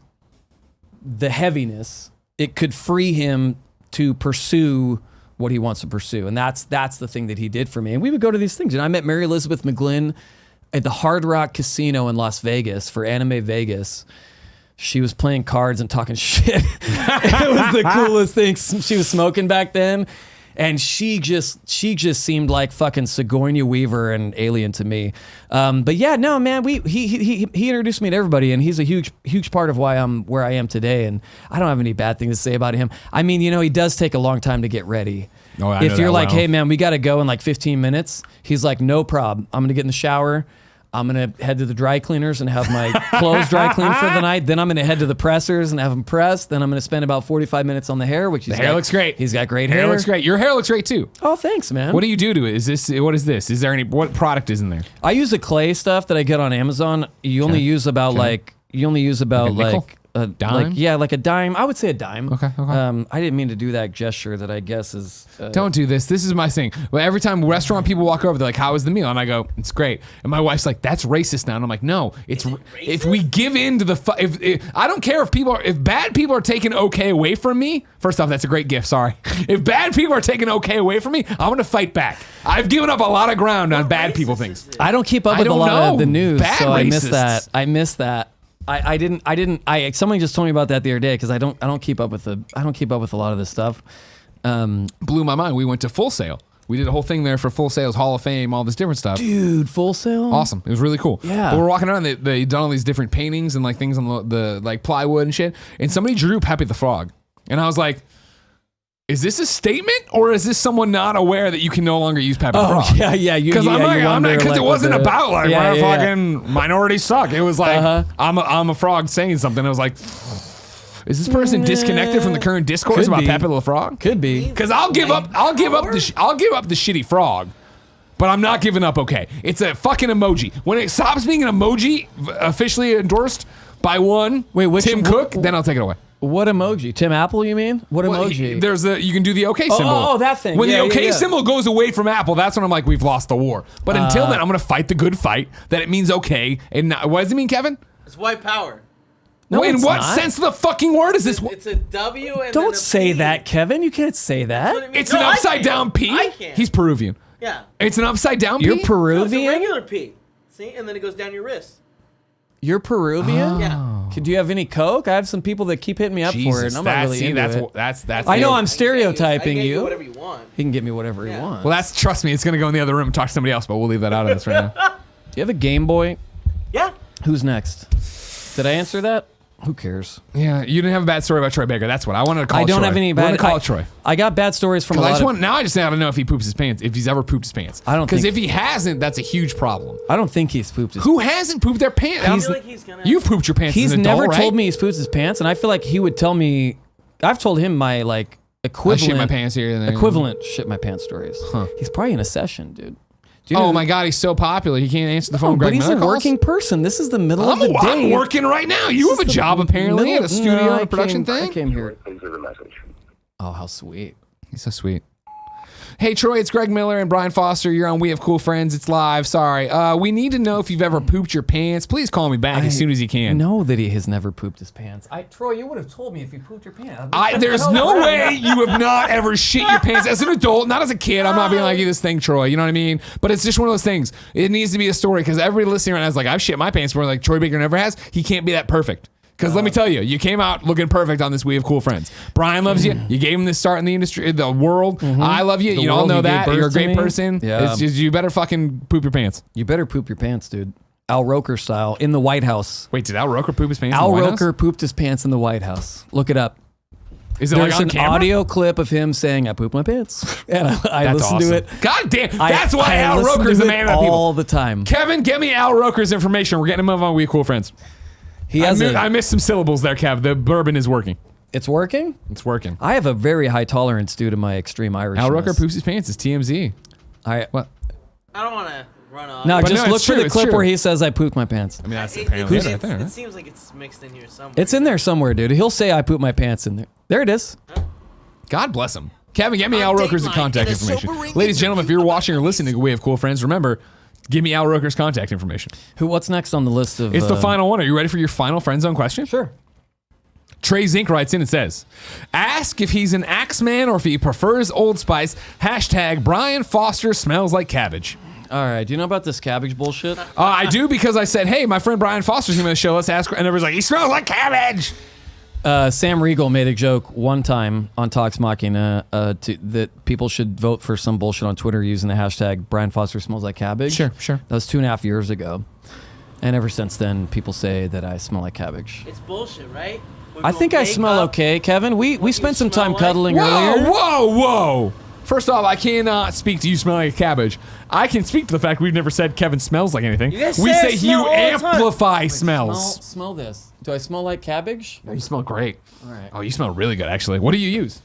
the heaviness, it could free him to pursue what he wants to pursue. And that's the thing that he did for me. And we would go to these things. And I met Mary Elizabeth McGlynn at the Hard Rock Casino in Las Vegas for Anime Vegas. She was playing cards and talking shit. It was the coolest thing. She was smoking back then. And she just seemed like fucking Sigourney Weaver and Alien to me. But yeah, no, man, he introduced me to everybody, and he's a huge part of why I'm where I am today. And I don't have any bad things to say about him. I mean, he does take a long time to get ready. Oh, if you're like, hey man, we got to go in like 15 minutes, he's like, no problem. I'm gonna get in the shower. I'm going to head to the dry cleaners and have my clothes dry cleaned for the night. Then I'm going to head to the pressers and have them pressed. Then I'm going to spend about 45 minutes on the hair, which the hair looks great. He's got great hair. Hair looks great. Your hair looks great too. Oh, thanks, man. What do you do to it? What is this? Is there what product is in there? I use a clay stuff that I get on Amazon. You only use about like a dime? Like a dime. I would say a dime. Okay. I didn't mean to do that gesture that I guess is... Don't do this. This is my thing. Well, every time restaurant people walk over, they're like, how was the meal? And I go, it's great. And my wife's like, that's racist now. And I'm like, no, it's if we give in to the... If I don't care if bad people are taking okay away from me. First off, that's a great gift. Sorry. If bad people are taking okay away from me, I'm going to fight back. I've given up a lot of ground on bad people things. I don't keep up with a lot of the news, so I miss that. I didn't. Somebody just told me about that the other day because I don't keep up with a lot of this stuff. Blew my mind. We went to Full Sail. We did a whole thing there for Full Sail's Hall of Fame, all this different stuff. Dude, Full Sail? Awesome. It was really cool. Yeah. But we're walking around. They done all these different paintings and like things on the like plywood and shit. And somebody drew Pepe the Frog, and I was like, is this a statement, or is this someone not aware that you can no longer use Pepe the Frog? Yeah. Because I'm not, because it wasn't about like fucking minorities suck. It was like I'm a frog saying something. I was like, is this person disconnected from the current discourse about Pepe the Frog? Could be. Because I'll give up the shitty frog, but I'm not giving up. Okay, it's a fucking emoji. When it stops being an emoji officially endorsed by Tim Cook, then I'll take it away. What emoji? Tim Apple, you mean? What emoji? You can do the OK symbol. Oh, that thing. When the OK symbol goes away from Apple, that's when I'm like, we've lost the war. But until then, I'm going to fight the good fight that it means OK. And not, what does it mean, Kevin? It's white power. No, in what sense of the fucking word is this? It's a W and Don't then a say P. that, Kevin. You can't say that. It's an upside down P? I can't. He's Peruvian. Yeah. It's an upside down P? You're No, Peruvian? it's a regular P. See? And then it goes down your wrist. You're Peruvian? Yeah. Do you have any Coke? I have some people that keep hitting me up for it, and I'm not really into it. That's I know I'm stereotyping I can get you. whatever you want. He can get me whatever he wants. Well, trust me, it's going to go in the other room and talk to somebody else, but we'll leave that out of this right now. Do you have a Game Boy? Yeah. Who's next? Did I answer that? Who cares? Yeah, you didn't have a bad story about Troy Baker. That's what I wanted to call. I don't have any bad. I want to call it Troy. I got bad stories from a lot. I just want to know if he poops his pants. If he's ever pooped his pants. I don't. Because if he hasn't, that's a huge problem. I don't think he's pooped his. Who hasn't pooped their pants? I feel like he's gonna. You've pooped your pants. He's as an adult, never right? told me he's pooped his pants, and I feel like he would tell me. I've told him my like equivalent. I shit my pants here and there. Equivalent shit my pants stories. Huh. He's probably in a session, dude. Oh my God, he's so popular. He can't answer the phone. But he's a working person. This is the middle of the day. I'm working right now. You have a job apparently at a studio and a production thing. I came here. Oh, how sweet. He's so sweet. Hey, Troy, it's Greg Miller and Brian Foster. You're on We Have Cool Friends. It's live. Sorry. We need to know if you've ever pooped your pants. Please call me back as soon as you can. Know that he has never pooped his pants. Troy, you would have told me if you pooped your pants. There's no way you have not ever shit your pants as an adult, not as a kid. I'm not being like you this thing, Troy. You know what I mean? But it's just one of those things. It needs to be a story because everybody listening right now is like, I've shit my pants before. Like Troy Baker never has. He can't be that perfect. Because let me tell you, you came out looking perfect on this We Have Cool Friends. Brian loves you. You gave him this start in the industry, the world. I love you. You all know that. You're a great person. Yeah. It's just, you better fucking poop your pants. You better poop your pants, dude. Al Roker style in the White House. Wait, did Al Roker poop his pants Al in the White Roker House? pooped his pants in the White House. Look it up. Is it There's like on an camera? audio clip of him saying, I pooped my pants. And I That's listened awesome. to it. God damn. That's why I Al listen Roker's to the it man of the people. all the time. Kevin, get me Al Roker's information. We're getting him on We Have Cool Friends. I missed some syllables there, Kev. The bourbon is working. It's working? It's working. I have a very high tolerance due to my extreme Irishness. Al Roker poops his pants. It's TMZ. What? I don't want to run off. No, But just no, look it's for true, the it's clip true. where he says, I pooped my pants. I mean, that's apparently it right there. It Huh? seems like it's mixed in here somewhere. It's in there somewhere, dude. He'll say, I pooped my pants in there. There it is. God bless him. Kevin, get me Al Roker's contact information. Ladies and gentlemen, if you're watching or listening to We Have Cool Friends, remember, give me Al Roker's contact information. What's next on the list of... It's the final one. Are you ready for your final friend zone question? Sure. Trey Zink writes in and says, ask if he's an Axeman or if he prefers Old Spice. Hashtag Brian Foster smells like cabbage. All right. Do you know about this cabbage bullshit? I do because I said, hey, my friend Brian Foster's going to show. Let's ask. And everybody's like, he smells like cabbage. Sam Riegel made a joke one time on Talks Machina that people should vote for some bullshit on Twitter using the hashtag Brian Foster smells like cabbage. Sure. That was 2.5 years ago. And ever since then, people say that I smell like cabbage. It's bullshit, right? I think I smell okay, Kevin. We spent some time cuddling Whoa, earlier. whoa. First off, I cannot speak to you smelling like cabbage. I can speak to the fact we've never said Kevin smells like anything. You guys We say I say smell you all the time. amplify smells. Smell this. Do I smell like cabbage? No, you smell great. All right. Oh, you smell really good, actually. What do you use?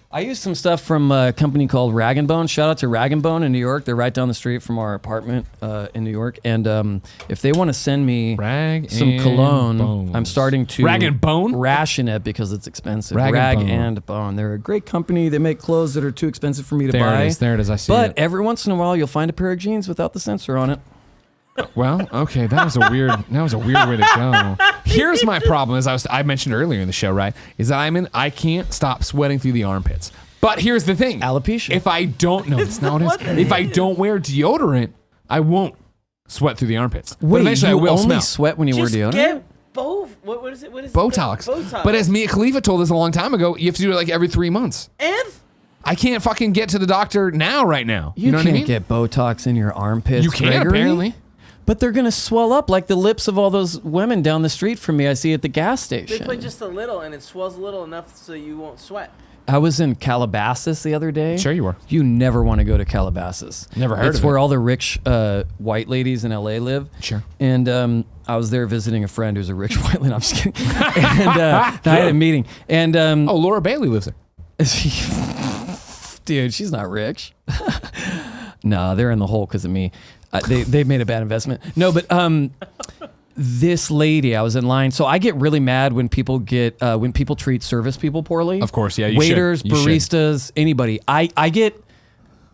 I use some stuff from a company called Rag & Bone. Shout out to Rag & Bone in New York. They're right down the street from our apartment in New York. And if they want to send me Rag some and cologne, Bones. I'm starting to Rag and Bone? ration it because it's expensive. Rag and Bone. and Bone. They're a great company. They make clothes that are too expensive for me to There buy. it is. There it is. I see But it. every once in a while, you'll find a pair of jeans without the sensor on it. Well, okay, that was a weird way to go. Here's my problem, as I mentioned earlier in the show, right? Is that I can't stop sweating through the armpits. But here's the thing. Alopecia. If I don't know, it's not what it is. If I don't wear deodorant, I won't sweat through the armpits. But Wait, eventually you I will only smell. sweat when you wear Just deodorant? get both. What is it? What is Botox. it? Botox. But as Mia Khalifa told us a long time ago, you have to do it like every 3 months. And I can't fucking get to the doctor right now. You know can't what I mean? get Botox in your armpits, You can, Gregory. apparently. But they're going to swell up like the lips of all those women down the street from me I see at the gas they station. put just a little, and it swells a little enough so you won't sweat. I was in Calabasas the other day. Sure you were. You never want to go to Calabasas. Never heard It's of where it. all the rich white ladies in LA live. Sure. And I was there visiting a friend who's a rich white lady. No, I'm just kidding. And I had a meeting. And Oh, Laura Bailey lives there. dude, she's not rich. No, they're in the hole because of me. They made a bad investment. No, but this lady, I was in line. So I get really mad when people treat service people poorly. Of course, yeah, you Waiters, should. You should. baristas, anybody. I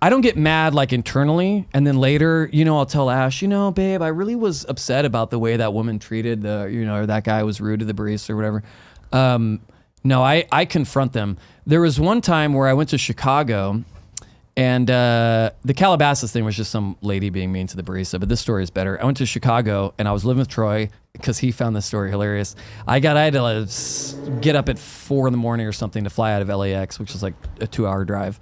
don't get mad like internally, and then later, I'll tell Ash, babe, I really was upset about the way that woman treated or that guy was rude to the barista or whatever. No, I confront them. There was one time where I went to Chicago, and the Calabasas thing was just some lady being mean to the barista, but this story is better. I went to Chicago, and I was living with Troy because he found this story hilarious. I had to get up at 4 a.m. or something to fly out of LAX, which is like a 2-hour drive.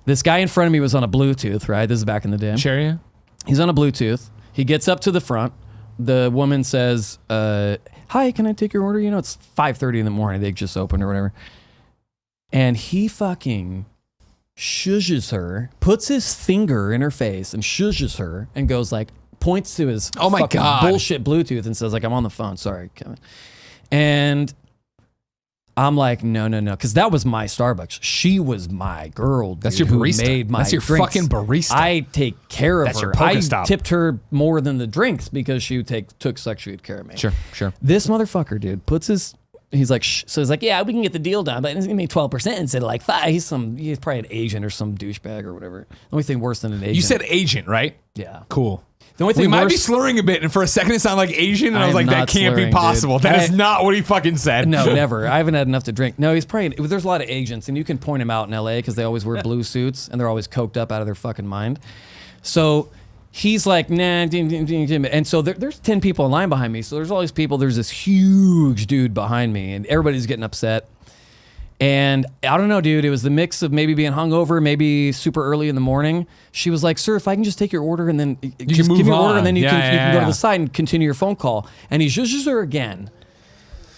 This guy in front of me was on a Bluetooth, right? This is back in the day. Sure, yeah. He's on a Bluetooth. He gets up to the front. The woman says, hi, can I take your order? It's 5:30 in the morning. They just opened or whatever. And he fucking shushes her, puts his finger in her face and shushes her and goes points to his Oh my fucking God. bullshit Bluetooth and says I'm on the phone. Sorry, Kevin. And I'm like, no, because that was my Starbucks. She was my girl. That's dude, your who barista. Made my That's your drinks. fucking barista. I take care of That's her. your I Pokestop. tipped her more than the drinks because she took such good care of me. Sure. This motherfucker, dude, puts his he's like, shh. So he's like, yeah, we can get the deal done, but it's gonna be 12% instead of like 5. He's probably an agent or some douchebag or whatever. The only thing worse than an agent. You said agent, right? Yeah. Cool. The only We thing might be worse, slurring a bit, and for a second it sounded like Asian, and I was I'm like, that not can't be slurring, possible. dude. That is not what he fucking said. no, never. I haven't had enough to drink. No, he's probably, there's a lot of agents, and you can point them out in LA because they always wear blue suits, and they're always coked up out of their fucking mind. So he's like, nah, and so there's 10 people in line behind me. So there's all these people. There's this huge dude behind me, and everybody's getting upset. And I don't know, dude. It was the mix of maybe being hungover, maybe super early in the morning. She was like, "Sir, if I can just take your order and then just move give me your order, on. and then you Yeah, can go to yeah. the side and continue your phone call." And he zhuzhes her again,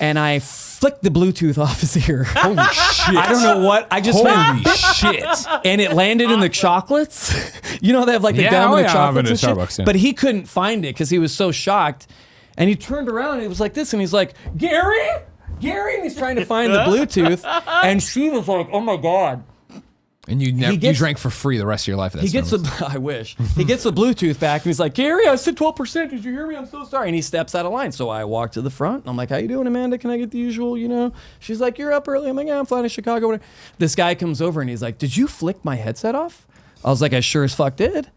and I flicked the Bluetooth off his ear. Holy shit. I don't know what. I just Holy went, shit. and it landed in the chocolates. You know, they have like the Yeah, gum oh and the yeah, I've been chocolates to and shit. Starbucks, yeah. But he couldn't find it because he was so shocked. And he turned around and it was like this, and he's like, Gary, and he's trying to find the Bluetooth, and she was like, oh my god. And you never, gets- you drank for free the rest of your life. At that He gets the, Starbucks. I wish. He gets the Bluetooth back and he's like, Gary, I said 12%. Did you hear me? I'm so sorry. And he steps out of line. So I walk to the front and I'm like, how you doing, Amanda? Can I get the usual, you know? She's like, you're up early. I'm like, yeah, I'm flying to Chicago. Whatever. This guy comes over and he's like, did you flick my headset off? I was like, I sure as fuck did.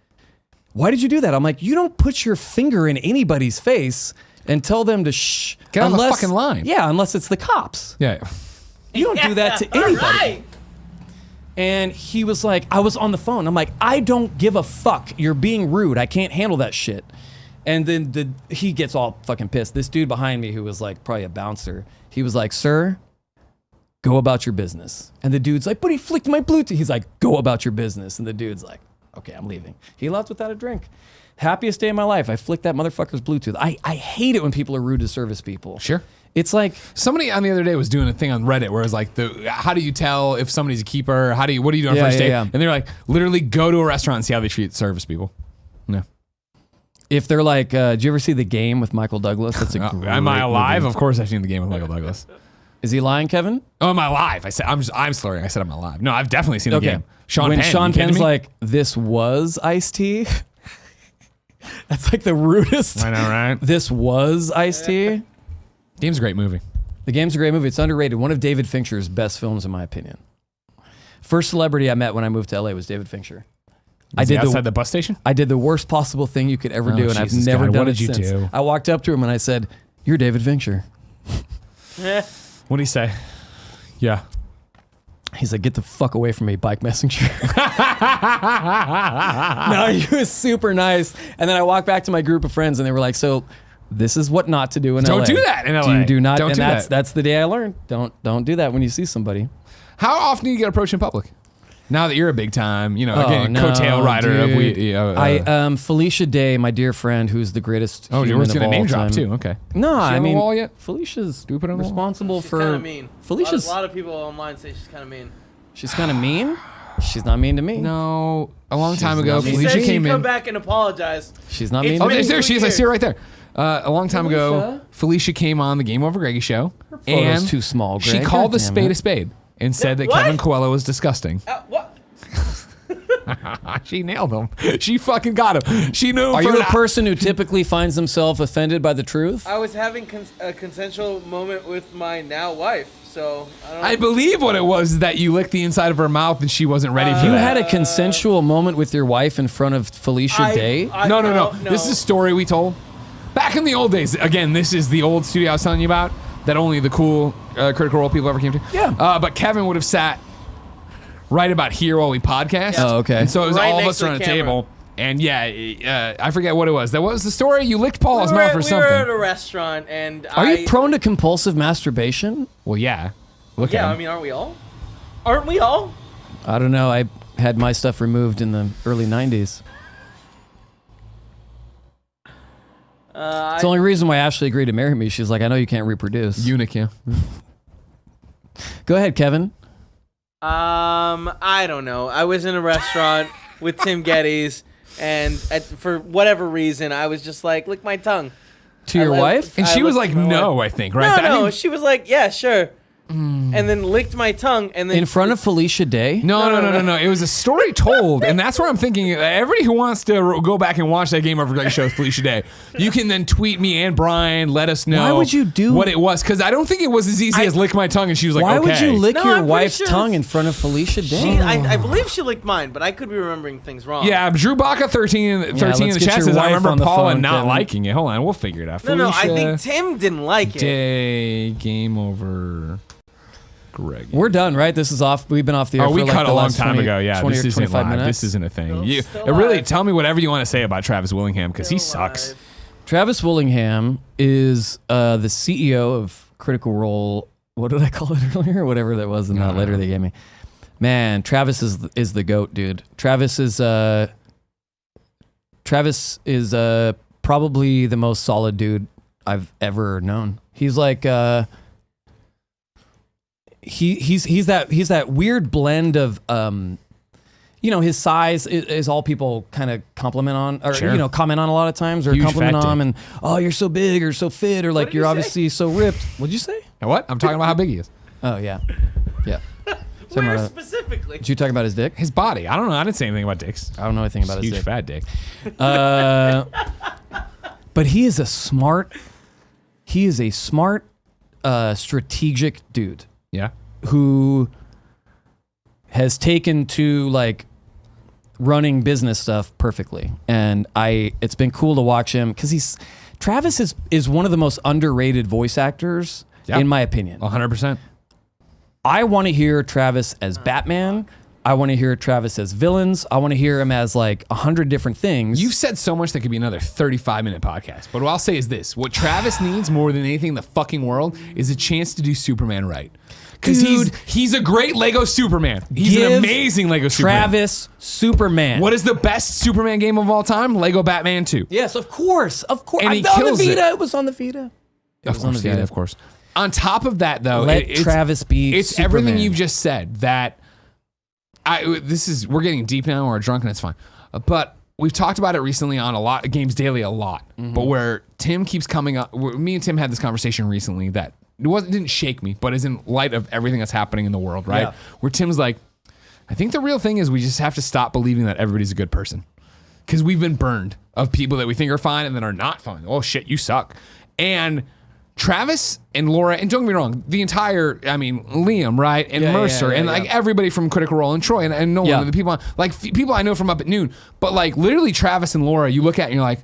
Why did you do that? I'm like, you don't put your finger in anybody's face and tell them to shh. Get on the fucking line. Yeah, unless it's the cops. Yeah. You don't do that to anybody. Right. And he was like, I was on the phone. I'm like, I don't give a fuck. You're being rude. I can't handle that shit. And then he gets all fucking pissed. This dude behind me, who was like probably a bouncer, he was like, sir, go about your business. And the dude's like, but he flicked my Bluetooth. He's like, go about your business. And the dude's like, okay, I'm leaving. He left without a drink. Happiest day of my life. I flicked that motherfucker's Bluetooth. I hate it when people are rude to service people. Sure. It's like, Somebody on the other day was doing a thing on Reddit where it's like, how do you tell if somebody's a keeper? What are you doing on Yeah, first yeah, date? yeah. And they're like, literally go to a restaurant and see how they treat service people. No. if they're like, did you ever see The Game with Michael Douglas? That's a great Am I alive? movie. Of course I've seen The Game with Michael Douglas. Is he lying, Kevin? Oh, am I alive? I said I'm slurring. I said I'm alive. No, I've definitely seen The Game. When Penn, Sean you kidding Penn's me? like, this was Ice-T. That's like the rudest. I know, right? This was Ice-T. Game's a great movie. The Game's a great movie. It's underrated. One of David Fincher's best films, in my opinion. First celebrity I met when I moved to LA was David Fincher. Was he outside the bus station? I did the worst possible thing you could ever Oh, do, and Jesus I've never God, done what it did you since. do? I walked up to him and I said, "You're David Fincher." What did he say? Yeah. He's like, "Get the fuck away from me, bike messenger." No, he was super nice. And then I walked back to my group of friends, and they were like, "So, this is what not to do in LA. Don't do that in LA. Do not. Don't and do that's that. that's the day I learned. Don't do that when you see somebody. How often do you get approached in public? Now that you're a big time, again, no, coattail rider of I Felicia Day, my dear friend, who's the greatest. Oh, you human were of going to all name time. drop too. Okay. No, Is she I on the mean, wall yet? Felicia's Do we put her on the wall? responsible She's for. kind of mean. Felicia's. A lot of people online say she's kind of mean. She's kind of mean. She's not mean to me. No, a long time She's ago, not She mean. Felicia said came she'd come in. back and apologize. She's not It's mean Oh, to me. there she is. I see her right there. A long time ago, Felicia? Felicia came on the Game Over Greggy show, photo's and too small, she Greg. called a God damn spade it. a spade and said that What? Kevin Coelho was disgusting. What? She nailed him. She fucking got him. She knew. Are for you a that- person who typically finds himself offended by the truth? I was having a consensual moment with my now wife, so I don't know. I believe what it was that you licked the inside of her mouth and she wasn't ready for You that. had a consensual moment with your wife in front of Felicia Day? No. This is a story we told. Back in the old days, again, this is the old studio I was telling you about that only the cool Critical Role people ever came to. Yeah. But Kevin would have sat right about here while we podcast. Oh, okay. And so it was Right all of next us to the around a camera. table. And yeah, I forget what it was. That was the story. You licked Paul's mouth or we something. were at a restaurant, and Are you prone to compulsive masturbation? Well, yeah. Look Yeah, at I him. mean, aren't we all? Aren't we all? I don't know. I had my stuff removed in the early 90s. It's the only reason why Ashley agreed to marry me. She's like, I know you can't reproduce. Eunuch, yeah. Go ahead, Kevin. I don't know. I was in a restaurant with Tim Gettys, and for whatever reason, I was just like, lick my tongue. To your I- wife? And I she was looked like, at my no, wife. I think, right? No, she was like, yeah, sure. and then licked my tongue, and then In front of Felicia Day? No. It was a story told, and that's where I'm thinking. Everybody who wants to go back and watch that Game Over Greg show with Felicia Day, you can then tweet me and Brian. Let us know. Why would you do what it was? Because I don't think it was as easy as lick my tongue, and she was like, Why okay. would you lick No, your I'm pretty wife's sure tongue it's- in front of Felicia Day? I believe she licked mine, but I could be remembering things wrong. Yeah, Drew Baca 13 in let's the get chat your says, I wife remember on the Paula phone, not Kevin. liking it. Hold on, we'll figure it out. No, I think Felicia Tim didn't like it. Day, Game Over Greg. We're done, right? This is off. We've been off the air Oh, for we like cut the a long last time 20 ago. Yeah, 20 this or isn't 25 live. minutes. This isn't a thing. No, You, still really, live. tell me whatever you want to say about Travis Willingham because he sucks. Alive. Travis Willingham is the CEO of Critical Role. What did I call it earlier? Whatever that was in that letter they gave me. Man, Travis is the GOAT, dude. Travis is probably the most solid dude I've ever known. He's like he's that weird blend of his size is all people kind of compliment on or Sure. comment on a lot of times or Huge compliment fat on dick. and oh, you're so big or so fit or like did you're you say? obviously so ripped. What'd you say? And what? I'm talking about how big he is. Oh yeah. Yeah. Where specifically? Did you talk about his dick? His body. I don't know. I didn't say anything about dicks. I don't know anything about his Huge dick. fat dick. But he is a smart strategic dude Yeah. who has taken to like running business stuff perfectly. And it's been cool to watch him because Travis is one of the most underrated voice actors Yeah. in my opinion. 100%. I want to hear Travis as Batman. I want to hear Travis as villains. I want to hear him as like 100 different things. You've said so much that could be another 35-minute podcast. But what I'll say is this. What Travis needs more than anything in the fucking world is a chance to do Superman right. Because Dude. he's a great Lego Superman. He's Give an amazing Lego Superman. Travis Superman. What is the best Superman game of all time? Lego Batman 2. Yes, of course. And he on kills the Vita. it. It was on the Vita. Of course, yeah, of course. On top of that, though, Let Travis be It's everything Superman. you've just said. That we're getting deep now. We're drunk and it's fine. But we've talked about it recently on a lot of Games Daily a lot. But where Tim keeps coming up, me and Tim had this conversation recently that didn't shake me, but is in light of everything that's happening in the world, right? Yeah. Where Tim's like, I think the real thing is we just have to stop believing that everybody's a good person. Because we've been burned of people that we think are fine and then are not fine. Oh shit, you suck. And Travis and Laura, and don't get me wrong, Liam, right? And Mercer, and like everybody from Critical Role and Troy and Nolan, Yeah. and the people, people I know from Up at Noon. But like literally Travis and Laura, you look at and you're like,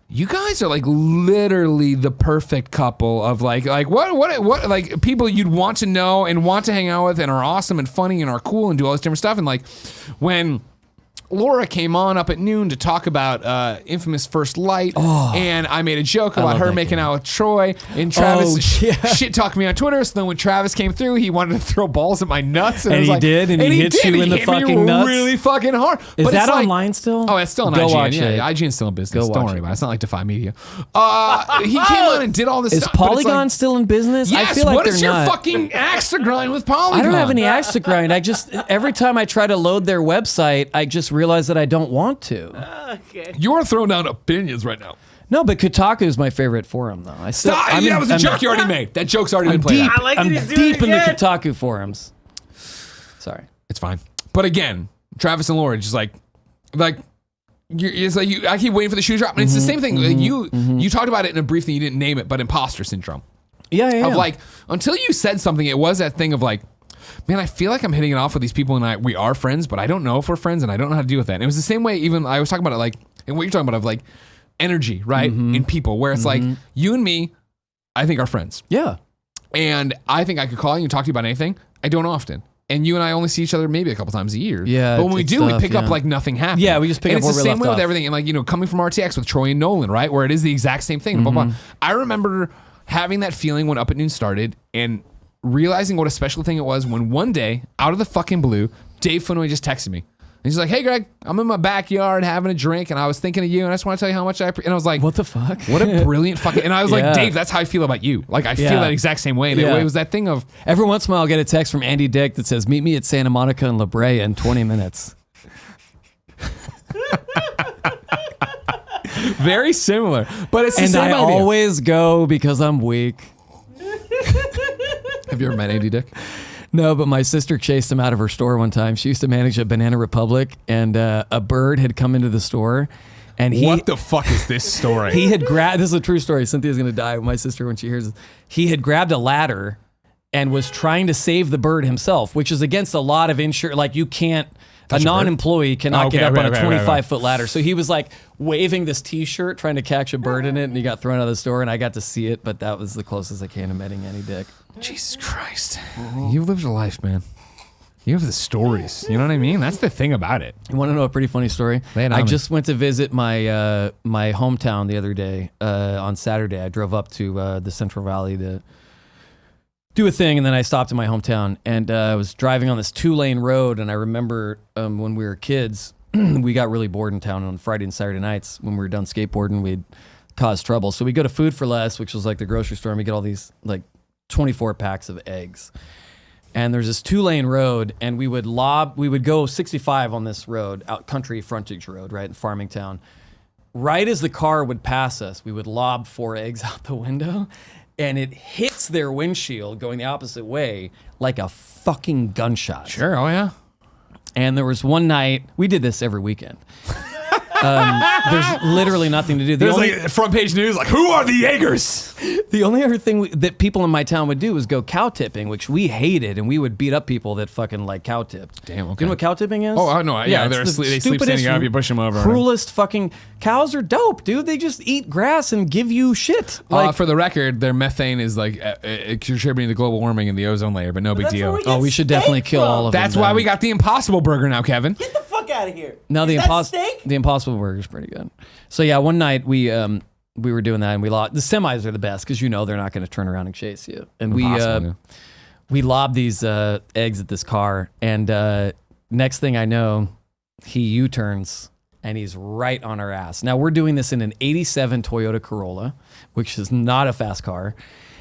you guys are like literally the perfect couple of like what like people you'd want to know and want to hang out with and are awesome and funny and are cool and do all this different stuff. And like when Laura came on Up at Noon to talk about Infamous First Light, and I made a joke about love her that making game. out with Troy, and Travis yeah. shit talked me on Twitter. So then when Travis came through, he wanted to throw balls at my nuts, And I was he like, did, and he hits you in the hit me fucking nuts? really fucking hard. Is But that it's like- online still? Oh, it's still on Go IGN. watch Yeah, it. IGN's still in business. Go Don't watch worry it. about it. It's not like Defy Media. He came on and did all this Is stuff. but it's Polygon like, still in business? yes, I feel like what they're is your not. fucking axe to grind with Polygon? I don't have any axe to grind. I just every time I try to load their website, I just realize that I don't want to. Okay. You're throwing down opinions right now. No, but Kotaku is my favorite forum, though. Stop. That was a joke you already made. That joke's already been played deep. out. I like I'm that he's doing deep it in the again. Kotaku forums. Sorry. It's fine. But again, Travis and Laura just like it's like I keep waiting for the shoe to drop, and it's the same thing. Like, you talked about it in a brief thing. You didn't name it, but imposter syndrome. Yeah. Of like until you said something, it was that thing of like, man, I feel like I'm hitting it off with these people, and we are friends, but I don't know if we're friends, and I don't know how to deal with that. And it was the same way. Even I was talking about it like, and what you're talking about of like energy, right? In people, where it's like you and me, I think are friends, Yeah. and I think I could call you and talk to you about anything. I don't often. And you and I only see each other maybe a couple times a year. Yeah, But when we it's do, we tough, pick up yeah. like nothing happened. Yeah, we just pick and up where it's the we same left way with off. everything. And like, coming from RTX with Troy and Nolan, right? Where it is the exact same thing. Blah, blah, blah. I remember having that feeling when Up at Noon started and realizing what a special thing it was when one day, out of the fucking blue, Dave Fonoy just texted me. And he's like, hey, Greg, I'm in my backyard having a drink, and I was thinking of you, and I just want to tell you how much and I was like, What the fuck? What a brilliant fucking... And I was Yeah. like, Dave, that's how I feel about you. Like, I feel Yeah. that exact same way. And Yeah. it was that thing of... Every once in a while, I'll get a text from Andy Dick that says, meet me at Santa Monica and La Brea in 20 minutes. Very similar. But it's the And same I idea. always go because I'm weak. Have you ever met Andy Dick? No, but my sister chased him out of her store one time. She used to manage a Banana Republic, and a bird had come into the store. And What the fuck is this story? He had grabbed, this is a true story. Cynthia's going to die, my sister, when she hears this. He had grabbed a ladder and was trying to save the bird himself, which is against a lot of insurance. Like, you can't, a non-employee cannot get up on a 25-foot ladder. So he was like waving this T-shirt, trying to catch a bird in it, and he got thrown out of the store, and I got to see it, but that was the closest I came to meeting Andy Dick. Jesus Christ. You've lived a life, man. You have the stories. You know what I mean? That's the thing about it. You want to know a pretty funny story? I just went to visit my my hometown the other day on Saturday. I drove up to the Central Valley to do a thing, and then I stopped in my hometown, and I was driving on this 2-lane road, and I remember when we were kids, we got really bored in town on Friday and Saturday nights. When we were done skateboarding, we'd cause trouble. So we go to Food for Less, which was like the grocery store, and we get all these like 24 packs of eggs. And there's this 2-lane road, and we would go 65 on this road, out country frontage road, right in Farmingtown. Right as the car would pass us, we would lob 4 eggs out the window, and it hits their windshield going the opposite way like a fucking gunshot. Sure, oh yeah. And there was one night, we did this every weekend. There's literally nothing to do. There's like front page news, like, who are the Jaegers? The only other thing that people in my town would do was go cow tipping, which we hated, and we would beat up people that fucking like cow tipped. Damn, okay. Do you know what cow tipping is? Oh, I know. Yeah, it's they the sleep standing up, you push them over. Cruelest fucking cows are dope, dude. They just eat grass and give you shit. Like, for the record, their methane is like contributing to global warming in the ozone layer, but no big deal. we should definitely kill all of them. That's why we got the Impossible Burger now, Kevin. Get the fuck out of here. No, the Impossible Burger is pretty good. So yeah, one night we were doing that, and we lost. The semis are the best because they're not going to turn around and chase you. And we lobbed these eggs at this car, and next thing I know, he U-turns and he's right on our ass. Now we're doing this in an '87 Toyota Corolla, which is not a fast car.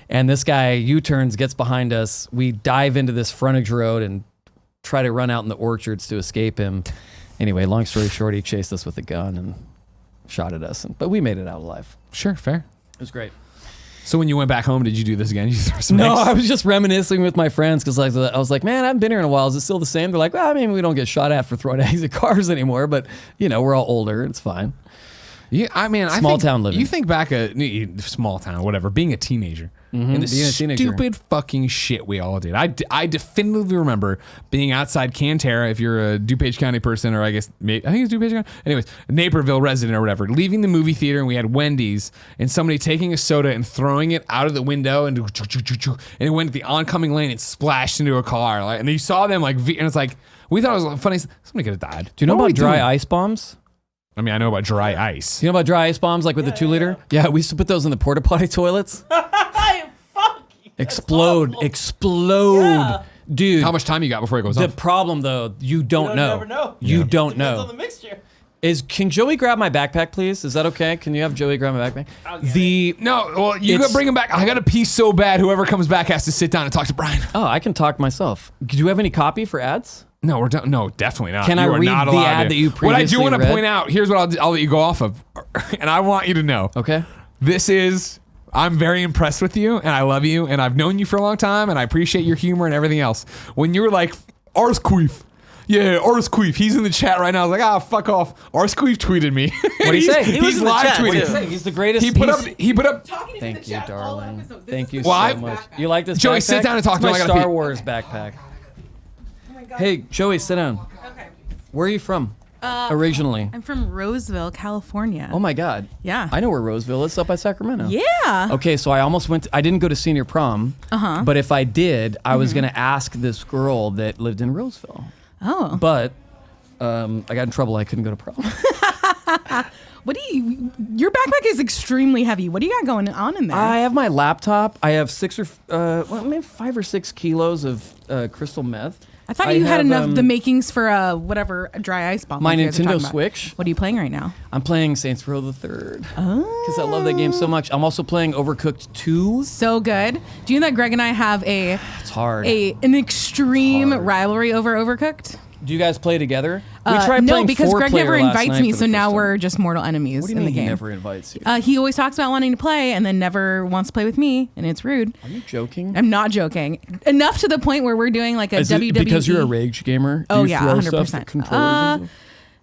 And this guy U-turns, gets behind us. We dive into this frontage road and try to run out in the orchards to escape him. Anyway, long story short, he chased us with a gun and shot at us, but we made it out alive. Sure, fair. It was great. So when you went back home, did you do this again? Did you throw some No, eggs? I was just reminiscing with my friends because I was like, man, I haven't been here in a while. Is it still the same? They're like, well, I mean, we don't get shot at for throwing eggs at cars anymore, but we're all older. It's fine. Yeah, I mean, Small town living. You think back small town, whatever, being a teenager. And the stupid fucking shit we all did. I definitively remember being outside Cantera, if you're a DuPage County person, or I think it's DuPage County. Anyways, Naperville resident or whatever, leaving the movie theater, and we had Wendy's, and somebody taking a soda and throwing it out of the window, and it went to the oncoming lane and splashed into a car. And you saw them and it's like, we thought it was funny. Somebody could have died. Do you know about dry ice bombs? I mean, I know about dry ice. You know about dry ice bombs, like with the 2-liter? Yeah, we used to put those in the porta potty toilets. Explode. Yeah. Dude. How much time you got before it goes off? off? The problem, though, you don't know. Never know. You don't Depends know. on the mixture. Can Joey grab my backpack, please? Is that okay? Can you have Joey grab my backpack? You gotta bring him back. I gotta pee so bad. Whoever comes back has to sit down and talk to Brian. Oh, I can talk myself. Do you have any copy for ads? No, we're done. No, definitely not. Can I read the ad that you previously read? What I do want to point out, here's what I'll let you go off of, and I want you to know. Okay. I'm very impressed with you, and I love you, and I've known you for a long time, and I appreciate your humor and everything else. When you were like, Ars Queef. Yeah, Ars Queef. He's in the chat right now. I was like, fuck off. Ars Queef tweeted me. What did he say? He's live tweeting. He's the greatest. He put up. Thank you, darling. Thank you so much. You like this Joey, backpack? sit down and talk to him. It's my Star Wars backpack. Oh my God. Hey, Joey, sit down. Okay. Where are you from? Originally. I'm from Roseville, California. Oh my God. Yeah. I know where Roseville is, up by Sacramento. Yeah. Okay, so I almost I didn't go to senior prom. But if I did, I was gonna ask this girl that lived in Roseville. Oh. But I got in trouble. I couldn't go to prom. Your backpack is extremely heavy. What do you got going on in there? I have my laptop. I have 5 or 6 kilos of crystal meth. I thought you had enough the makings for a dry ice bomb. My Nintendo Switch. What are you playing right now? I'm playing Saints Row the Third. Oh. Because I love that game so much. I'm also playing Overcooked 2. So good. Do you know that Greg and I have It's hard. an extreme rivalry over Overcooked? Do you guys play together? We tried no, playing because Greg four-player never last invites night me, for so the now first time. we're just mortal enemies What do you in mean the he game. never invites you? He always talks about wanting to play and then never wants to play with me, and it's rude. Are you joking? I'm not joking. Enough to the point where we're doing like a Is it WWE. because you're a rage gamer? Do Oh, you yeah, throw 100%. stuff at controllers and stuff?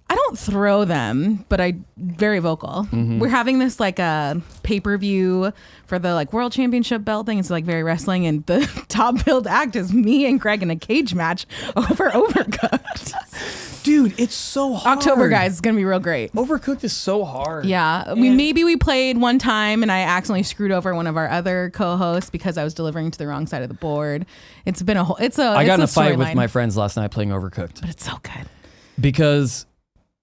I don't throw them, but I very vocal. Mm-hmm. We're having this like a pay-per-view for the like world championship belt thing. It's like very wrestling, and the top billed act is me and Greg in a cage match over Overcooked. Dude, it's so hard. October, guys, it's gonna be real great. Overcooked is so hard. Yeah, we played one time, and I accidentally screwed over one of our other co-hosts because I was delivering to the wrong side of the board. It's been a whole. I got in a fight with storyline. my friends last night playing Overcooked But it's so good. because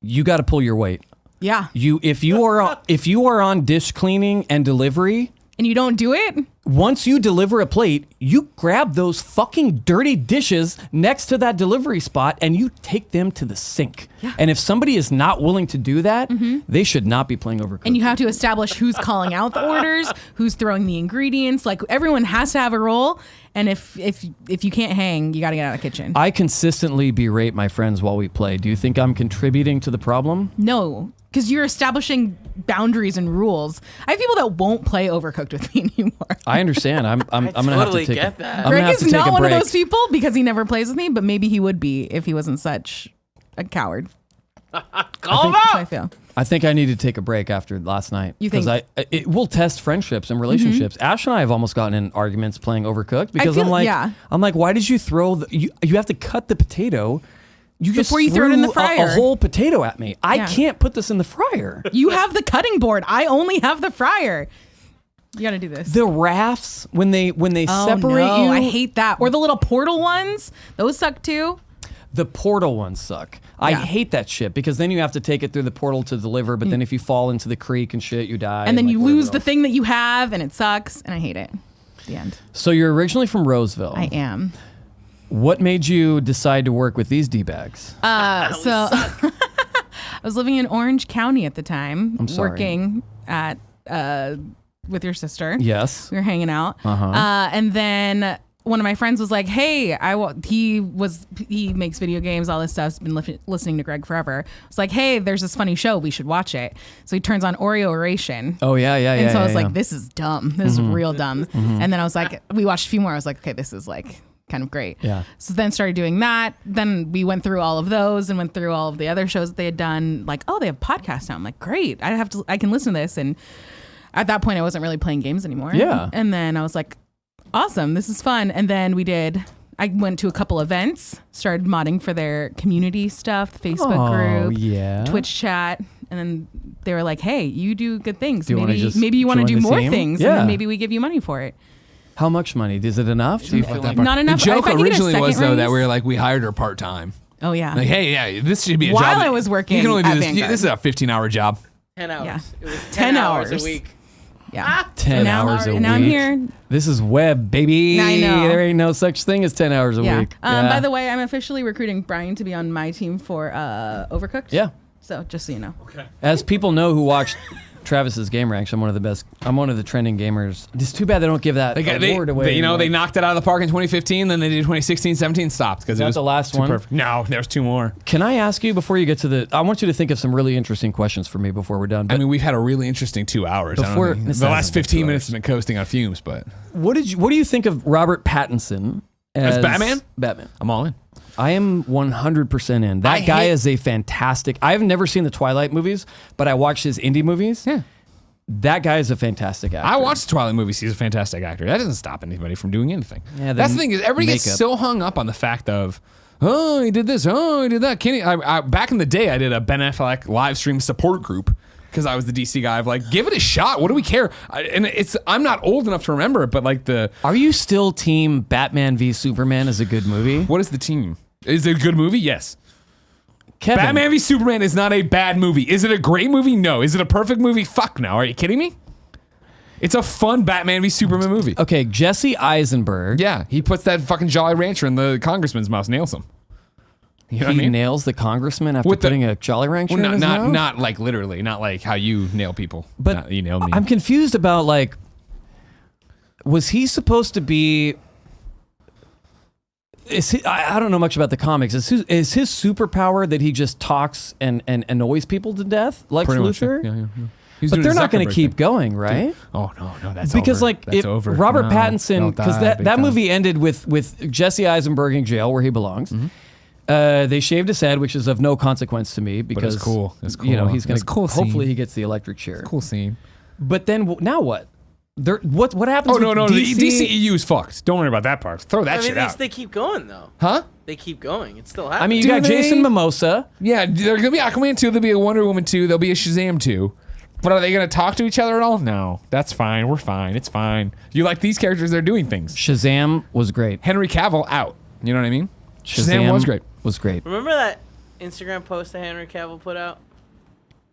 you got to pull your weight. Yeah, If you are on dish cleaning and delivery, and you don't do it. once you deliver a plate, you grab those fucking dirty dishes next to that delivery spot and you take them to the sink. Yeah. And if somebody is not willing to do that, they should not be playing Overcooked. And you have to establish who's calling out the orders, who's throwing the ingredients. Like everyone has to have a role. And if you can't hang, you got to get out of the kitchen. I consistently berate my friends while we play. Do you think I'm contributing to the problem? No, because you're establishing boundaries and rules. I have people that won't play Overcooked with me anymore. I understand. I'm gonna have to totally take. get that. I'm gonna Greg have is to take not a one of break. those people because he never plays with me, but maybe he would be if he wasn't such a coward. Call him That's how I out. feel. I think I need to take a break after last night. You think- Because it will test friendships and relationships. Ash and I have almost gotten in arguments playing Overcooked because feel- yeah. I'm like, why did you throw you have to cut the potato? You just Before you throw it in the threw fryer. a whole potato at me. I Yeah. can't put this in the fryer. You have the cutting board. I only have the fryer. You got to do this. The rafts when they Oh, separate no, you. I hate that. Or the little portal ones. Those suck too. The portal ones suck. I Yeah. hate that shit because then you have to take it through the portal to deliver, but then if you fall into the creek and shit, you die. And then you like, whatever lose the else. thing that you have, and it sucks, and I hate it. The end. So you're originally from Roseville. I am. What made you decide to work with these D-bags? So I was living in Orange County at the time, I'm sorry. working at with your sister. Yes. We were hanging out, Uh-huh. and then one of my friends was like, "Hey, he makes video games, all this stuff. He's been listening to Greg forever. It's like, hey, there's this funny show, we should watch it." So he turns on Oreo Oration. Oh yeah, yeah, yeah. And so I was yeah, like, yeah. this is dumb. This is real dumb. And then I was like, we watched a few more. I was like, okay, this is like kind of great. Yeah. So then started doing that. Then we went through all of those and went through all of the other shows that they had done. Like, oh, they have podcasts now. I'm like, great. I can listen to this. And at that point, I wasn't really playing games anymore. Yeah. And then I was like, awesome, this is fun. And then I went to a couple events, started modding for their community stuff, the Facebook group, yeah. Twitch chat. And then they were like, hey, you do good things. Do you wanna just maybe you want to join do the more team? things. Yeah. And then maybe we give you money for it. How much money? Is it enough? Do you feel like Not enough. The joke If I could get a originally was second though that raise- we were like we hired her part time. Oh, yeah. Like, hey, yeah, this should be a While job. I was working you can only do at this. Vanguard. This is a 15-hour job. 10 hours. Yeah. It was 10 hours hours. a week. Yeah. 10 now- hours a week? and now I'm here. This is web, baby. I know. There ain't no such thing as 10 hours a Yeah. week. By the way, I'm officially recruiting Brian to be on my team for Overcooked. Yeah. So just so you know. As people know who watched Travis's Game Ranks, I'm one of the best. I'm one of the trending gamers. It's too bad they don't give that award away. They anymore. knocked it out of the park in 2015. Then they did 2016, 17, stopped because it that was the last too one? perfect. No, there's two more. Can I ask you before you get to the? I want you to think of some really interesting questions for me before we're done. I But mean, we've had a really interesting 2 hours. Before- the this last hasn't been 15 2 minutes has been coasting on fumes, but what do you think of Robert Pattinson as Batman? Batman. I'm all in. I am 100% in. That guy is a fantastic. I have never seen the Twilight movies, but I watched his indie movies. Yeah. That guy is a fantastic actor. I watched the Twilight movies. He's a fantastic actor. That doesn't stop anybody from doing anything. Yeah, That's the thing is everybody gets makeup. so hung up on the fact of, oh, he did this, oh, he did that. Kenny, back in the day, I did a Ben Affleck live stream support group because I was the DC guy. Of like, give it a shot. What do we care? I'm not old enough to remember it, but like Are you still team Batman v Superman is a good movie? what is the team? Is it a good movie? Yes. Kevin, Batman v Superman is not a bad movie. Is it a great movie? No. Is it a perfect movie? Fuck no. Are you kidding me? It's a fun Batman v Superman movie. Okay, Jesse Eisenberg. Yeah, he puts that fucking Jolly Rancher in the congressman's mouth, nails him. You know what I He mean? nails the congressman after With the- putting a Jolly Rancher Well, in his mouth? not like literally, not like how you nail people. But Not, you nailed me. I'm confused about was he supposed to be? I don't know much about the comics. Is his superpower that he just talks and annoys people to death, like Pretty much, Luthor? yeah. He's But doing they're a not going to Zuckerberg keep thing. going, right? Oh no, that's Because over. like That's if over. Robert No, Pattinson, they'll because die big that time. movie ended with Jesse Eisenberg in jail where he belongs. They shaved his head, which is of no consequence to me because cool. It's You know, cool. he's going It's to a cool scene. hopefully he gets the electric chair. Cool scene. But then now what? What happens? Oh no, with the DC? DCEU is fucked. Don't worry about that part. Throw that I mean, shit out. they keep going though. Huh? They keep going. It's still happening. I mean, you Do got they? Jason Momoa. Yeah, there's gonna be Aquaman 2. There'll be a Wonder Woman 2. There'll be a Shazam 2. But are they gonna talk to each other at all? No, that's fine. We're fine. It's fine. You like these characters? They're doing things. Shazam was great. Henry Cavill out. You know what I mean? Shazam was great. Was great. remember that Instagram post that Henry Cavill put out?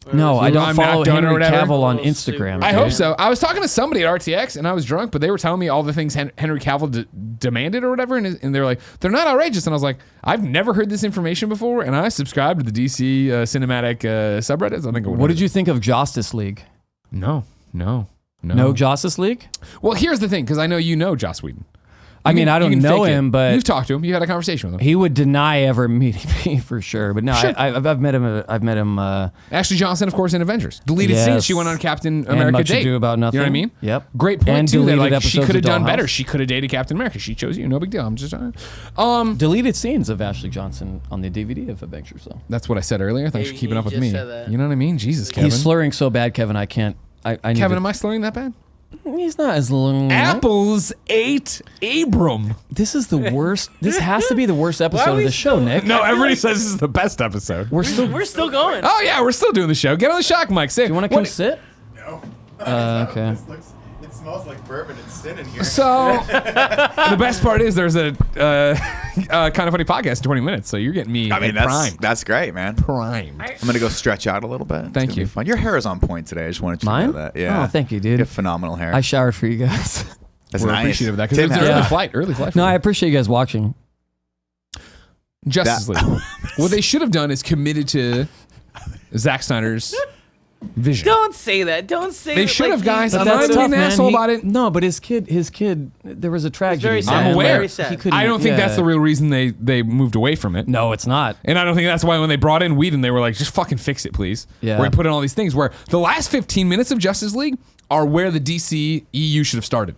Where No, it was- I don't I'm not follow done or Henry whatever. Cavill on Oh, Instagram. super. I Okay. hope so. I was talking to somebody at RTX and I was drunk, but they were telling me all the things Henry Cavill demanded or whatever, and they're like, they're not outrageous. And I was like, I've never heard this information before, and I subscribe to the DC cinematic subreddits. I think. What did you think of Justice League? No. No Justice League? Well, here's the thing, because I know you know Joss Whedon. I mean, I don't know him, but you've talked to him. You had a conversation with him. he would deny ever meeting me for sure. But no, Sure. I've met him. I've met him. Ashley Johnson, of course, in Avengers. Deleted Yes. scenes. She went on Captain America Much date. Ado About Nothing. You know what I mean? Yep. Great point And too. That deleted like she episodes could of have done Dollhouse. better. She could have dated Captain America. She chose you. No big deal. I'm just. Deleted scenes of Ashley Johnson on the DVD of Avengers, though. That's what I said earlier. Thanks He- for keeping he up with just me. said that. You know what I mean? Jesus, Kevin. He's slurring so bad, Kevin. I can't. I need Kevin, to- am I slurring that bad? He's not as long. Apples ate Abram. This is the worst. This has to be the worst episode of we the show, still- Nick. No, everybody says this is the best episode. We're still. We're still going. Oh yeah, we're still doing the show. Get on the shock mic. Say, You want to come sit? No. Okay. It smells like bourbon. It's sitting here. So the best part is there's a kind of funny podcast in 20 minutes. So you're getting me. I mean, primed. that's great, man. Primed. I'm gonna go stretch out a little bit. It's Thank gonna be you. Fun. Your hair is on point today. I just wanted you Mine? to know that. Yeah. Oh, thank you, dude. You have phenomenal hair. I showered for you guys. That's We're nice. appreciative of that because Tim it's has early that. flight. Early flight. No, I appreciate you guys watching. Justice That- League. What they should have done is committed to Zack Snyder's vision. Don't say that. Don't say They that should like have, guys. he- I'm But not that's being tough, an man. asshole about it. No, but his kid, there was a tragedy. very man. sad. I'm aware. Very sad. He couldn't- I don't think yeah. that's the real reason they moved away from it. No, it's not. And I don't think that's why when they brought in Whedon, they were like, just fucking fix it, please. Yeah. Where he put in all these things where the last 15 minutes of Justice League are where the DC EU should have started.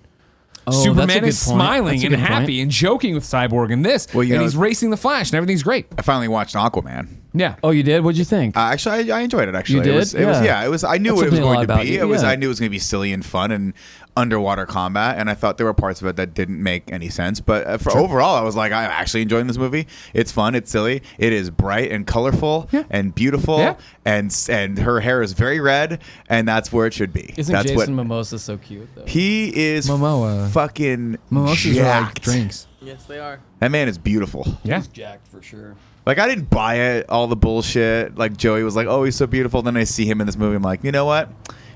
that's a Superman good is point. smiling That's a and good point. happy and joking with Cyborg and this. Well, you and know- he's racing the Flash and everything's great. I finally watched Aquaman. Yeah. Oh, you did? What'd you think? Actually, I enjoyed it. Actually, You did? It was, Yeah. It was. I knew That's what it was something a lot going to about be. you, It was. yeah. I knew it was going to be silly and fun and underwater combat. And I thought there were parts of it that didn't make any sense. But for overall, I was like, I'm actually enjoying this movie. It's fun. It's silly. It is bright and colorful and beautiful. Yeah. And her hair is very red, and that's where it should be. Isn't that's Jason Momoa so cute though? he is. Momoa. Fucking Mimosas are like jacked. drinks. Yes, they are. That man is beautiful. Yeah. Jacked for sure. Like, I didn't buy it, all the bullshit. Like, Joey was like, oh, he's so beautiful. Then I see him in this movie. I'm like, you know what?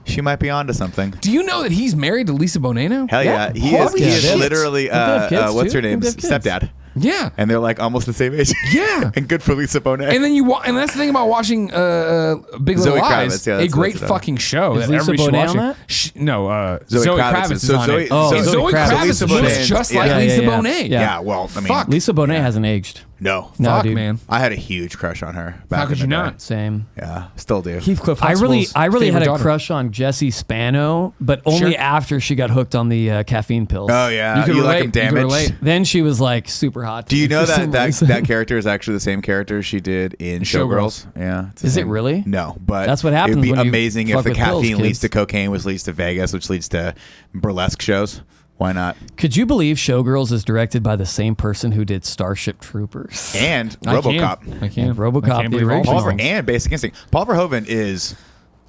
She might be onto something. Do you know that he's married to Lisa Bonet now? Hell yeah. He Holy is shit. literally, Don't they have kids, what's too? her name? Don't they have kids? Stepdad. Yeah. And they're like almost the same age. Yeah. And good for Lisa Bonet. And then and that's the thing about watching Big Little Zoe Lies, Kravitz, yeah, a that's great what it's fucking show Is that Lisa everybody should Bonet watch. on that? No, Zoe Zoe Kravitz Kravitz is- is so on Zoe- it. Oh, And Zoe Zoe Kravitz. Kravitz Lisa looks Bonet. just Yeah. like Yeah, Lisa yeah, yeah. Bonet. Yeah. Well, I mean, Fuck. Lisa Bonet hasn't aged. no. No, Fuck, dude. man. I had a huge crush on her. Back How could in the you day. not? Same. Yeah, still do. Heathcliff I really Huxtable's had favorite a daughter. crush on Jessie Spano, but only Sure. after she got hooked on the caffeine pills. Oh, yeah. You could like relate. him You could relate. damaged. Then she was like super hot. to Do you me know for that some that, reason. that character is actually the same character she did in Showgirls? Yeah. it's the Is it same. really? No, but That's what It happens would be when you amazing if fuck the with pills, caffeine leads kids. to cocaine, which leads to Vegas, which leads to burlesque shows. Why not? Could you believe Showgirls is directed by the same person who did Starship Troopers? And I RoboCop. can. I can. RoboCop, I can't the believe all original. those things. And Basic Instinct. Paul Verhoeven is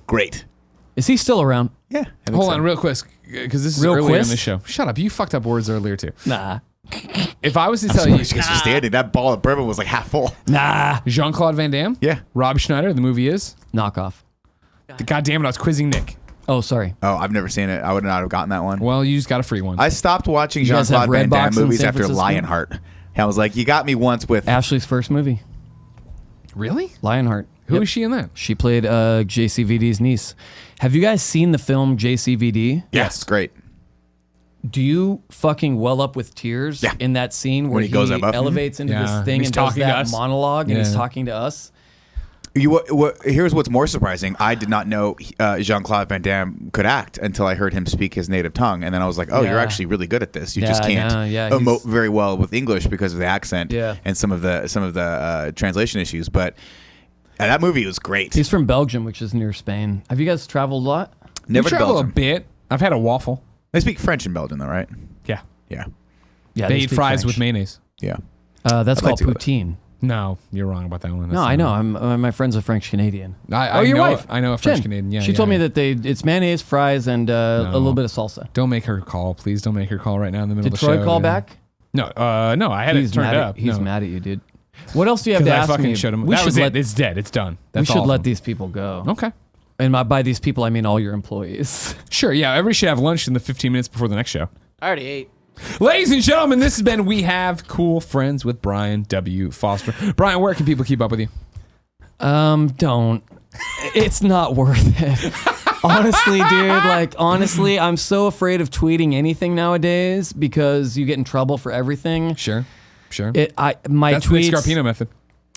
great. Is he still around? Yeah. I think Hold so. on, real quick, because this is Real earlier in quist? the show. Shut up! You fucked up words earlier too. Nah. If I was to tell you, Because you're standing, that ball of bourbon was like half full. Nah. Jean-Claude Van Damme, Yeah. Rob Schneider, the movie is. Knockoff. God damn it! I was quizzing Nick. Oh, sorry. Oh, I've never seen it. I would not have gotten that one. Well, you just got a free one. I stopped watching You guys have Jean-Claude Van Damme Redbox in movies San after Francisco? Lionheart. I was like, you got me once with... Ashley's first movie, Really? Lionheart. Who is Yep. she in that? She played JCVD's niece. Have you guys seen the film JCVD? Yes, great. Do you fucking well up with tears Yeah. in that scene where When he goes above? elevates into Yeah. this thing He's and does talking to that us. monologue and he's Yeah. talking to us? Here's what's more surprising. I did not know Jean-Claude Van Damme could act until I heard him speak his native tongue, and then I was like, "Oh, you're Yeah. actually really good at this. You Yeah, just can't yeah, emote he's- very well with English because of the accent Yeah. and some of the translation issues." But that movie was great. He's from Belgium, which is near Spain. Have you guys traveled a lot? Never we to travel Belgium. a bit. I've had a waffle. They speak French in Belgium, though, right? Yeah. Yeah, Yeah, They eat speak fries French. with mayonnaise. yeah. That's I'd like called to go. poutine. No, you're wrong about that one. No, I know. My friend's a French Canadian. I your know, wife. I know a French Jen. Canadian. Yeah, she yeah, told me yeah. that it's mayonnaise, fries, and a little bit of salsa. Don't make her call, please. Don't make her call right now in the middle Did of the show. Troy call dude. back? No, no. I had it turned up. He's no. mad at you, dude. What else do you have to 'Cause I ask fucking me? showed him. We That should was let it. It's dead. It's done. we That's should all let of them. these people go. Okay. And by these people, I mean all your employees. Sure. Yeah. Everybody should have lunch in the 15 minutes before the next show. I already ate. Ladies and gentlemen, this has been We Have Cool Friends with Brian W. Foster. Brian, where can people keep up with you? Don't. It's not worth it. Honestly, dude, honestly, I'm so afraid of tweeting anything nowadays because you get in trouble for everything. Sure. Sure. My That's the Nick tweets, Scarpino method.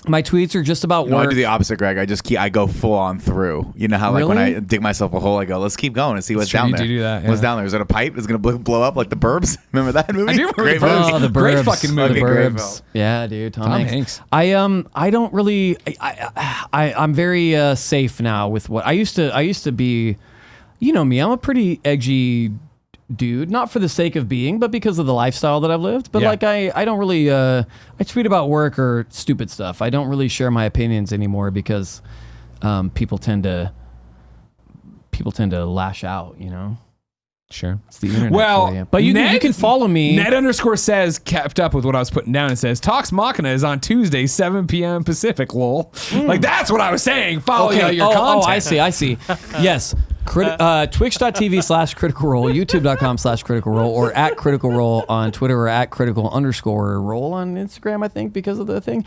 my tweets are just about No, I work. do the opposite, Greg. I go full on through. You know how like when Really? I dig myself a hole, I go, let's keep going and see what's true, down you there. do that, What's yeah. down there? Is it a pipe? Is it gonna blow up like the Burbs? Remember that movie? I do remember Great The Burbs. movie. Oh, the Great Burbs. fucking movie. The Okay, great Burbs. film. Yeah, dude. Tom Hanks. I don't really. I'm very safe now with what I used to be. You know me. I'm a pretty edgy dude, not for the sake of being, but because of the lifestyle that I've lived. But Yeah. I don't really. I tweet about work or stupid stuff. I don't really share my opinions anymore because people tend to lash out. You know. Sure. It's the internet Well, for you. But you can follow me. Ned_says kept up with what I was putting down and says Talks Machina is on Tuesday, 7 p.m. Pacific, lol. Like, that's what I was saying. Follow your content. I see. Yes. Twitch.tv/Critical Role, YouTube.com/Critical Role, or at Critical Role on Twitter, or at Critical_Role on Instagram, I think, because of the thing.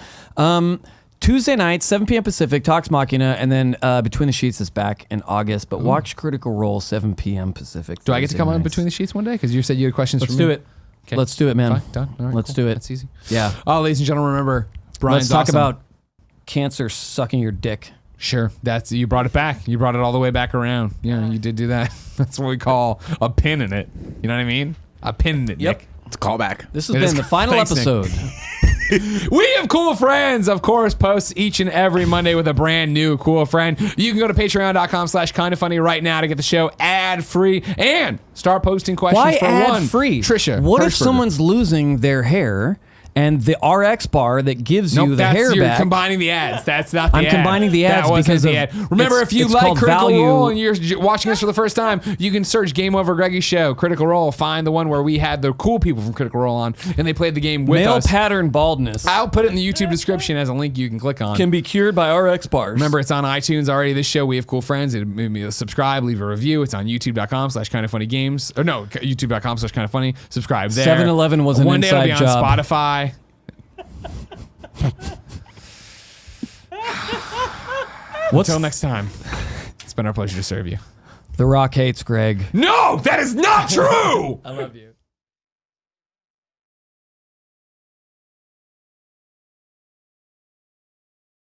Tuesday night, 7 p.m. Pacific, Talks Machina, and then Between the Sheets is back in August. But watch Critical Role, 7 p.m. Pacific. Do I get to come on Between the Sheets one day? Because you said you had questions Let's for do me. it. Okay. Let's do it, man. Fine, done. All right, Let's cool. do it. That's easy. Yeah. Oh, ladies and gentlemen, remember, Brian's Let's talk awesome. about cancer sucking your dick. Sure. You brought it back. You brought it all the way back around. Yeah, you did do that. That's what we call a pin in it. You know what I mean? A pin in it, Yep. Nick. It's a callback. This has It been is- the final Thanks, Nick. episode. We Have Cool Friends, of course, posts each and every Monday with a brand new cool friend. You can go to patreon.com/kindafunny right now to get the show ad-free and start posting questions Why for ad one. free? Trisha. What if Hirschberger. someone's losing their hair and the RX bar that gives Nope, you the hair you're back? combining the ads. That's not the I'm ad. combining the ads That wasn't because the of- ad. Remember, it's- if you it's like called Critical value. Role and you're watching us for the first time, you can search Game Over Greggy's show, Critical Role. Find the one where we had the cool people from Critical Role on, and they played the game with Male us. pattern baldness I'll put it in the YouTube description as a link you can click on. can be cured by RX bars. Remember, it's on iTunes already. This show, We Have Cool Friends. Subscribe, leave a review. It's on youtube.com/kindafunnygames. Or no, youtube.com/kindafunny. Subscribe there. 7-Eleven was an One day it'll be inside on job. Spotify. Until next time, it's been our pleasure to serve you. The Rock hates Greg. No, that is not true! I love you.